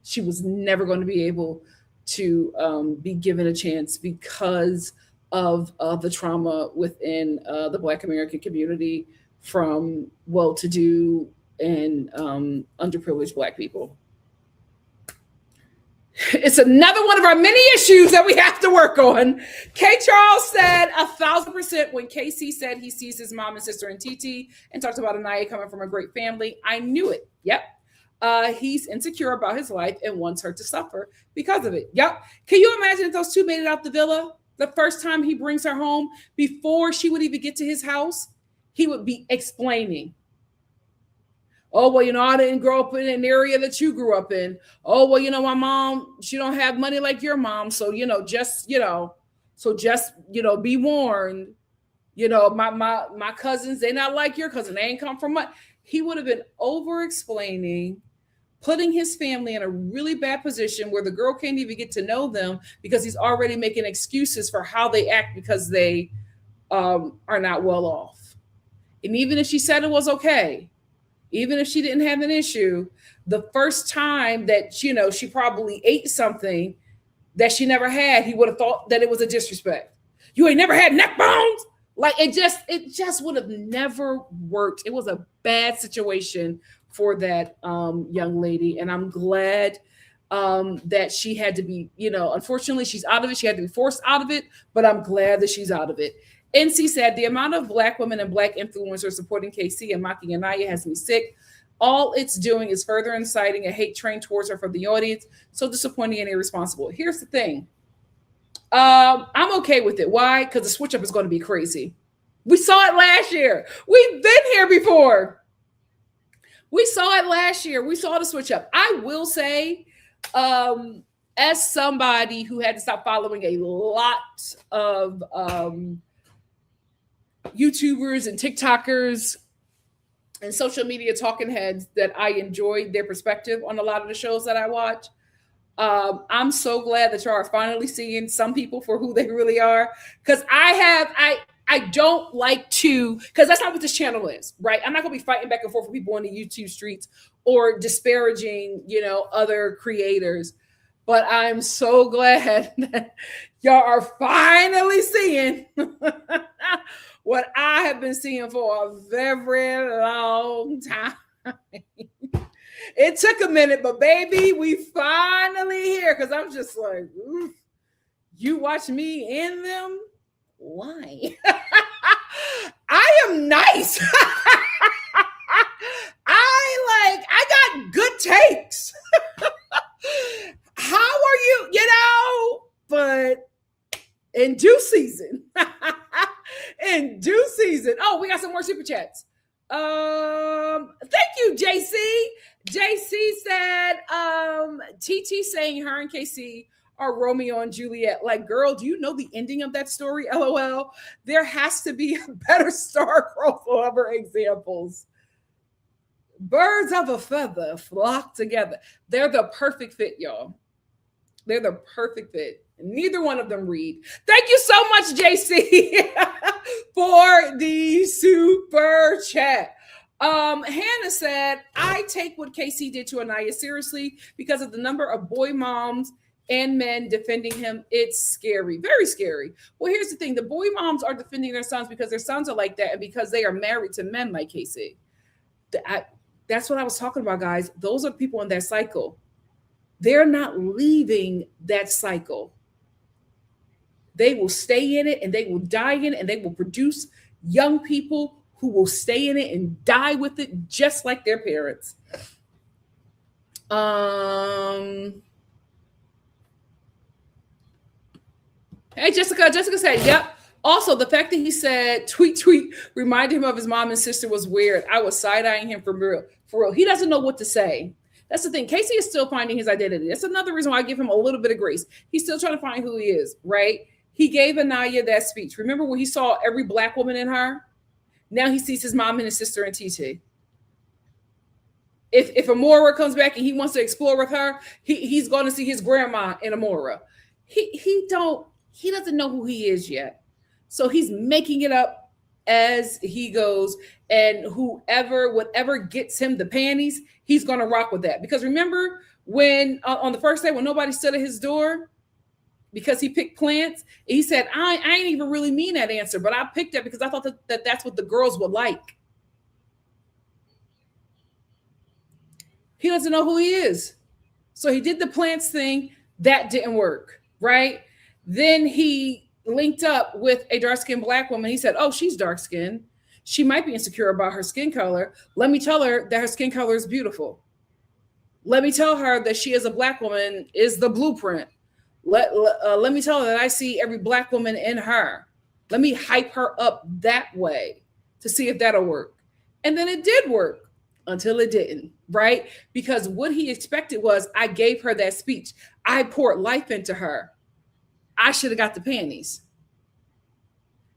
She was never going to be able to be given a chance because of the trauma within the Black American community from well-to-do and underprivileged Black people. It's another one of our many issues that we have to work on. K. Charles said 1,000% when KC said he sees his mom and sister in TT and talked about Anaya coming from a great family. I knew it. Yep. He's insecure about his life and wants her to suffer because of it. Yep. Can you imagine if those two made it out the villa the first time he brings her home, before she would even get to his house? He would be explaining. Oh, well, I didn't grow up in an area that you grew up in. Oh, well, my mom, she don't have money like your mom. So, just be warned. My cousins, they not like your cousin. They ain't come from much. He would have been over explaining, putting his family in a really bad position where the girl can't even get to know them because he's already making excuses for how they act because they are not well off. And even if she said it was okay, even if she didn't have an issue, the first time that, she probably ate something that she never had, he would have thought that it was a disrespect. You ain't never had neck bones? Like, it just would have never worked. It was a bad situation for that young lady. And I'm glad that she had to be, unfortunately, she's out of it. She had to be forced out of it, but I'm glad that she's out of it. NC said, the amount of Black women and Black influencers supporting KC and mocking Anaya has me sick. All it's doing is further inciting a hate train towards her from the audience. So disappointing and irresponsible. Here's the thing. I'm okay with it. Why? Because the switch up is going to be crazy. We saw it last year. We've been here before. We saw it last year. We saw the switch up. I will say, as somebody who had to stop following a lot of YouTubers and TikTokers and social media talking heads, that I enjoyed their perspective on a lot of the shows that I watch. I'm so glad that y'all are finally seeing some people for who they really are. Because I don't like to, because that's not what this channel is, right? I'm not going to be fighting back and forth with people on the YouTube streets or disparaging, other creators. But I'm so glad that y'all are finally seeing what I have been seeing for a very long time. It took a minute, but baby, we finally here. Because I'm just like, you watch me in them? Why? I am nice. I got good takes. How are you? But in due season. In due season. Oh, we got some more super chats. Thank you, JC. JC said, TT saying her and KC are Romeo and Juliet. Like, girl, do you know the ending of that story? LOL. There has to be a better star crossover examples. Birds of a feather flock together. They're the perfect fit, y'all. They're the perfect fit. Neither one of them read. Thank you so much, JC, for the super chat. Hannah said, I take what KC did to Anaya seriously because of the number of boy moms and men defending him. It's scary, very scary. Well, here's the thing. The boy moms are defending their sons because their sons are like that and because they are married to men like KC. That's what I was talking about, guys. Those are people in that cycle. They're not leaving that cycle. They will stay in it and they will die in it and they will produce young people who will stay in it and die with it just like their parents. Hey, Jessica. Jessica said, yep. Also, the fact that he said tweet reminded him of his mom and sister was weird. I was side-eyeing him for For real. He doesn't know what to say. That's the thing. Casey is still finding his identity. That's another reason why I give him a little bit of grace. He's still trying to find who he is, right? He gave Anaya that speech. Remember when he saw every black woman in her? Now he sees his mom and his sister in TT. If Amora comes back and he wants to explore with her, he's going to see his grandma in Amora. He doesn't know who he is yet. So he's making it up as he goes, and whatever gets him the panties, he's going to rock with that. Because remember when on the first day when nobody stood at his door because he picked plants, he said, I ain't even really mean that answer, but I picked that because I thought that's what the girls would like. He doesn't know who he is. So he did the plants thing. That didn't work, right? Then he linked up with a dark-skinned black woman. He said, oh, she's dark-skinned. She might be insecure about her skin color. Let me tell her that her skin color is beautiful. Let me tell her that she as a black woman is the blueprint. Let me tell her that I see every black woman in her. Let me hype her up that way to see if that'll work. And then it did work until it didn't, right? Because what he expected was I gave her that speech. I poured life into her. I should have got the panties.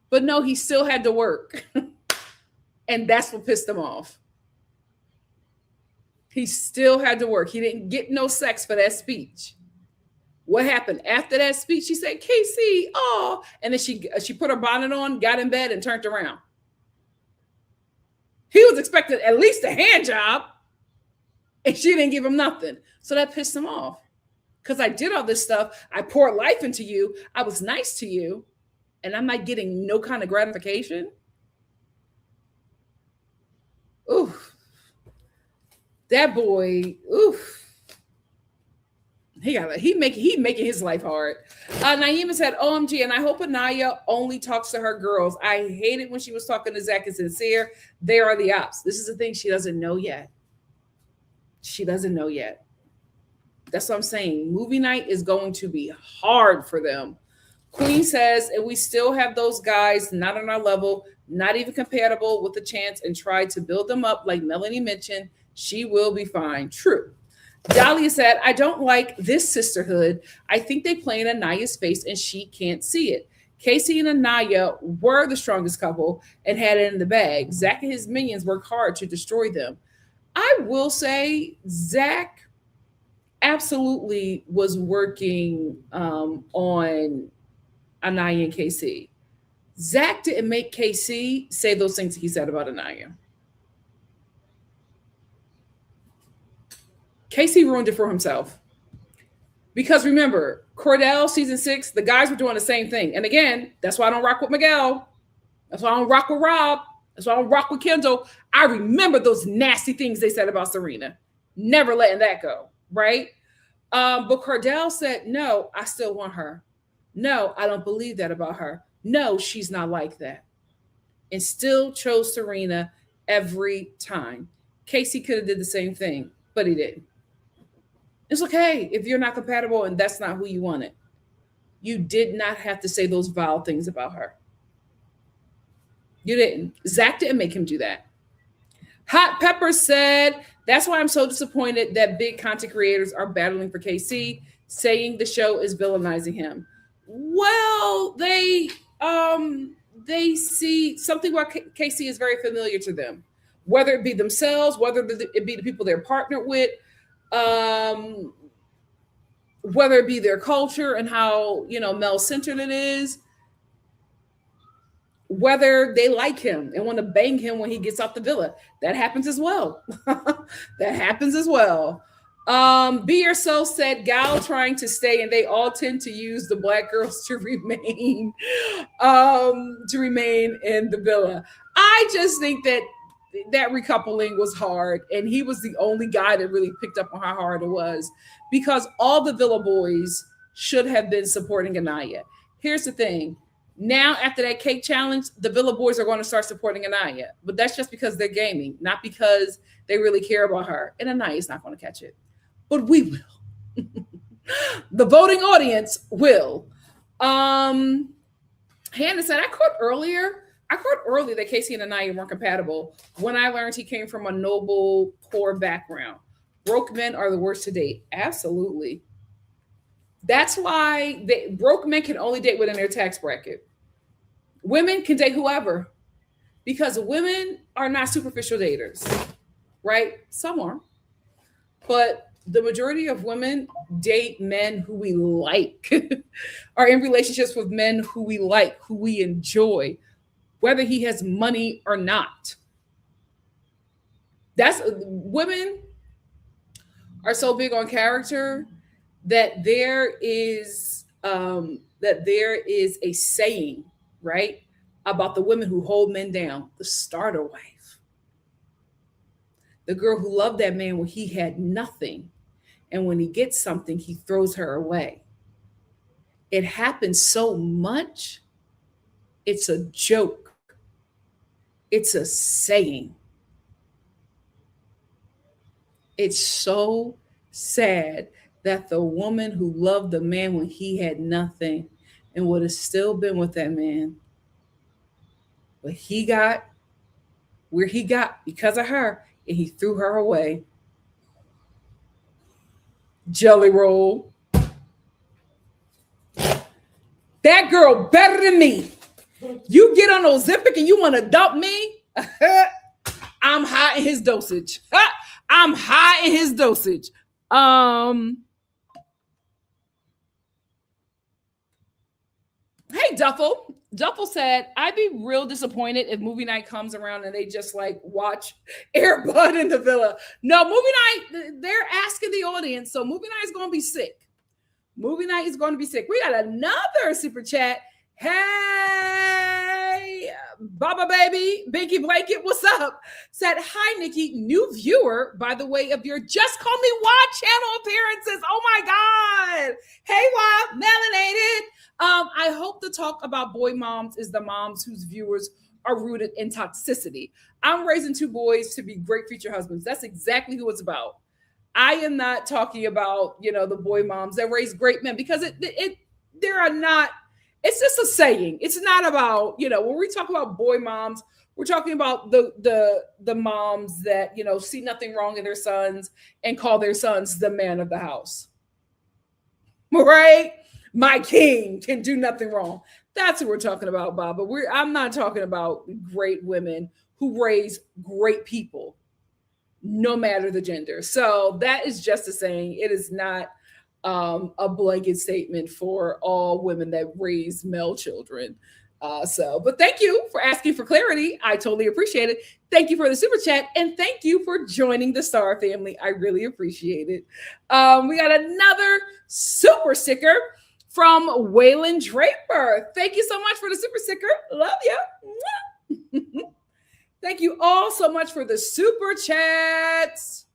But no, he still had to work. And that's what pissed him off. He still had to work. He didn't get no sex for that speech. What happened after that speech? She said, Casey, oh. And then she put her bonnet on, got in bed, and turned around. He was expecting at least a hand job, and she didn't give him nothing. So that pissed him off. Because I did all this stuff. I poured life into you. I was nice to you, and I'm not getting no kind of gratification. Oof. That boy, oof. He making his life hard. Naima said, OMG, and I hope Anaya only talks to her girls. I hate it when she was talking to Zach and Sincere. They are the ops. This is the thing she doesn't know yet. She doesn't know yet. That's what I'm saying. Movie night is going to be hard for them. Queen says, and we still have those guys not on our level, not even compatible with the chance, and try to build them up like Melanie mentioned. She will be fine. True. Dahlia said, I don't like this sisterhood. I think they play in Anaya's face and she can't see it. Casey and Anaya were the strongest couple and had it in the bag. Zach and his minions worked hard to destroy them. I will say Zach absolutely was working on Anaya and Casey. Zach didn't make Casey say those things he said about Anaya. Casey ruined it for himself. Because remember, Cordell season 6, the guys were doing the same thing. And again, that's why I don't rock with Miguel. That's why I don't rock with Rob. That's why I don't rock with Kendall. I remember those nasty things they said about Serena. Never letting that go, right? But Cordell said, no, I still want her. No, I don't believe that about her. No, she's not like that. And still chose Serena every time. Casey could have did the same thing, but he didn't. It's okay if you're not compatible and that's not who you wanted. You did not have to say those vile things about her. You didn't. Zach didn't make him do that. Hot Pepper said, that's why I'm so disappointed that big content creators are battling for KC, saying the show is villainizing him. Well, they see something where KC is very familiar to them, whether it be themselves, whether it be the people they're partnered with, whether it be their culture and how, male-centered it is, whether they like him and want to bang him when he gets off the villa. That happens as well. That happens as well. Be Yourself said, Gal trying to stay, and they all tend to use the black girls to remain in the villa. I just think that recoupling was hard, and he was the only guy that really picked up on how hard it was, because all the villa boys should have been supporting Anaya. Here's the thing. Now, after that cake challenge, the villa boys are going to start supporting Anaya, but that's just because they're gaming, not because they really care about her. And Anaya's not going to catch it, but we will. The voting audience will. Hannah said, I caught early that Casey and Anaya weren't compatible when I learned he came from a noble poor background. Broke men are the worst to date. Absolutely. That's why broke men can only date within their tax bracket. Women can date whoever because women are not superficial daters, right? Some are, but the majority of women date men who we like, are in relationships with men who we like, who we enjoy, whether he has money or not. That's women are so big on character that there is a saying, right, about the women who hold men down, the starter wife, the girl who loved that man when he had nothing, and when he gets something he throws her away. It happens so much, it's a joke, it's a saying. It's so sad that the woman who loved the man when he had nothing and would have still been with that man, but he got where he got because of her and he threw her away. Jelly roll. That girl better than me. You get on Ozempic and you want to dump me? I'm high in his dosage. I'm high in his dosage. Hey, Duffel. Duffel said, I'd be real disappointed if movie night comes around and they just like watch Air Bud in the villa. No, movie night, they're asking the audience. So movie night is going to be sick. Movie night is going to be sick. We got another super chat. Hey, Baba Baby, Binky Blanket, what's up? Said, hi, Nikki, new viewer, by the way, of your Just Call Me Why channel appearances. Oh my God. Hey, Why, melanated. I hope the talk about boy moms is the moms whose viewers are rooted in toxicity. I'm raising two boys to be great future husbands. That's exactly who it's about. I am not talking about, the boy moms that raise great men because there are not. It's just a saying. It's not about, when we talk about boy moms, we're talking about the moms that, see nothing wrong in their sons and call their sons the man of the house. Right? My king can do nothing wrong. That's what we're talking about, Bob. But I'm not talking about great women who raise great people, no matter the gender. So that is just a saying. It is not a blanket statement for all women that raise male children. But thank you for asking for clarity. I totally appreciate it. Thank you for the super chat and thank you for joining the Star family. I really appreciate it. We got another super sticker from Waylon Draper. Thank you so much for the super sticker. Love you. Thank you all so much for the super chats.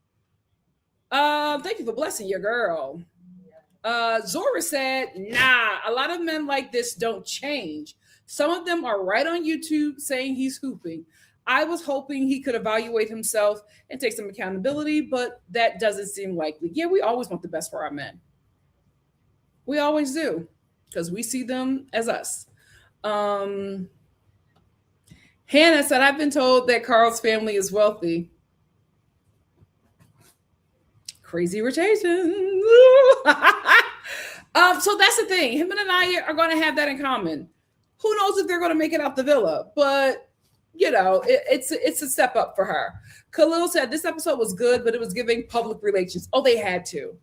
Thank you for blessing your girl. Zora said, nah, a lot of men like this don't change. Some of them are right on YouTube saying he's hooping. I was hoping he could evaluate himself and take some accountability, but that doesn't seem likely. Yeah, we always want the best for our men. We always do, because we see them as us. Hannah said, I've been told that Carl's family is wealthy. Crazy rich Asians. So that's the thing. Him and I are going to have that in common. Who knows if they're going to make it out the villa, but it's a step up for her. Khalil said this episode was good, but it was giving public relations. Oh, they had to.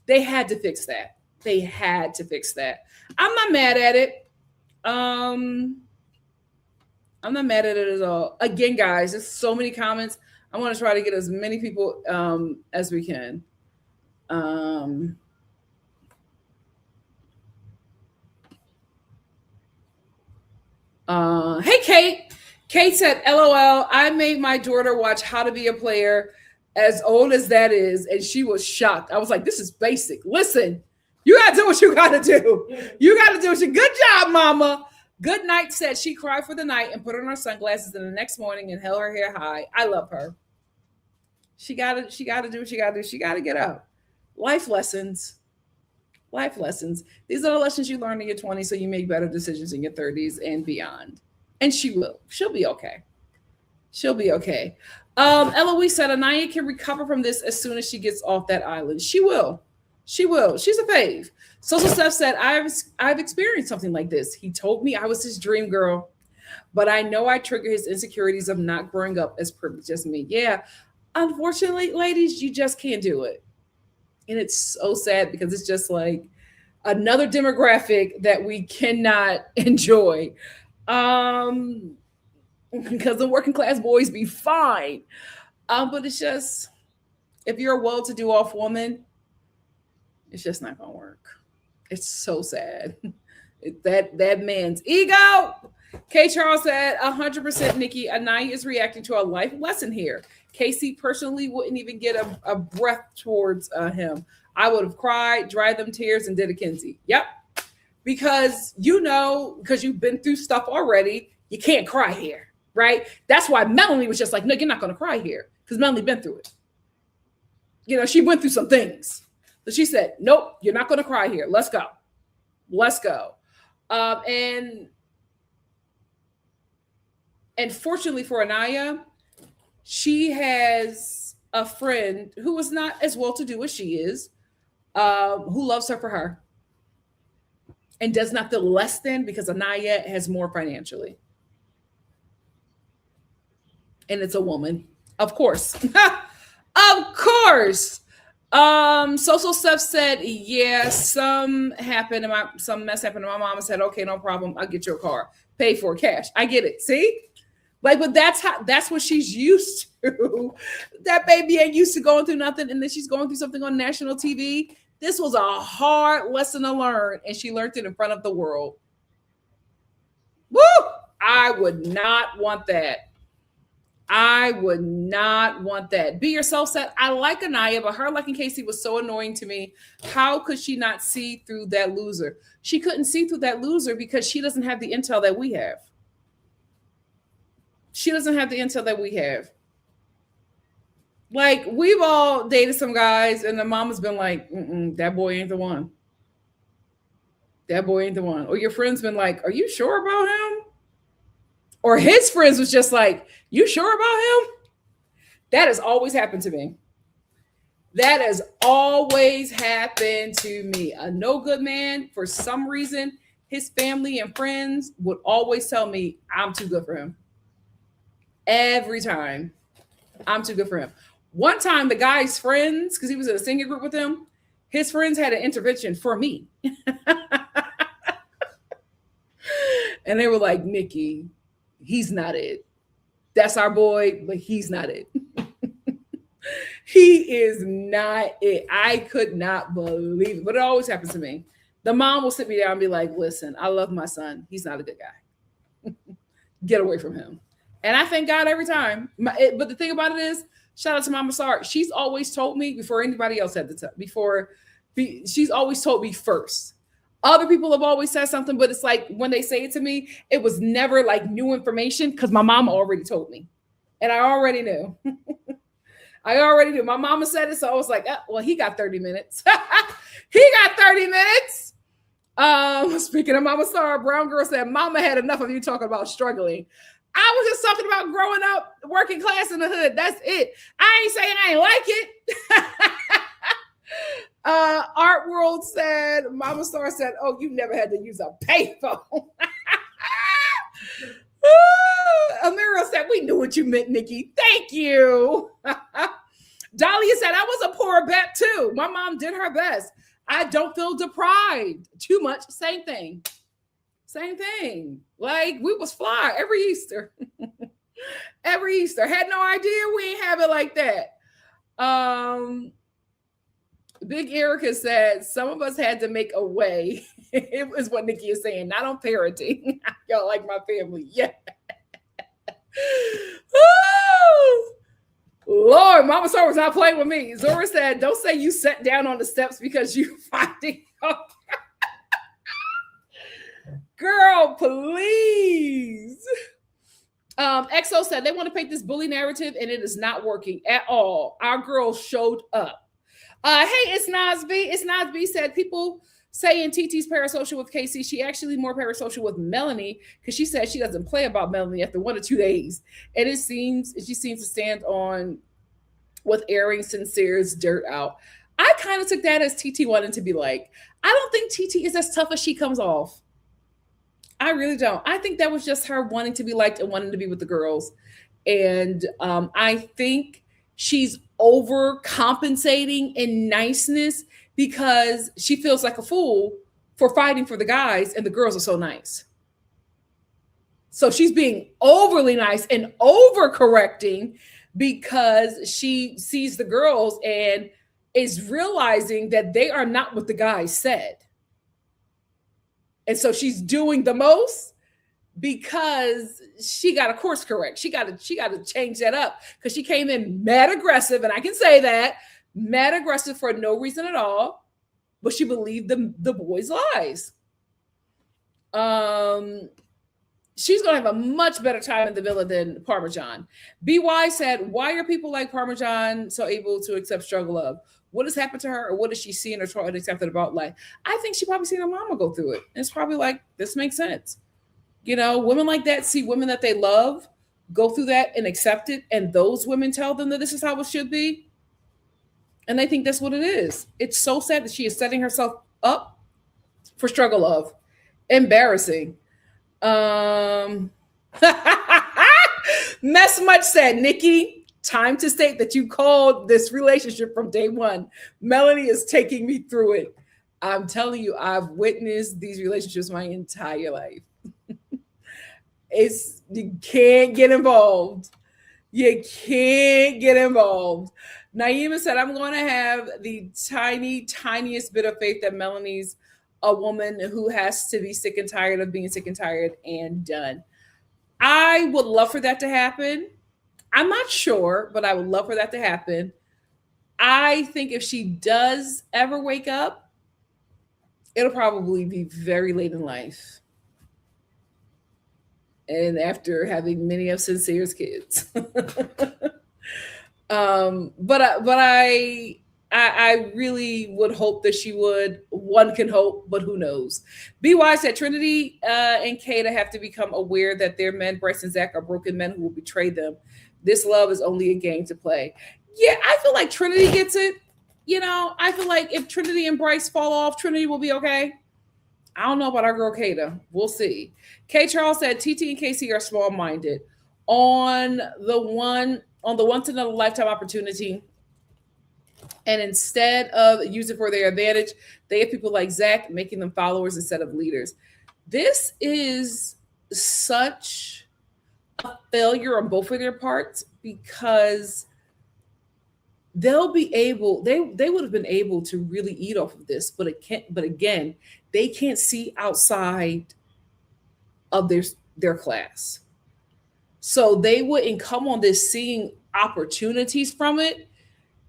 They had to fix that. They had to fix that. I'm not mad at it. I'm not mad at it at all. Again, guys, there's so many comments. I want to try to get as many people as we can. Hey, Kate. Kate said, LOL, I made my daughter watch How to Be a Player, as old as that is, and she was shocked. I was like, this is basic. Listen, you got to do what you got to do. You got to do what you. Good job, mama. Good night said she cried for the night and put on her sunglasses and the next morning and held her hair high. I love her. She gotta do what she gotta do. She gotta get up. Life lessons. Life lessons. These are the lessons you learn in your 20s so you make better decisions in your 30s and beyond. And she will. She'll be okay. She'll be okay. Eloise said Anaya can recover from this as soon as she gets off that island. She will. She will. She's a fave. Social Steph said, I've experienced something like this. He told me I was his dream girl, but I know I trigger his insecurities of not growing up as privileged as me. Yeah. Unfortunately, ladies, you just can't do it. And it's so sad because it's just like another demographic that we cannot enjoy. Because the working class boys be fine. But it's just, if you're a well-to-do off woman, it's just not gonna work. It's so sad. That man's ego. K. Charles said 100% Nikki, Anaya is reacting to a life lesson here. Casey personally wouldn't even get a breath towards him. I would have cried, dried them tears, and did a Kinsey. Yep. Because because you've been through stuff already, you can't cry here, right? That's why Melanie was just like, no, you're not going to cry here. Because Melanie been through it. She went through some things. So she said, nope, you're not going to cry here. Let's go. Let's go. And fortunately for Anaya, she has a friend who is not as well-to-do as she is, who loves her for her and does not feel less than because Anaya has more financially. And it's a woman. Of course. Of course. Social Steph said, yeah, some mess happened. And my mama said, okay, no problem. I'll get you a car. Pay for cash. I get it. See? But that's what she's used to. That baby ain't used to going through nothing. And then she's going through something on national TV. This was a hard lesson to learn. And she learned it in front of the world. Woo! I would not want that. I would not want that. Be Yourself said, I like Anaya, but her liking Casey was so annoying to me. How could she not see through that loser? She couldn't see through that loser because she doesn't have the intel that we have. She doesn't have the intel that we have. Like, we've all dated some guys and the mama's been like, that boy ain't the one. That boy ain't the one. Or your friend's been like, are you sure about him? Or his friends was just like, you sure about him? That has always happened to me. That has always happened to me. A no good man, for some reason, his family and friends would always tell me I'm too good for him. Every time. I'm too good for him. One time, the guy's friends, because he was in a singing group with him, his friends had an intervention for me. And they were like, Nikki, he's not it. That's our boy, but he's not it. He is not it. I could not believe it, but it always happens to me. The mom will sit me down and be like, listen, I love my son. He's not a good guy. Get away from him. And I thank God every time. But the thing about it is, shout out to Mama Star. She's always told me before anybody else had to tell. She's always told me first. Other people have always said something, but it's like when they say it to me, it was never like new information because my mama already told me. And I already knew. I already knew. My mama said it, so I was like, well, he got 30 minutes. He got 30 minutes. Speaking of Mama Star, Brown Girl said, Mama had enough of you talking about struggling. I was just talking about growing up, working class in the hood. That's it. I ain't saying I ain't like it. Art World said, Mama Star said, oh, you never had to use a payphone. Amira said, we knew what you meant, Nikki. Thank you. Dahlia said, I was a poor vet too. My mom did her best. I don't feel deprived too much. Same thing. Same thing. Like, we was fly every Easter. Every Easter. Had no idea we ain't have it like that. Big Erica said, some of us had to make a way. It was what Nikki is saying, not on parenting. Y'all like my family. Yeah. Lord, Mama Star was not playing with me. Zora said, don't say you sat down on the steps because you finding out. Girl, please. EXO said they want to paint this bully narrative and it is not working at all. Our girl showed up. Hey, it's Nasby. It's Nasby said people saying TT's parasocial with Casey. She actually more parasocial with Melanie because she said she doesn't play about Melanie after 1 or 2 days. And it seems she seems to stand on with airing Sincere's dirt out. I kind of took that as TT wanting to be like, I don't think TT is as tough as she comes off. I really don't. I think that was just her wanting to be liked and wanting to be with the girls. And I think she's overcompensating in niceness because she feels like a fool for fighting for the guys and the girls are so nice. So she's being overly nice and overcorrecting because she sees the girls and is realizing that they are not what the guys said. And so she's doing the most because she got a course correct. She got to change that up because she came in mad aggressive, and I can say that mad aggressive for no reason at all, but she believed the boys' lies. She's gonna have a much better time in the villa than Parmesan. BY said, "Why are people like Parmesan so able to accept struggle of? What has happened to her, or what is she seeing or trying to accept about life?" I think she probably seen her mama go through it. And it's probably like, this makes sense. You know, women like that see women that they love go through that and accept it, and those women tell them that this is how it should be, and they think that's what it is. It's so sad that she is setting herself up for struggle of. Embarrassing. Mess Much said, Nikki, time to state that you called this relationship from day one. Melanie is taking me through it. I'm telling you, I've witnessed these relationships my entire life. You can't get involved. You can't get involved. Naima said, I'm going to have the tiniest bit of faith that Melanie's a woman who has to be sick and tired of being sick and tired and done. I would love for that to happen. I'm not sure, but I would love for that to happen. I think if she does ever wake up, it'll probably be very late in life. And after having many of Sincere's kids. But I really would hope that she would. One can hope, but who knows? BY said Trinity and Kata have to become aware that their men, Bryce and Zach, are broken men who will betray them. This love is only a game to play. Yeah, I feel like Trinity gets it. You know, I feel like if Trinity and Bryce fall off, Trinity will be okay. I don't know about our girl Kata. We'll see. K. Charles said TT and Casey are small-minded. On the once in a lifetime opportunity, and instead of use it for their advantage, they have people like Zach making them followers instead of leaders. This is such a failure on both of their parts because they'll be able, they would have been able to really eat off of this, but again, they can't see outside of their class. So they wouldn't come on this seeing opportunities from it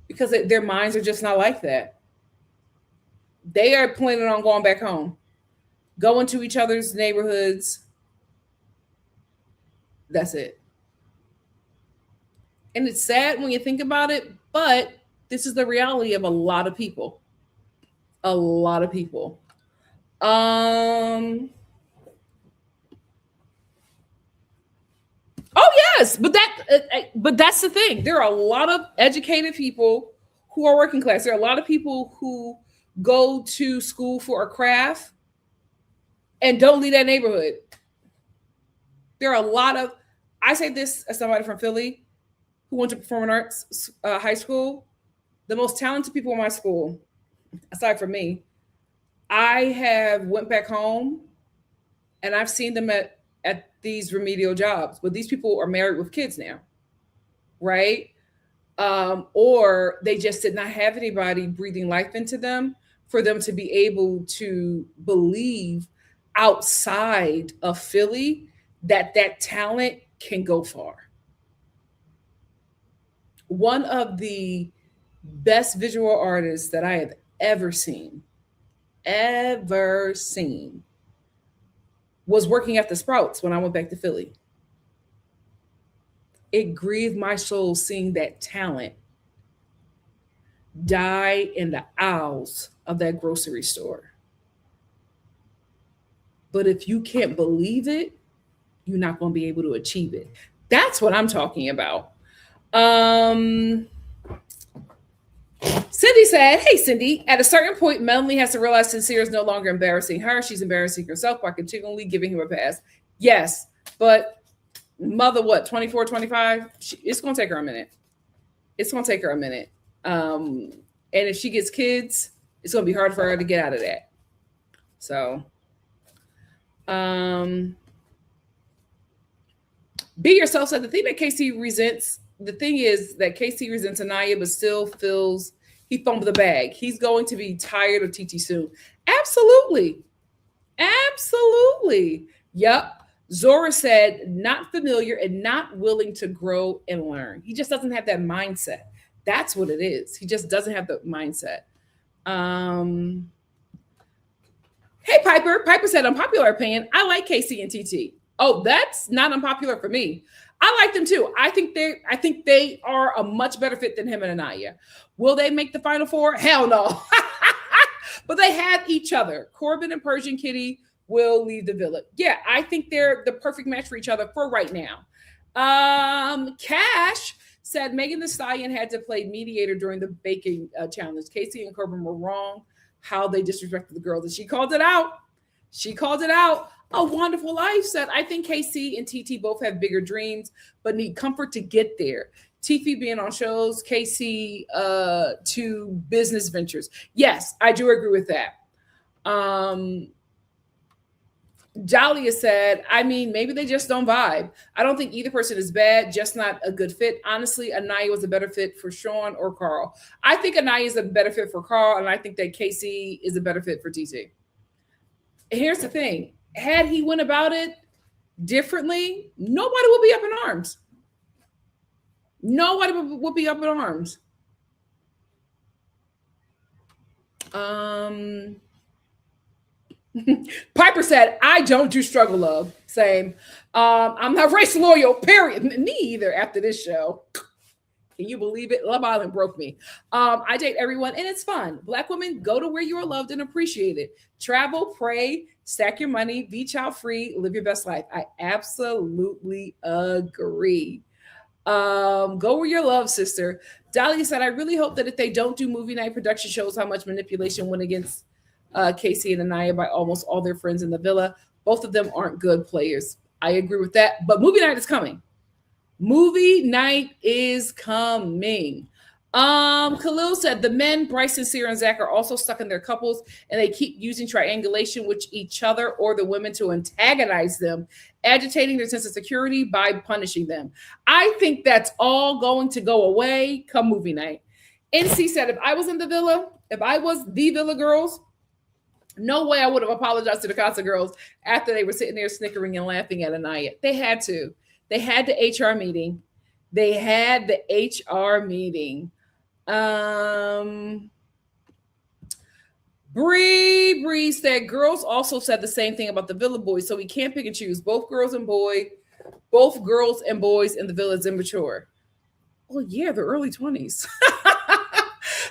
because their minds are just not like that. They are planning on going back home, going to each other's neighborhoods. That's it. And it's sad when you think about it, but this is the reality of a lot of people. A lot of people. Oh yes, but that's the thing. There are a lot of educated people who are working class. There are a lot of people who go to school for a craft and don't leave that neighborhood. There are a lot of, I say this as somebody from Philly who went to performing arts high school, the most talented people in my school, aside from me, I have went back home and I've seen them at these remedial jobs, but these people are married with kids now, right? Or they just did not have anybody breathing life into them for them to be able to believe outside of Philly that talent can go far. One of the best visual artists that I have ever seen, was working at the Sprouts when I went back to Philly. It grieved my soul seeing that talent die in the aisles of that grocery store. But if you can't believe it, you're not going to be able to achieve it. That's what I'm talking about. Cindy said, "Hey, Cindy, at a certain point, Melanie has to realize Sincere is no longer embarrassing her. She's embarrassing herself by continually giving him a pass." Yes, but mother, what, 24, 25? It's going to take her a minute. It's going to take her a minute. And if she gets kids, it's going to be hard for her to get out of that. So, Be Yourself said the thing is that Casey resents Anaya, but still feels he fumbled the bag. He's going to be tired of TT soon. Absolutely. Absolutely. Yep. Zora said, not familiar and not willing to grow and learn. He just doesn't have that mindset. That's what it is. He just doesn't have the mindset. Hey, Piper. Piper said, unpopular opinion, I like Casey and TT. Oh, that's not unpopular for me. I like them too. I think they are a much better fit than him and Anaya. Will they make the Final Four? Hell no. But they have each other. Corbin and Persian Kitty will leave the villa. Yeah, I think they're the perfect match for each other for right now. Cash said Megan Thee Stallion had to play mediator during the baking challenge. Casey and Corbin were wrong how they disrespected the girls, and she called it out. She called it out. A Wonderful Life said, I think KC and TT both have bigger dreams, but need comfort to get there. Tiffy being on shows, KC to business ventures. Yes, I do agree with that. Dahlia said, I mean, maybe they just don't vibe. I don't think either person is bad, just not a good fit. Honestly, Anaya was a better fit for Sean or Carl. I think Anaya is a better fit for Carl, and I think that KC is a better fit for TT. Here's the thing. Had he went about it differently, nobody would be up in arms. Nobody would be up in arms. Piper said, I don't do struggle love. Same. I'm not race loyal, period. Me either after this show. Can you believe it? Love Island broke me. I date everyone and it's fun. Black women, go to where you are loved and appreciated. Travel, pray, stack your money, be child free, live your best life. I absolutely agree. Go where you're loved, sister. Dahlia said, I really hope that if they don't do movie night, production shows how much manipulation went against Casey and Anaya by almost all their friends in the villa. Both of them aren't good players. I agree with that. But movie night is coming. Movie night is coming. Khalil said the men, Bryson, Sierra, and Zach are also stuck in their couples, and they keep using triangulation with each other or the women to antagonize them, agitating their sense of security by punishing them. I think that's all going to go away come movie night. NC said, if I was the Villa girls, no way I would have apologized to the Casa girls after they were sitting there snickering and laughing at Anaya. They had to. They had the HR meeting. Bree said girls also said the same thing about the Villa boys, so we can't pick and choose. Both girls and boys in the Villa is immature. Well, yeah, they're early 20s.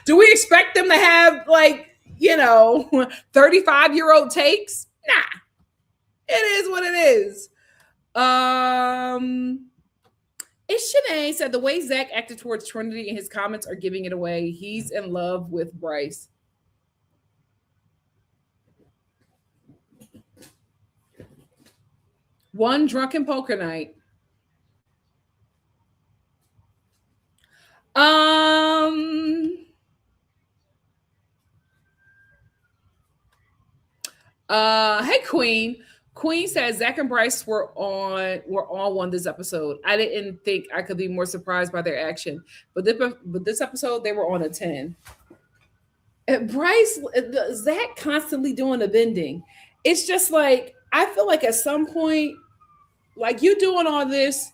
Do we expect them to have 35-year-old takes? Nah. It is what it is. Ishanae said the way Zach acted towards Trinity in his comments are giving it away. He's in love with Bryce. One drunken poker night. Hey, Queen. Queen says Zach and Bryce were on one this episode. I didn't think I could be more surprised by their action, but this episode they were on a 10. Bryce, Zach constantly doing the bending. It's just like I feel like at some point, like you doing all this,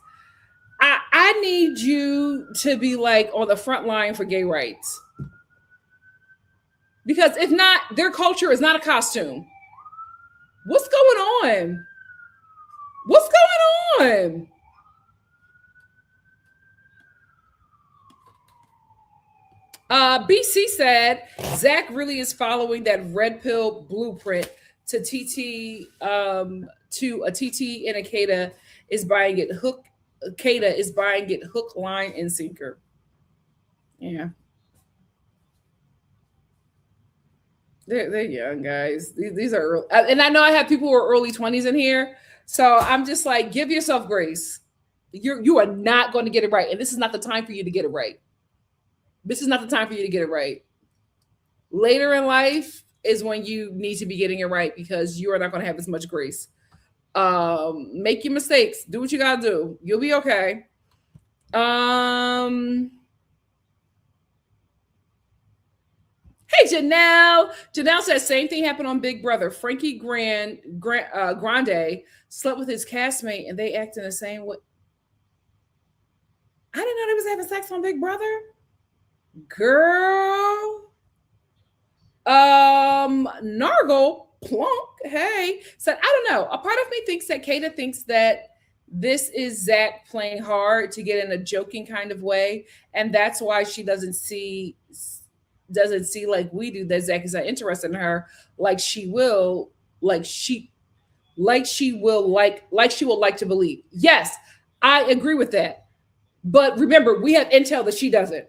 I need you to be like on the front line for gay rights, because if not, their culture is not a costume. What's going on? What's going on? BC said Zach really is following that red pill blueprint. to TT to a TT and a Kata is buying it hook. Kata is buying it hook, line, and sinker. Yeah, they're young guys. These are early, and I know I have people who are early 20s in here. So I'm just like, give yourself grace. You are not going to get it right, and this is not the time for you to get it right. This is not the time for you to get it right. Later in life is when you need to be getting it right because you are not going to have as much grace. Make your mistakes. Do what you gotta do. You'll be okay. Um, hey Janelle. Janelle says same thing happened on Big Brother. Frankie Grande slept with his castmate and they act in the same way. I didn't know they was having sex on Big Brother. Girl. Nargle Plunk, hey, said, I don't know. A part of me thinks that Kata thinks that this is Zach playing hard to get in a joking kind of way, and that's why she doesn't see like we do that Zach is not interested in her, like she will, like she will like to believe. Yes, I agree with that. But remember, we have intel that she doesn't.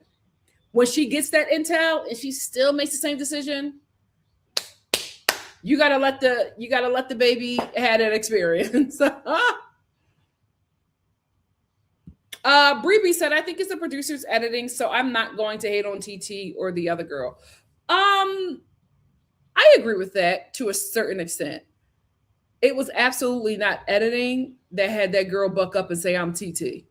When she gets that intel and she still makes the same decision, you gotta let the baby have that experience. Bree said, I think it's the producer's editing, so I'm not going to hate on TT or the other girl. I agree with that to a certain extent. It was absolutely not editing that had that girl buck up and say I'm TT.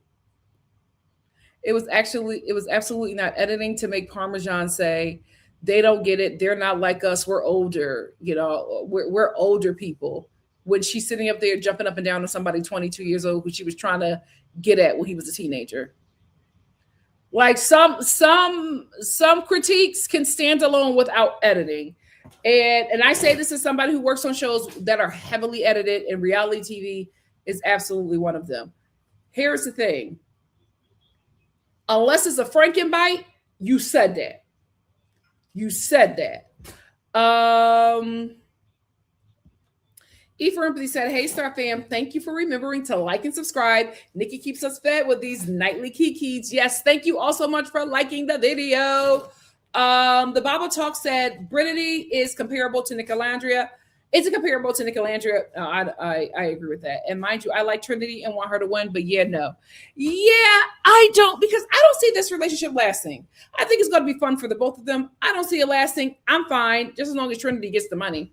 It was absolutely not editing to make Parmesan say they don't get it. They're not like us. We're older. We're older people. When she's sitting up there jumping up and down on somebody 22 years old who she was trying to get at when he was a teenager. Like some critiques can stand alone without editing. And I say this as somebody who works on shows that are heavily edited, and reality TV is absolutely one of them. Here's the thing. Unless it's a Frankenbite, you said that. You said that. E for Empathy said, hey, Star fam, thank you for remembering to like and subscribe. Nikki keeps us fed with these nightly kikis. Yes, thank you all so much for liking the video. The Bible Talk said, Brittany is comparable to Nicolandria. Is it comparable to Nicolandria? I agree with that. And mind you, I like Trinity and want her to win, but no. Yeah, I don't, because I don't see this relationship lasting. I think it's going to be fun for the both of them. I don't see it lasting. I'm fine, just as long as Trinity gets the money.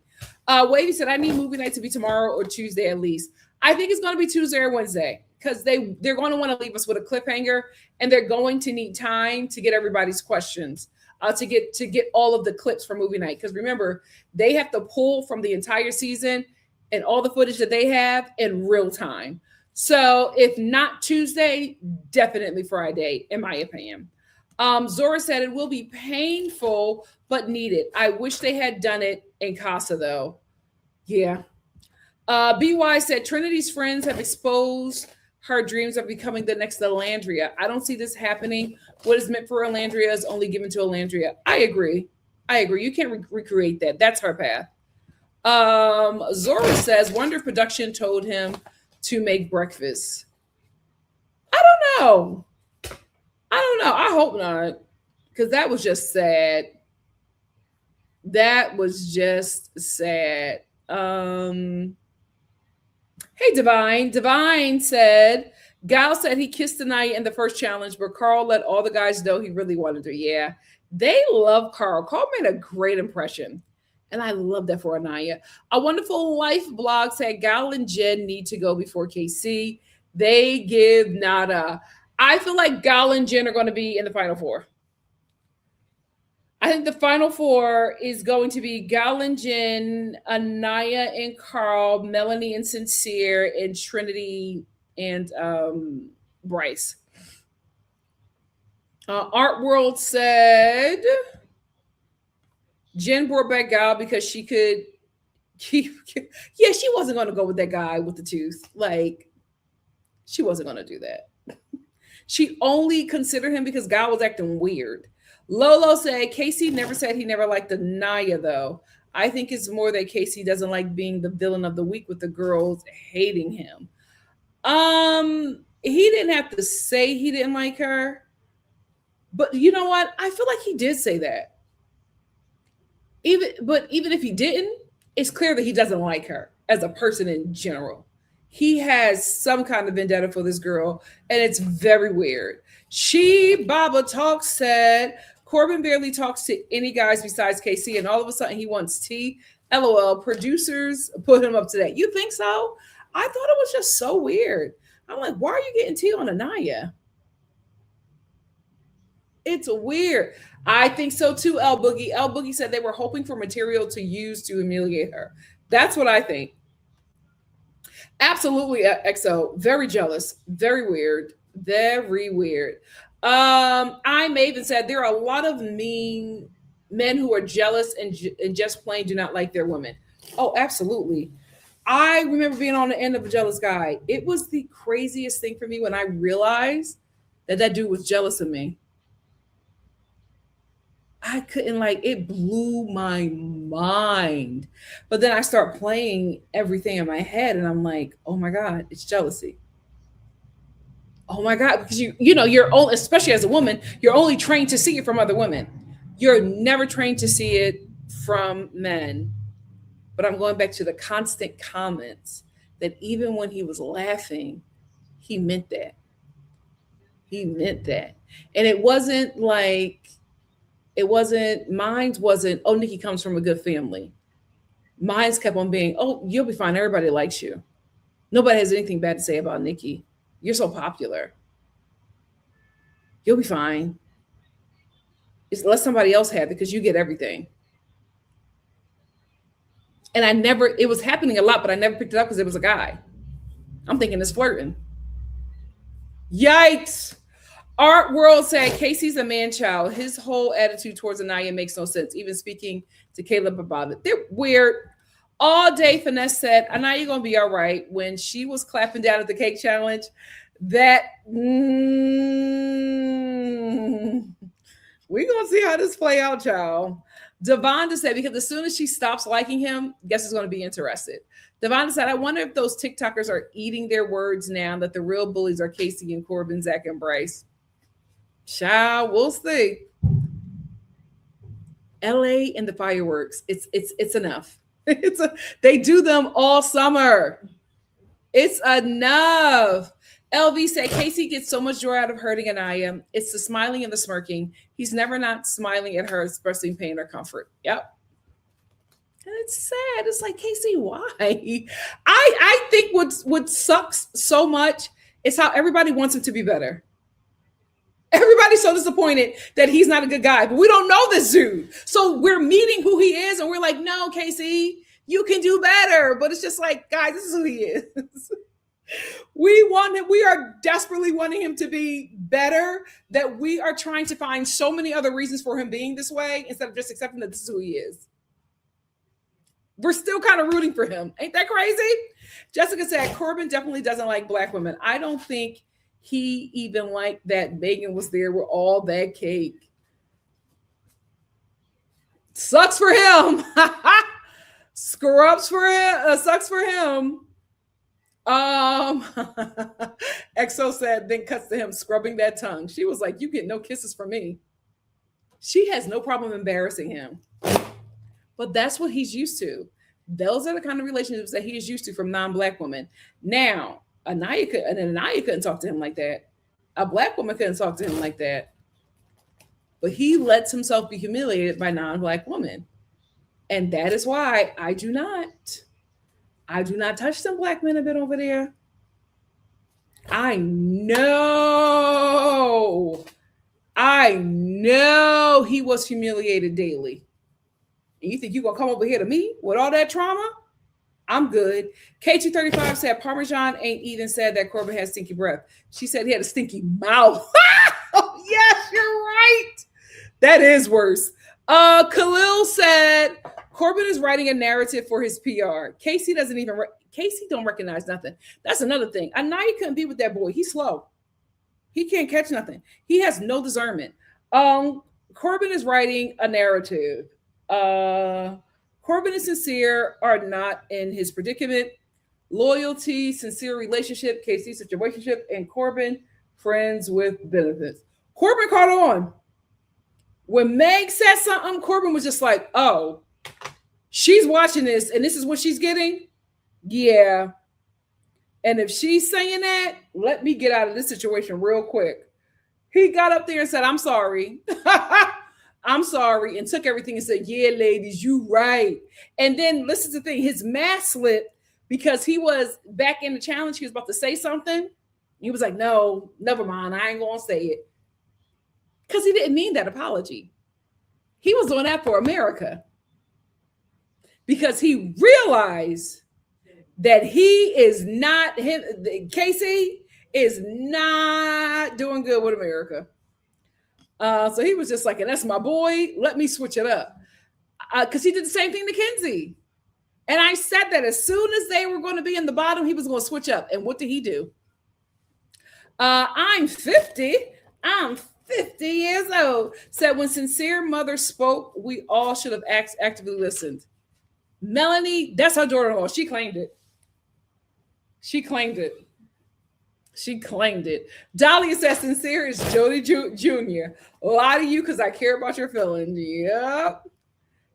Wavy said, I need movie night to be tomorrow or Tuesday at least. I think it's going to be Tuesday or Wednesday because they're going to want to leave us with a cliffhanger, and they're going to need time to get everybody's questions, to get all of the clips for movie night. Because remember, they have to pull from the entire season and all the footage that they have in real time. So if not Tuesday, definitely Friday, in my opinion. Zora said it will be painful but needed. I wish they had done it in Casa though. Yeah. BY said Trinity's friends have exposed her dreams of becoming the next Alandria. I don't see this happening. What is meant for Alandria is only given to Alandria. I agree. You can't recreate that. That's her path. Zora says Wonder Production told him to make breakfast. I don't know. I hope not, because that was just sad. That was just sad. Hey, Divine. Divine said, Gal said he kissed Anaya in the first challenge, but Carl let all the guys know he really wanted her. Yeah, they love Carl. Carl made a great impression, and I love that for Anaya. A Wonderful Life blog said Gal and Jen need to go before KC. They give nada. I feel like Gal and Jen are going to be in the Final Four. I think the Final Four is going to be Gal and Jen, Anaya and Carl, Melanie and Sincere, and Trinity and Bryce. Art World said Jen brought back Gal because she could keep. Yeah, she wasn't going to go with that guy with the tooth. Like, she wasn't going to do that. She only considered him because Gal was acting weird. Lolo said Casey never said he never liked Anaya though. I think it's more that Casey doesn't like being the villain of the week with the girls hating him. He didn't have to say he didn't like her, but you know what? I feel like he did say that. Even if he didn't, it's clear that he doesn't like her as a person in general. He has some kind of vendetta for this girl, and it's very weird. She Baba Talk said Corbin barely talks to any guys besides KC, and all of a sudden he wants T. LOL. Producers put him up to that. You think so? I thought it was just so weird. I'm like, why are you getting T on Anaya? It's weird. I think so too, L Boogie. L Boogie said they were hoping for material to use to humiliate her. That's what I think. Absolutely, XO. Very jealous. Very weird. Very weird. I Maven said there are a lot of mean men who are jealous and just plain do not like their women. Oh, absolutely. I remember being on the end of a jealous guy. It was the craziest thing for me when I realized that dude was jealous of me. I couldn't it blew my mind. But then I start playing everything in my head and I'm like, oh my God, it's jealousy. Oh my God, because you're only, especially as a woman, you're only trained to see it from other women. You're never trained to see it from men. But I'm going back to the constant comments that even when he was laughing, he meant that. He meant that. And it wasn't mine's wasn't, oh, Nikki comes from a good family. Mine's kept on being, oh, you'll be fine. Everybody likes you. Nobody has anything bad to say about Nikki. You're so popular. You'll be fine. Let somebody else have it because you get everything. And it was happening a lot, but I never picked it up because it was a guy. I'm thinking it's flirting. Yikes. Art World said Casey's a man child. His whole attitude towards Anaya makes no sense. Even speaking to Caleb about it. They're weird. All day Finesse said, Anaya gonna be all right. When she was clapping down at the cake challenge, that we gonna see how this play out, child. Devonda said, because as soon as she stops liking him, guess who's gonna be interested. Devonda said, I wonder if those TikTokers are eating their words now that the real bullies are Casey and Corbin, Zach, and Bryce. Child, we'll see. LA and the fireworks. It's enough. They do them all summer. It's enough. LV said Casey gets so much joy out of hurting Anaya. It's the smiling and the smirking. He's never not smiling at her, expressing pain or comfort. Yep. And it's sad. It's like, Casey, why? I think what sucks so much is how everybody wants him to be better. Everybody's so disappointed that he's not a good guy, but we don't know this dude. So we're meeting who he is and we're like, no, Casey, you can do better. But it's just like, guys, this is who he is. We are desperately wanting him to be better, that we are trying to find so many other reasons for him being this way instead of just accepting that this is who he is. We're still kind of rooting for him. Ain't that crazy? Jessica said, Corbin definitely doesn't like Black women. I don't think he even liked that Megan was there with all that cake. Sucks for him. Scrubs for him. Sucks for him. XO said, then cuts to him scrubbing that tongue. She was like, you get no kisses from me. She has no problem embarrassing him. But that's what he's used to. Those are the kind of relationships that he is used to from non-Black women. Now, Anaya couldn't talk to him like that. A Black woman couldn't talk to him like that. But he lets himself be humiliated by non-Black women. And that is why I do not touch some Black men a bit over there. I know he was humiliated daily. And you think you're going to come over here to me with all that trauma? I'm good. K235 said Parmesan ain't even said that Corbin has stinky breath. She said he had a stinky mouth. Oh, yes, you're right. That is worse. Khalil said Corbin is writing a narrative for his PR. Casey don't recognize nothing. That's another thing. Anaya couldn't be with that boy. He's slow. He can't catch nothing. He has no discernment. Corbin is writing a narrative. Corbin Corbin and Sincere are not in his predicament. Loyalty, sincere relationship, KC situationship, and Corbin friends with benefits. Corbin caught on. When Meg said something, Corbin was just like, oh, she's watching this and this is what she's getting? Yeah. And if she's saying that, let me get out of this situation real quick. He got up there and said, I'm sorry. I'm sorry. And took everything and said, yeah, ladies, you right. And then listen to the thing. His mask slipped because he was back in the challenge. He was about to say something. He was like, no, never mind. I ain't going to say it. Because he didn't mean that apology. He was doing that for America. Because he realized that he is not, Casey is not doing good with America. So he was just like, and that's my boy. Let me switch it up. Because he did the same thing to Kenzie. And I said that as soon as they were going to be in the bottom, he was going to switch up. And what did he do? I'm 50. I'm 50 years old. Said when Sincere mother spoke, we all should have actively listened. Melanie, that's her daughter-in-law. She claimed it. She claimed it. She claimed it. Dahlia says Sincere is Jody Jr. A lot of you because I care about your feelings.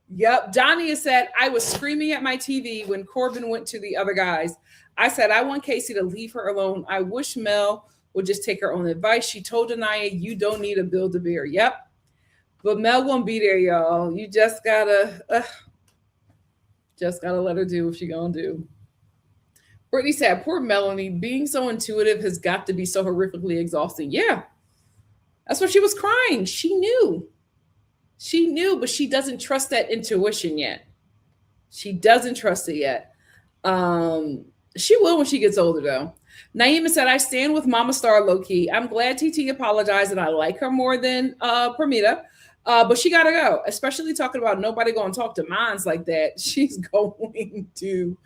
Yep. Donnie said, I was screaming at my TV when Corbin went to the other guys. I said, I want Casey to leave her alone. I wish Mel would just take her own advice. She told Anaya, you don't need to build a beer. Yep. But Mel won't be there, y'all. You just gotta let her do what she gonna do. Brittany said, poor Melanie, being so intuitive has got to be so horrifically exhausting. Yeah. That's why she was crying. She knew, but she doesn't trust that intuition yet. She doesn't trust it yet. She will when she gets older, though. Naima said, I stand with Mama Star low-key. I'm glad TT apologized, and I like her more than Permita. But she got to go, especially talking about nobody going to talk to mines like that. She's going to...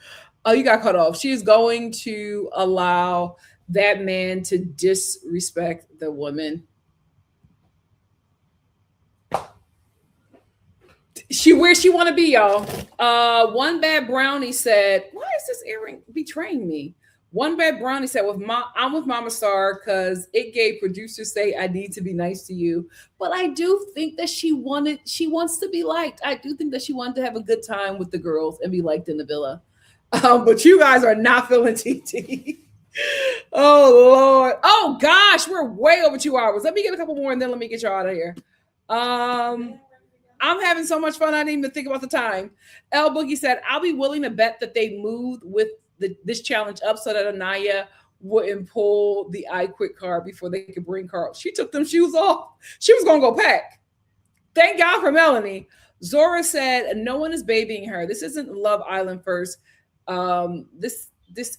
Oh, you got cut off. She is going to allow that man to disrespect the woman. Where she want to be, y'all. One Bad Brownie said, why is this earring betraying me? One Bad Brownie said, I'm with Mama Star because it gave producers say I need to be nice to you. But I do think that she wants to be liked. I do think that she wanted to have a good time with the girls and be liked in the villa. But you guys are not feeling TT. Oh, Lord. Oh, gosh. We're way over 2 hours. Let me get a couple more and then let me get you out of here. I'm having so much fun. I didn't even think about the time. L Boogie said, I'll be willing to bet that they moved with this challenge up so that Anaya wouldn't pull the I Quit card before they could bring Carl. She took them shoes off. She was going to go pack. Thank God for Melanie. Zora said, no one is babying her. This isn't Love Island first. This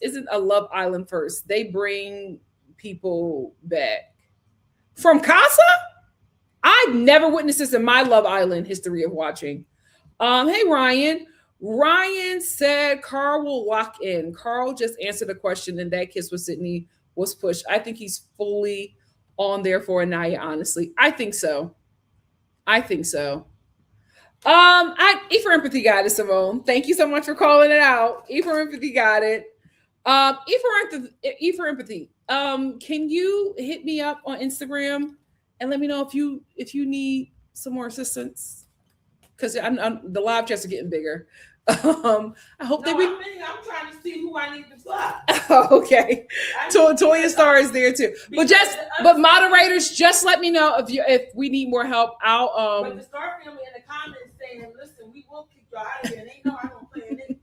isn't a Love Island first. They bring people back from Casa. I've never witnessed this in my Love Island history of watching. Hey Ryan. Ryan said Carl will lock in. Carl just answered a question, and that kiss with Sydney was pushed. I think he's fully on there for Anaya. Honestly, I think so. E for Empathy got it, Simone. Thank you so much for calling it out. E for Empathy got it. E for Empathy. Can you hit me up on Instagram and let me know if you need some more assistance? Because the live chats are getting bigger. I hope I'm trying to see who I need to block. Okay. Toya Star is there too. But moderators, just let me know if we need more help. But the Star family in the comments saying, listen, we will kick you out of here. And they know I don't play it.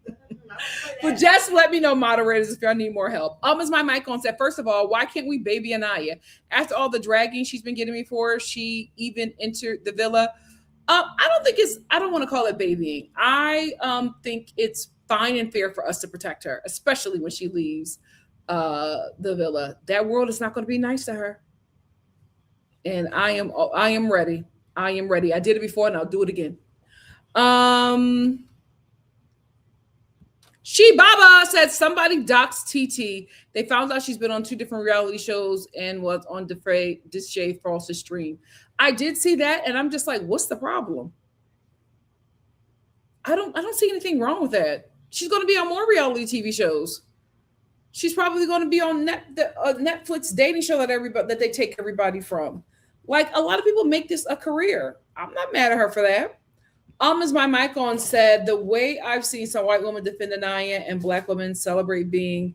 But just let me know, moderators, if y'all need more help. Is my mic on? Said, first of all, why can't we baby Anaya? After all the dragging she's been getting me for, she even entered the villa. I don't want to call it babying. I think it's fine and fair for us to protect her, especially when she leaves the villa. That world is not going to be nice to her. And I am ready. I am ready. I did it before and I'll do it again. She Baba said somebody doxed TT. They found out she's been on 2 different reality shows and was on Deshae Frost's stream. I did see that, and I'm just like, what's the problem? I don't see anything wrong with that. She's going to be on more reality TV shows. She's probably going to be on Netflix dating show that they take everybody from. Like a lot of people make this a career. I'm not mad at her for that. As my mic on said, the way I've seen some white women defend Anaya and black women celebrate being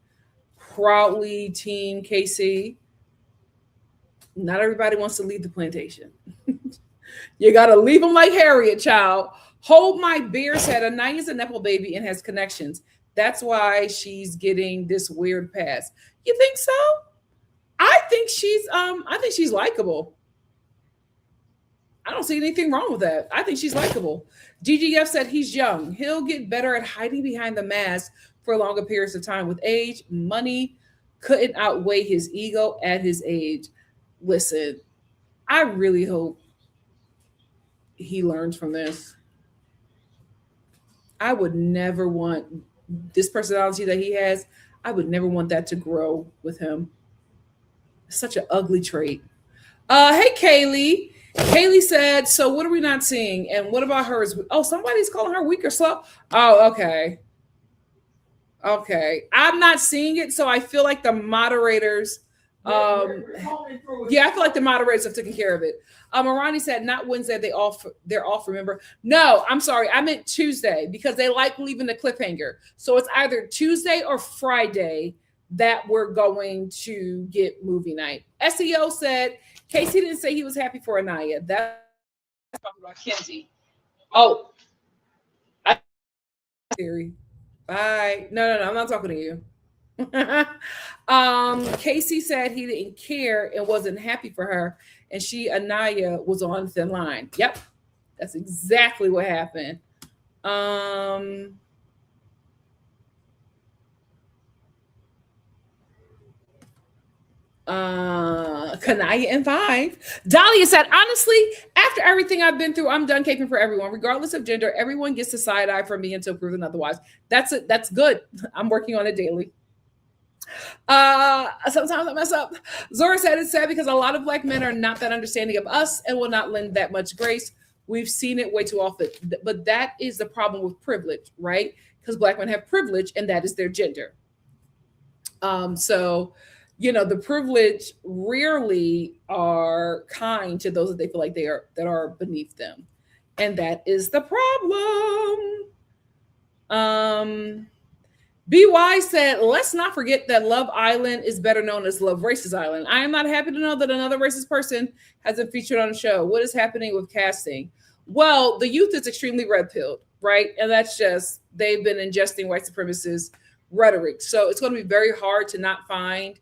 proudly Team KC, not everybody wants to leave the plantation. You got to leave them like Harriet, child. Hold my beer said Anaya's a Nepo baby and has connections. That's why she's getting this weird pass. You think so? I think she's likable. I don't see anything wrong with that. I think she's likable. GGF said he's young. He'll get better at hiding behind the mask for longer periods of time. With age, money couldn't outweigh his ego at his age. Listen, I really hope he learns from this. I would never want this personality that he has. I would never want that to grow with him. It's such an ugly trait. Hey, Kaylee. Kaylee said, so what are we not seeing? And what about her? Oh, somebody's calling her weak or slow. Oh, okay. Okay. I'm not seeing it, so I feel like the moderators I feel like the moderators have taken care of it. Arani said not Wednesday, they're off, remember? No, I'm sorry. I meant Tuesday because they like leaving the cliffhanger. So it's either Tuesday or Friday that we're going to get movie night. SEO said Casey didn't say he was happy for Anaya. That's talking about Kenzie. Oh, Siri. Bye. No, I'm not talking to you. Casey said he didn't care and wasn't happy for her, and Anaya was on thin line. Yep, that's exactly what happened. Kanaya and 5. Dahlia said, honestly, after everything I've been through, I'm done caping for everyone, regardless of gender. Everyone gets a side eye from me until proven otherwise. That's it. That's good. I'm working on it daily. Sometimes I mess up. Zora said it's sad because a lot of black men are not that understanding of us and will not lend that much grace. We've seen it way too often, but that is the problem with privilege, right? Because black men have privilege and that is their gender. So the privilege rarely are kind to those that they feel like that are beneath them, and that is the problem. BY said, let's not forget that Love Island is better known as Love Racist Island. I am not happy to know that another racist person has been featured on the show. What is happening with casting? Well, the youth is extremely red-pilled, right? And that's just, they've been ingesting white supremacist rhetoric. So it's going to be very hard to not find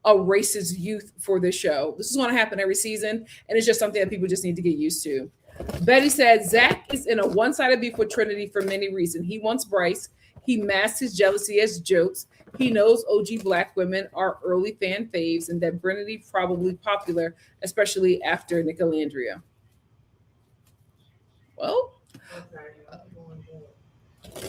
a racist youth for this show. This is going to happen every season, and it's just something that people just need to get used to. Betty said, Zach is in a one-sided beef with Trinity for many reasons. He wants Bryce. He masks his jealousy as jokes. He knows OG black women are early fan faves and that Trinity probably popular, especially after Nicolandria. Well,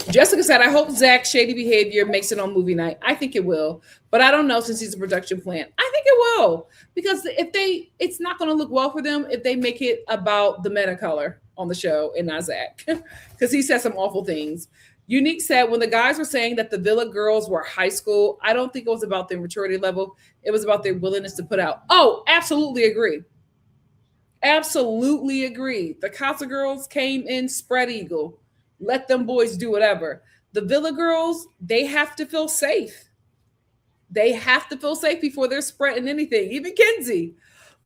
Jessica said, I hope Zach's shady behavior makes it on movie night. I think it will, but I don't know since he's a production plant. I think it will, because it's not going to look well for them if they make it about the men of color on the show and not Zach, because he said some awful things. Unique said, when the guys were saying that the Villa girls were high school, I don't think it was about their maturity level. It was about their willingness to put out. Oh, absolutely agree. Absolutely agree. The Casa girls came in spread eagle. Let them boys do whatever. The Villa girls, they have to feel safe. They have to feel safe before they're spreading anything. Even Kenzie.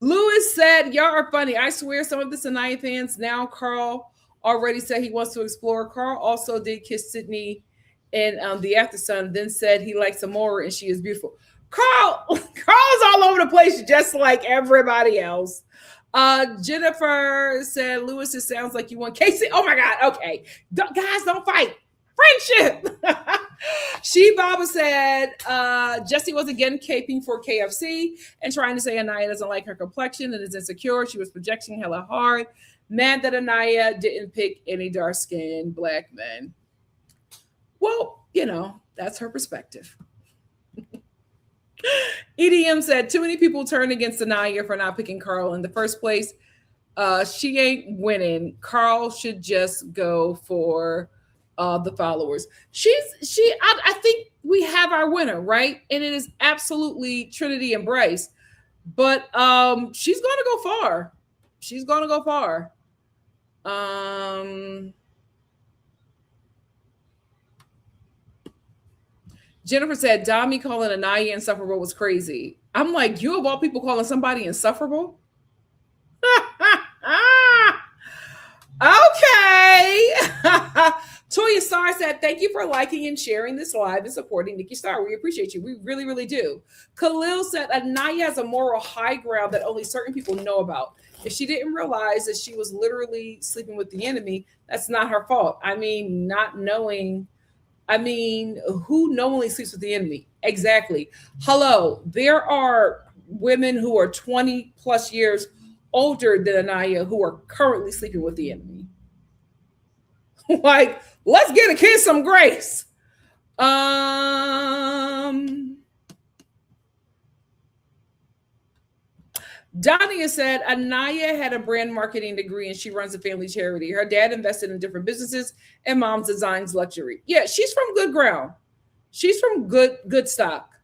Lewis said, y'all are funny. I swear some of the Sanaya fans now, Carl already said he wants to explore. Carl also did kiss Sydney in the Aftershow, then said he likes Amora and she is beautiful. Carl's all over the place just like everybody else. Jennifer said, Lewis, it sounds like you want Casey. Oh my God. Okay. Guys, don't fight. Friendship. Baba said, Jessie was again caping for KFC and trying to say Anaya doesn't like her complexion and is insecure. She was projecting hella hard. Mad that Anaya didn't pick any dark-skinned black men. Well, that's her perspective. EDM said, too many people turned against Anaya for not picking Carl in the first place. She ain't winning. Carl should just go for the followers. I think we have our winner, right? And it is absolutely Trinity and Bryce. But she's gonna go far. She's gonna go far. Jennifer said Dami calling Anaya insufferable was crazy. I'm like, you of all people calling somebody insufferable? Okay. Toya Star said, thank you for liking and sharing this live and supporting NikkiStar. We appreciate you. We really, really do. Khalil said, Anaya has a moral high ground that only certain people know about. If she didn't realize that she was literally sleeping with the enemy, that's not her fault. I mean, not knowing. I mean, who knowingly sleeps with the enemy? Exactly. Hello. There are women who are 20 plus years older than Anaya who are currently sleeping with the enemy. Like, let's get a kid some grace. Dania said Anaya had a brand marketing degree and she runs a family charity. Her dad invested in different businesses and mom's designs luxury. Yeah, she's from good ground. She's from good stock.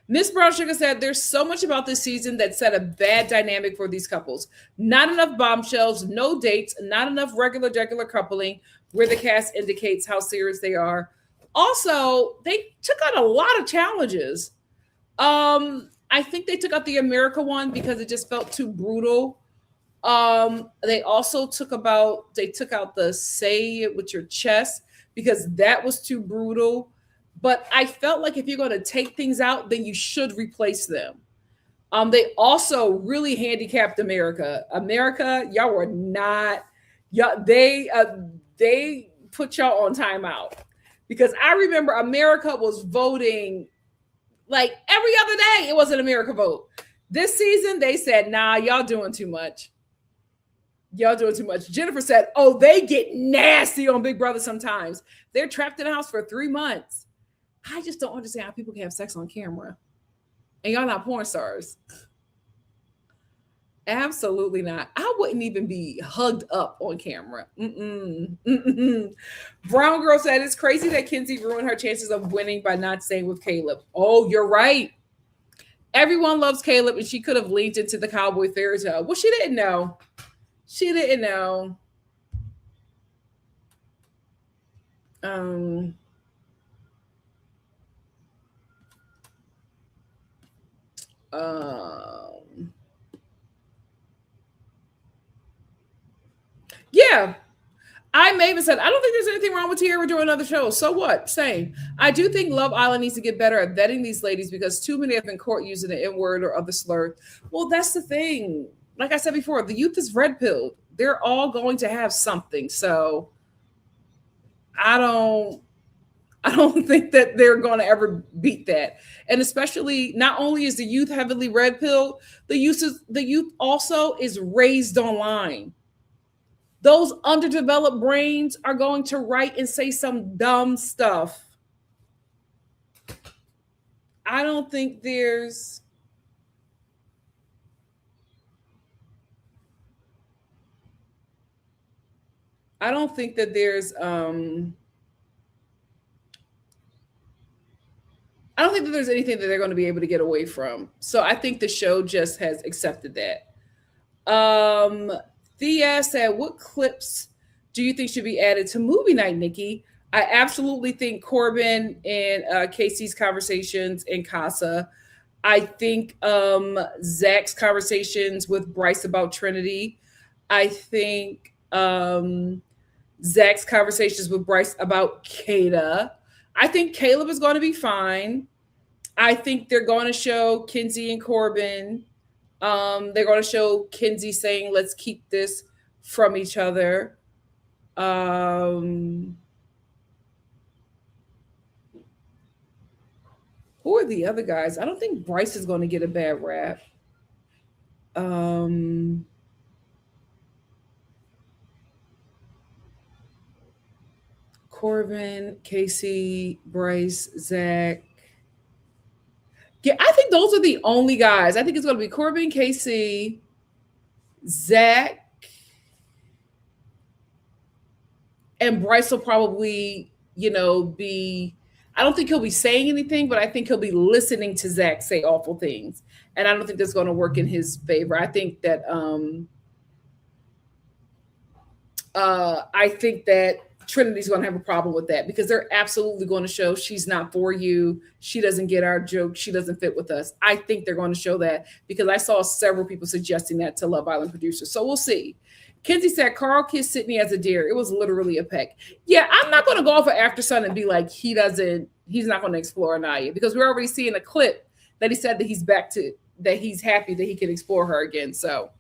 Miss Brown Sugar said there's so much about this season that set a bad dynamic for these couples. Not enough bombshells, no dates, not enough regular coupling where the cast indicates how serious they are. Also, they took out a lot of challenges. I think they took out the America one because it just felt too brutal. They also took out the say it with your chest because that was too brutal. But I felt like if you're going to take things out, then you should replace them. They also really handicapped America. America, y'all were not. They put y'all on timeout because I remember America was voting like every other day. It was an America vote. This season, they said, "Nah, y'all doing too much. Y'all doing too much." Jennifer said, "Oh, they get nasty on Big Brother sometimes. They're trapped in the house for 3 months." I just don't understand how people can have sex on camera. And y'all not porn stars. Absolutely not. I wouldn't even be hugged up on camera. Brown Girl said, it's crazy that Kenzie ruined her chances of winning by not staying with Caleb. Oh, you're right. Everyone loves Caleb, and she could have leaned into the cowboy fairy tale. Well, she didn't know. She didn't know. Yeah. I Maven said, I don't think there's anything wrong with Tierra doing another show. So what? Same. I do think Love Island needs to get better at vetting these ladies because too many have been caught using the N-word or other slur. Well, that's the thing. Like I said before, the youth is red pilled. They're all going to have something. So I don't think that they're going to ever beat that. And especially, not only is the youth heavily red pilled, the youth also is raised online. Those underdeveloped brains are going to write and say some dumb stuff. I don't think there's I don't think that there's anything that they're going to be able to get away from. So I think the show just has accepted that. Thea said, what clips do you think should be added to movie night, Nikki? I absolutely think Corbin and Casey's conversations in Casa. I think Zach's conversations with Bryce about Trinity. I think Zach's conversations with Bryce about Kata. I think Caleb is going to be fine. I think they're going to show Kenzie and Corbin. They're going to show Kenzie saying, let's keep this from each other. Who are the other guys? I don't think Bryce is going to get a bad rap. Corbin, Casey, Bryce, Zach. Yeah, I think those are the only guys. I think it's going to be Corbin, Casey, Zach, and Bryce will probably, be. I don't think he'll be saying anything, but I think he'll be listening to Zach say awful things, and I don't think that's going to work in his favor. I think that Trinity's going to have a problem with that because they're absolutely going to show she's not for you. She doesn't get our joke. She doesn't fit with us. I think they're going to show that because I saw several people suggesting that to Love Island producers. So we'll see. Kenzie said Carl kissed Sydney as a deer. It was literally a peck. Yeah, I'm not going to go for After Sun and be like, he's not going to explore Anaya because we're already seeing a clip that he said that he's happy that he can explore her again. So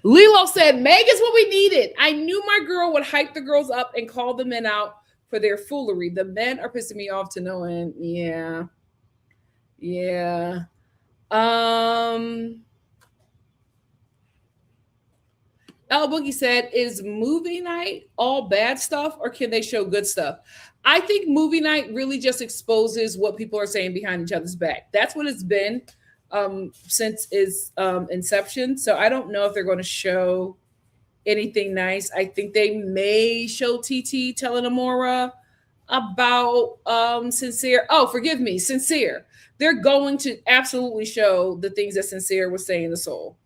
Lilo said, Meg is what we needed. I knew my girl would hype the girls up and call the men out for their foolery. The men are pissing me off to no end. Yeah. El Boogie said, is movie night all bad stuff or can they show good stuff? I think movie night really just exposes what people are saying behind each other's back. That's what it's been since its inception. So I don't know if they're going to show anything nice. I think they may show TT telling Amora about Sincere. Oh, forgive me, Sincere. They're going to absolutely show the things that Sincere was saying to Soul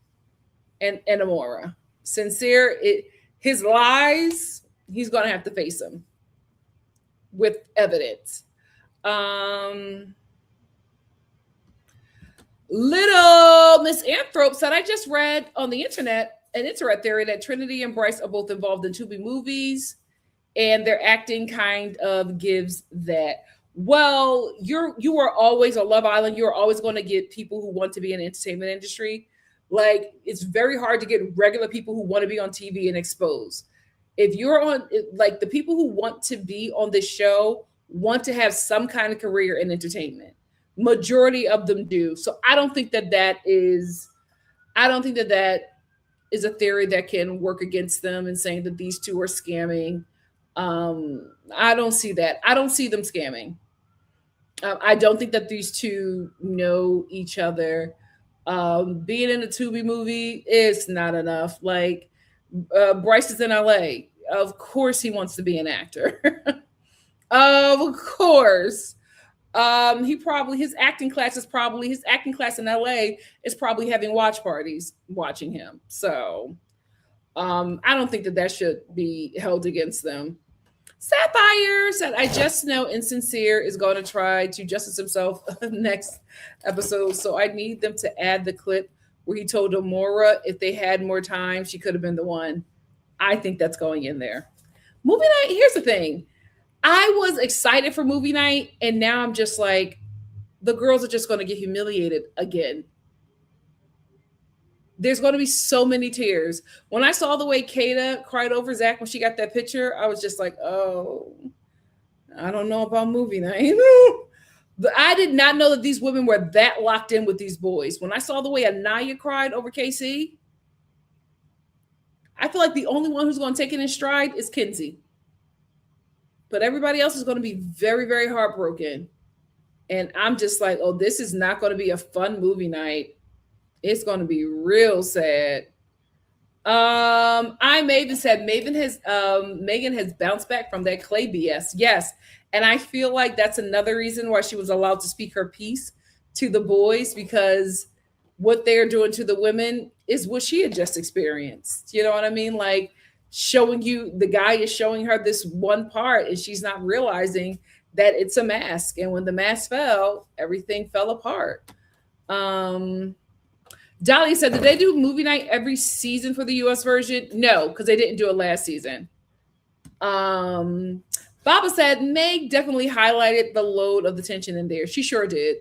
and Amora. Sincere, his lies, he's going to have to face them with evidence. Little Miss Anthrope said, I just read on the internet an internet theory that Trinity and Bryce are both involved in Tubi movies, and their acting kind of gives that. Well, you are always on Love Island. You're always going to get people who want to be in the entertainment industry. Like, it's very hard to get regular people who want to be on TV and exposed. If you're on, like, the people who want to be on this show want to have some kind of career in entertainment. Majority of them do. So I don't think that is a theory that can work against them and saying that these two are scamming. I don't see that. I don't see them scamming. I don't think that these two know each other. Being in a Tubi movie is not enough. Like, Bryce is in LA. Of course he wants to be an actor. Of course. His acting class in LA is probably having watch parties watching him. So I don't think that should be held against them. Sapphire said, I just know Insincere is going to try to justice himself next episode. So I need them to add the clip where he told Amora if they had more time, she could have been the one. I think that's going in there. Movie night, here's the thing. I was excited for movie night, and now I'm just like, the girls are just going to get humiliated again. There's going to be so many tears. When I saw the way Kata cried over Zach when she got that picture, I was just like, oh, I don't know about movie night. But I did not know that these women were that locked in with these boys. When I saw the way Anaya cried over KC, I feel like the only one who's going to take it in stride is Kenzie. But everybody else is going to be very, very heartbroken. And I'm just like, oh, this is not going to be a fun movie night. It's going to be real sad. Maven said Megan has bounced back from that Clay BS. Yes. And I feel like that's another reason why she was allowed to speak her piece to the boys, because what they're doing to the women is what she had just experienced. You know what I mean? Like, the guy is showing her this one part and she's not realizing that it's a mask. And when the mask fell, everything fell apart. Dolly said, did they do movie night every season for the US version? No, because they didn't do it last season. Baba said, Meg definitely highlighted the load of the tension in there. She sure did.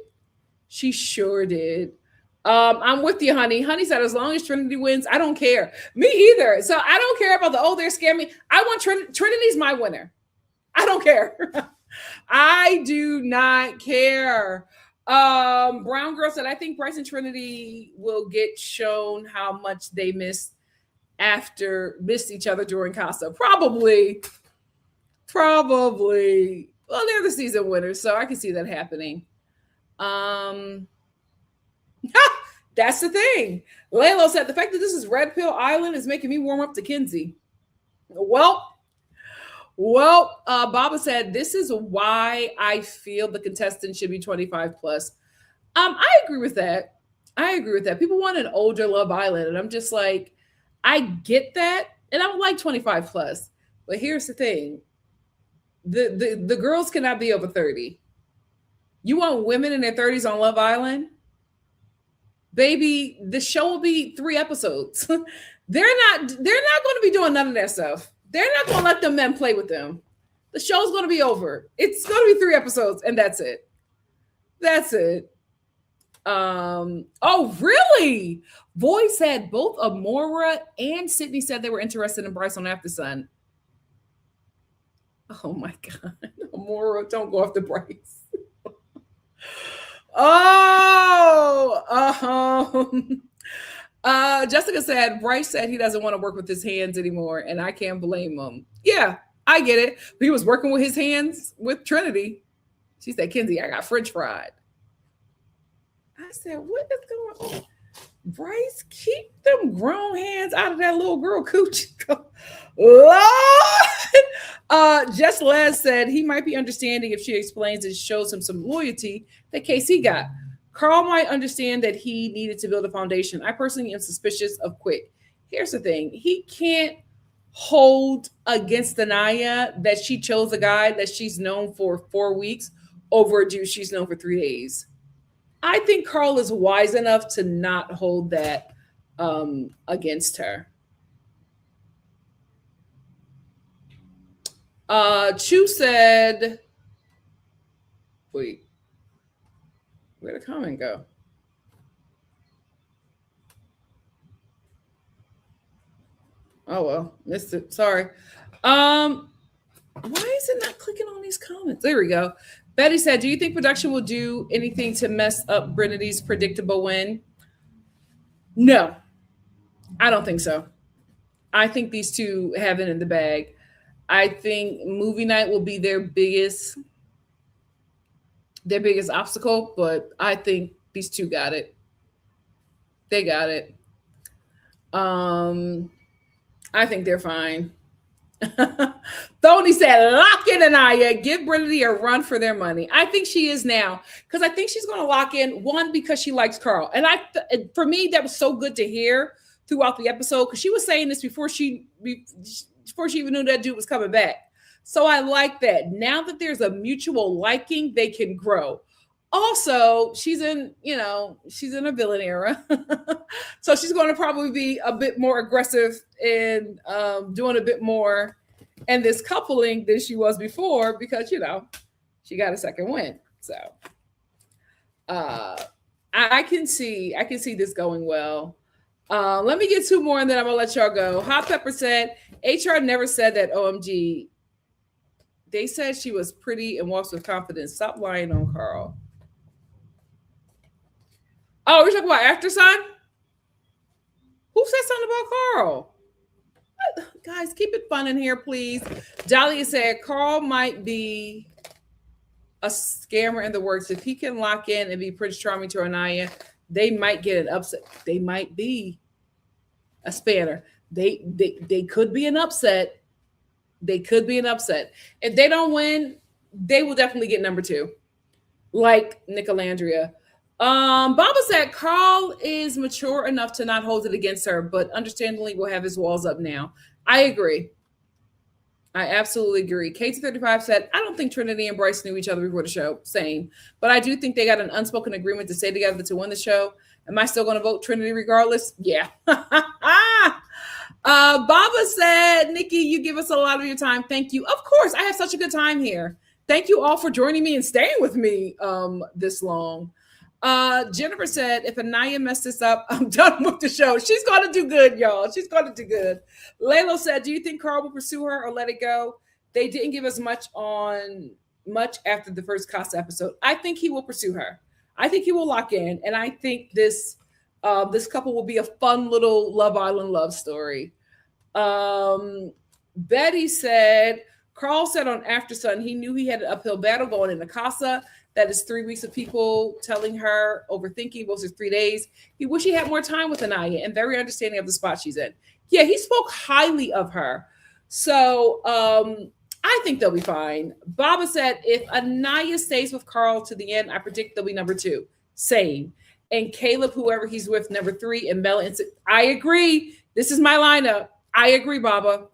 I'm with you, honey. Honey said, as long as Trinity wins, I don't care. Me either. So I don't care about they're scamming. I want Trinity's my winner. I don't care. I do not care. Brown Girl said, I think Bryce and Trinity will get shown how much they missed each other during Casa. Probably. Well, they're the season winners, so I can see that happening. That's the thing. Laylo said, the fact that this is Red Pill Island is making me warm up to Kenzie. Well, Well, Baba said, this is why I feel the contestant should be 25 plus. I agree with that. I agree with that. People want an older Love Island, and I'm just like, I get that, and I would like 25 plus. But here's the thing: the girls cannot be over 30. You want women in their 30s on Love Island? Baby, the show will be 3 episodes. They're not going to be doing none of that stuff. They're not going to let the men play with them. The show's going to be over. It's going to be 3 episodes, and that's it. That's it. Oh, really? Boy said both Amora and Sydney said they were interested in Bryce on After Sun. Oh my God. Amora, don't go after Bryce. Jessica said Bryce said he doesn't want to work with his hands anymore, and I can't blame him. Yeah, I get it. But he was working with his hands with Trinity. She said, Kenzie, I got French fried. I said, what is going on? Bryce, keep them grown hands out of that little girl coochie. Lord! Jess Les said he might be understanding if she explains and shows him some loyalty that KC got. Carl might understand that he needed to build a foundation. I personally am suspicious of Quick. Here's the thing. He can't hold against Anaya that she chose a guy that she's known for 4 weeks over a dude she's known for 3 days. I think Carl is wise enough to not hold that against her. Chu said, wait, where'd the comment go? Oh, well, missed it. Sorry. Why is it not clicking on these comments? There we go. Betty said, do you think production will do anything to mess up Brinity's predictable win? No, I don't think so. I think these two have it in the bag. I think movie night will be their biggest obstacle, but I think these two got it. They got it. I think they're fine. Tony said, lock in Anaya, give Brinity a run for their money. I think she is now, because I think she's going to lock in, one, because she likes Carl. And for me, that was so good to hear throughout the episode, because she was saying this before she even knew that dude was coming back. So I like that. Now that there's a mutual liking, they can grow. Also, she's in a villain era. So she's going to probably be a bit more aggressive in doing a bit more in this coupling than she was before, because, she got a second win. So I can see this going well. Let me get 2 more and then I'm going to let y'all go. Hot Pepper said, HR never said that, OMG. They said she was pretty and walks with confidence. Stop lying on Carl. Oh, we're talking about After Sun? Who said something about Carl? Guys, keep it fun in here, please. Dahlia said Carl might be a scammer in the works. If he can lock in and be Prince Charming to Anaya, they might get an upset. They might be a spanner. They could be an upset. They could be an upset. If they don't win, they will definitely get number 2, like Nicolandria. Baba said Carl is mature enough to not hold it against her, but understandably will have his walls up now. I agree. I absolutely agree. KT35 said, I don't think Trinity and Bryce knew each other before the show. Same. But I do think they got an unspoken agreement to stay together to win the show. Am I still going to vote Trinity regardless? Yeah. Baba said, Nikki, you give us a lot of your time. Thank you. Of course, I have such a good time here. Thank you all for joining me and staying with me this long. Jennifer said, if Anaya messed this up, I'm done with the show. She's going to do good, y'all. She's going to do good. Laylo said, do you think Carl will pursue her or let it go? They didn't give us much after the first Casa episode. I think he will pursue her. I think he will lock in. And I think this couple will be a fun little Love Island love story. Betty said, Carl said on After Sun, he knew he had an uphill battle going into Casa. That is 3 weeks of people telling her overthinking versus 3 days. He wish he had more time with Anaya and very understanding of the spot she's in. Yeah, he spoke highly of her. So I think they'll be fine. Baba said, if Anaya stays with Carl to the end, I predict they'll be number 2. Same. And Caleb, whoever he's with, number 3. And Mel, I agree. This is my lineup. I agree, Baba.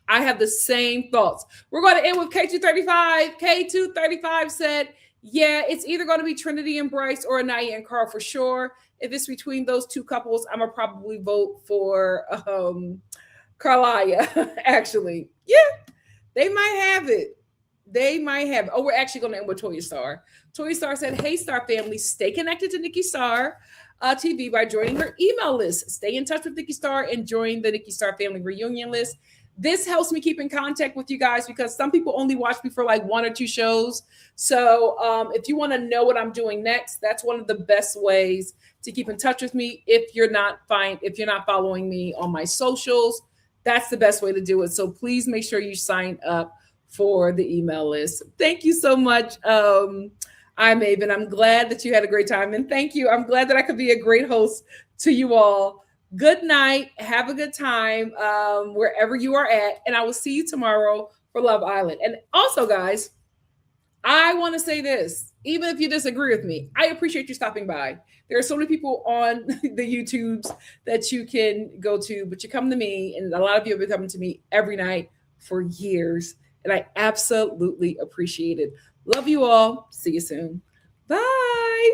I have the same thoughts. We're going to end with K235. K235 said, yeah, it's either going to be Trinity and Bryce or Anaya and Carl for sure. If it's between those two couples, I'm going to probably vote for Carlia, actually. Yeah, they might have it. They might have it. Oh, we're actually going to end with Toya Star. Toya Star said, hey, Star family, stay connected to NikkiStar TV by joining her email list. Stay in touch with NikkiStar and join the NikkiStar family reunion list. This helps me keep in contact with you guys because some people only watch me for like 1 or 2 shows. So if you want to know what I'm doing next, that's one of the best ways to keep in touch with me. If you're not following me on my socials, that's the best way to do it. So please make sure you sign up for the email list. Thank you so much. I'm Maven. I'm glad that you had a great time. And thank you. I'm glad that I could be a great host to you all. Good night. Have a good time wherever you are at. And I will see you tomorrow for Love Island. And also, guys, I want to say this. Even if you disagree with me, I appreciate you stopping by. There are so many people on the YouTubes that you can go to, but you come to me, and a lot of you have been coming to me every night for years. And I absolutely appreciate it. Love you all. See you soon. Bye.